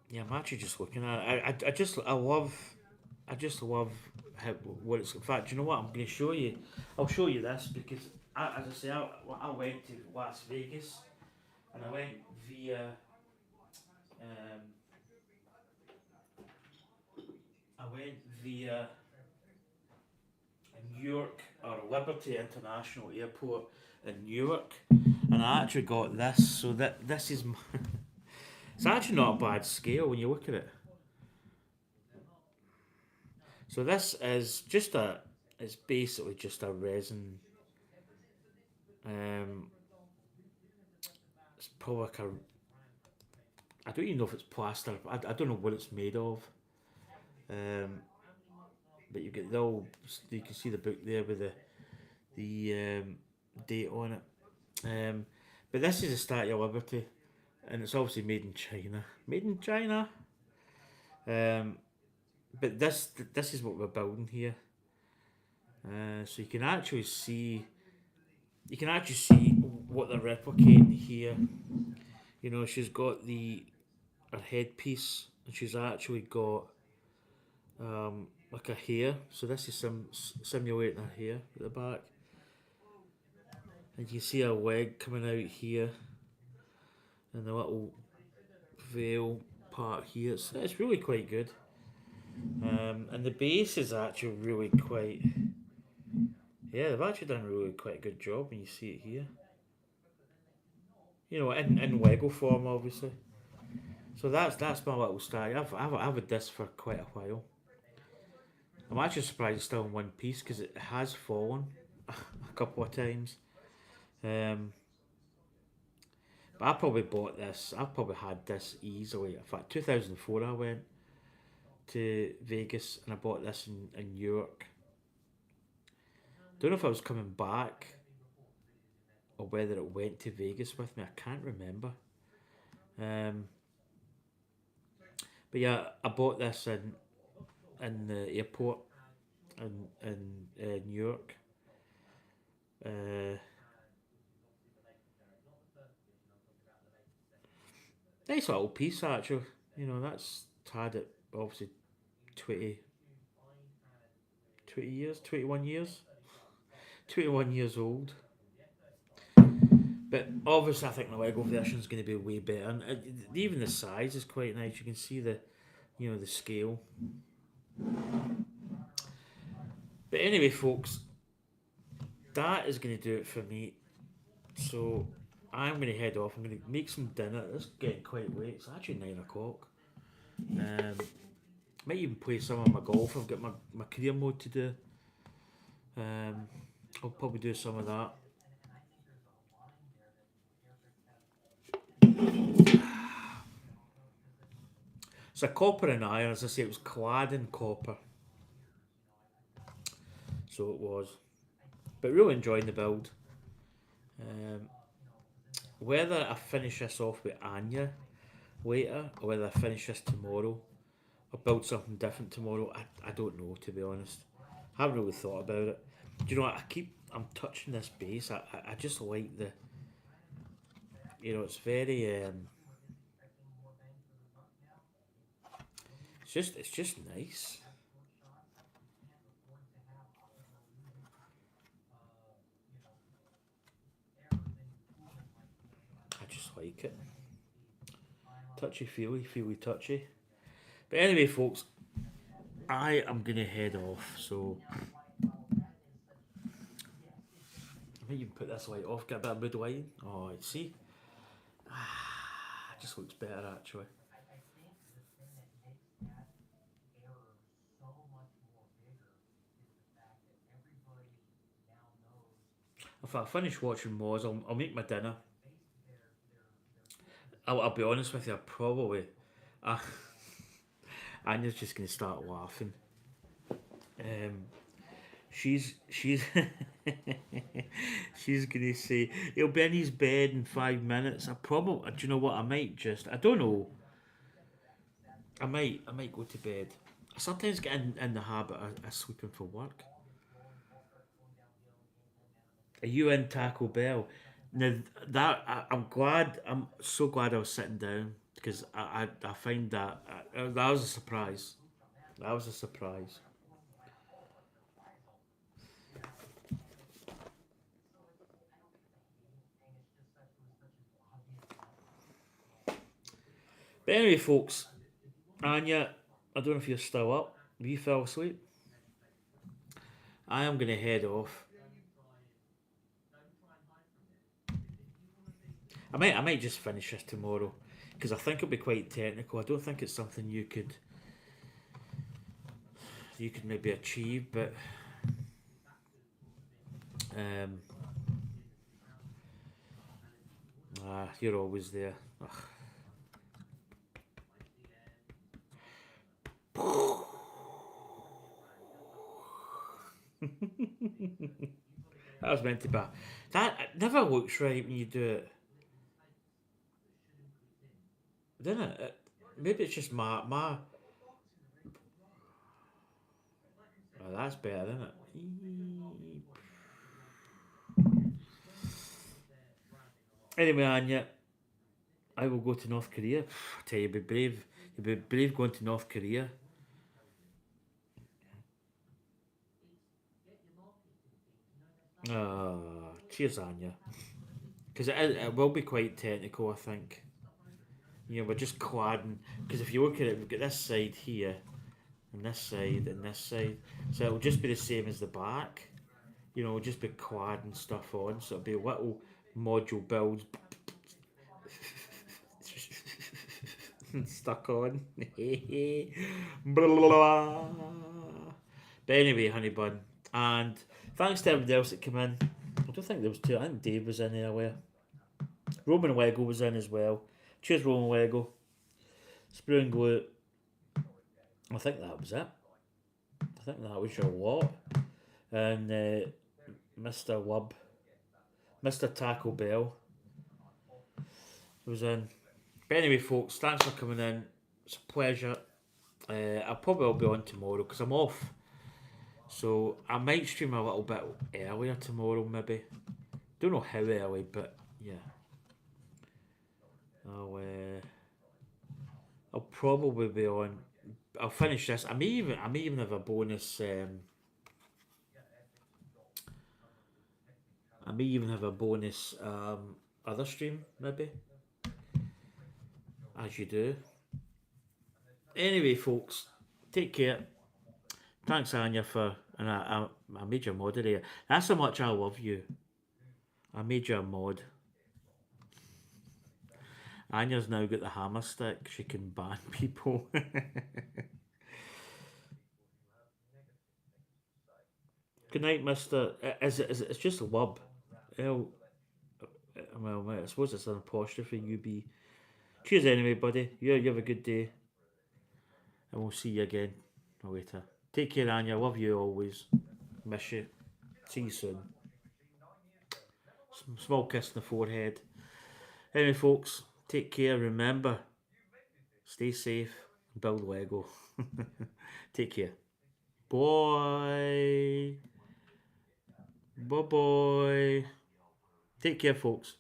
Yeah, I'm actually just looking at it. I just love how, what it's. In fact, you know what? I'm going to show you. I'll show you this because, as I say, I went to Las Vegas and I went via. Um, I went via Newark or Liberty International Airport in Newark, and I actually got this. So that this is. It's actually not a bad scale when you look at it. So this is just a. It's basically just a resin. Um, it's probably like a. I don't even know if it's plaster. I don't know what it's made of. Um, but you get the all. You can see the book there with the date on it. But this is a Statue of Liberty, and it's obviously made in China. Made in China. Um, but this is what we're building here. So you can actually see. You can actually see what they're replicating here. You know, she's got the her headpiece, and she's actually got like a hair. So this is simulating her hair at the back, and you see her leg coming out here, and the little veil part here. It's really quite good. And the base is actually really quite. Yeah, they've actually done a really quite good job when you see it here. You know, in Lego form, obviously. So that's my little style. I've had this for quite a while. I'm actually surprised it's still in one piece because it has fallen a couple of times. Um, but I probably bought this. I probably had this easily. In fact, 2004 I went to Vegas and I bought this in Newark. Don't know if I was coming back or whether it went to Vegas with me. I can't remember. Um, but yeah, I bought this in the airport in New York. Uh, Nice little piece actually. You know, that's had it obviously 20, 20 years, 21 years, 21 years old. But obviously, I think the Lego version is going to be way better, and even the size is quite nice. You can see the scale. But anyway, folks, that is going to do it for me. So I'm going to head off. I'm going to make some dinner. It's getting quite late. It's actually 9 o'clock. Might even play some of my golf. I've got my career mode to do. Um, I'll probably do some of that. It's a copper and iron, as I say, it was clad in copper. So it was. But really enjoying the build. Um, Whether I finish this off with Anya later, or whether I finish this tomorrow, or build something different tomorrow, I don't know, to be honest. I haven't really thought about it. Do you know what? I'm touching this base. I just like the, it's very, it's just nice. I just like it. Touchy feely, feely touchy. But anyway, folks, I am gonna head off. So I think you can put this light off, get a bit of mood lighting. Oh, see, it just looks better actually. If I finish watching Moz, I'll make my dinner. I'll be honest with you, probably. Uh, Anya's just gonna start laughing. She's she's gonna say he'll be in his bed in 5 minutes. I probably, do you know what? I don't know. I might go to bed. I sometimes get in the habit of sleeping for work. Are you in Taco Bell? Now I'm glad. I'm so glad I was sitting down because I find that that was a surprise. That was a surprise. But anyway, folks, Anya, I don't know if you're still up. Have you fell asleep? I am gonna head off. I might just finish this tomorrow because I think it'll be quite technical. I don't think it's something you could maybe achieve, but um, you're always there. That was meant to be. That it never looks right when you do it, doesn't it? Maybe it's just my. Oh, that's better, isn't it? Anyway, Anya, I will go to North Korea. I tell you, be brave. You'd be brave going to North Korea. Cheers, Anya. Because it will be quite technical, I think. We're just cladding. Because if you look at it, we've got this side here, and this side, and this side. So it'll just be the same as the back. We'll just be cladding stuff on. So it'll be little module builds stuck on. Blah, blah, blah. But anyway, honey bun. And thanks to everybody else that came in. I don't think there was two. I think Dave was in earlier. Roman Lego was in as well. Cheers, Roman Lego. Sprue and Glue. I think that was it. I think that was your lot. And Mr. Wub, Mr. Taco Bell was in. But anyway, folks, thanks for coming in. It's a pleasure. I probably will be on tomorrow because I'm off. So I might stream a little bit earlier tomorrow, maybe. Don't know how early, but yeah. I'll probably be on. I'll finish this. I may even have a bonus. I may even have a bonus other stream maybe, as you do. Anyway, folks, take care. Thanks, Anya, for and I made you a moderator. That's how much I love you. I made you a mod. Anya's now got the hammer stick. She can ban people. Good night, Mister. It's just a wub. L. Well, I suppose it's an apostrophe. UB. Cheers, anyway, buddy. You have a good day, and we'll see you again later. Take care, Anya. Love you always. Miss you. See you soon. Small kiss in the forehead. Anyway, folks, take care. Remember, stay safe. Build Lego. Take care. Bye. Bye bye. Take care, folks.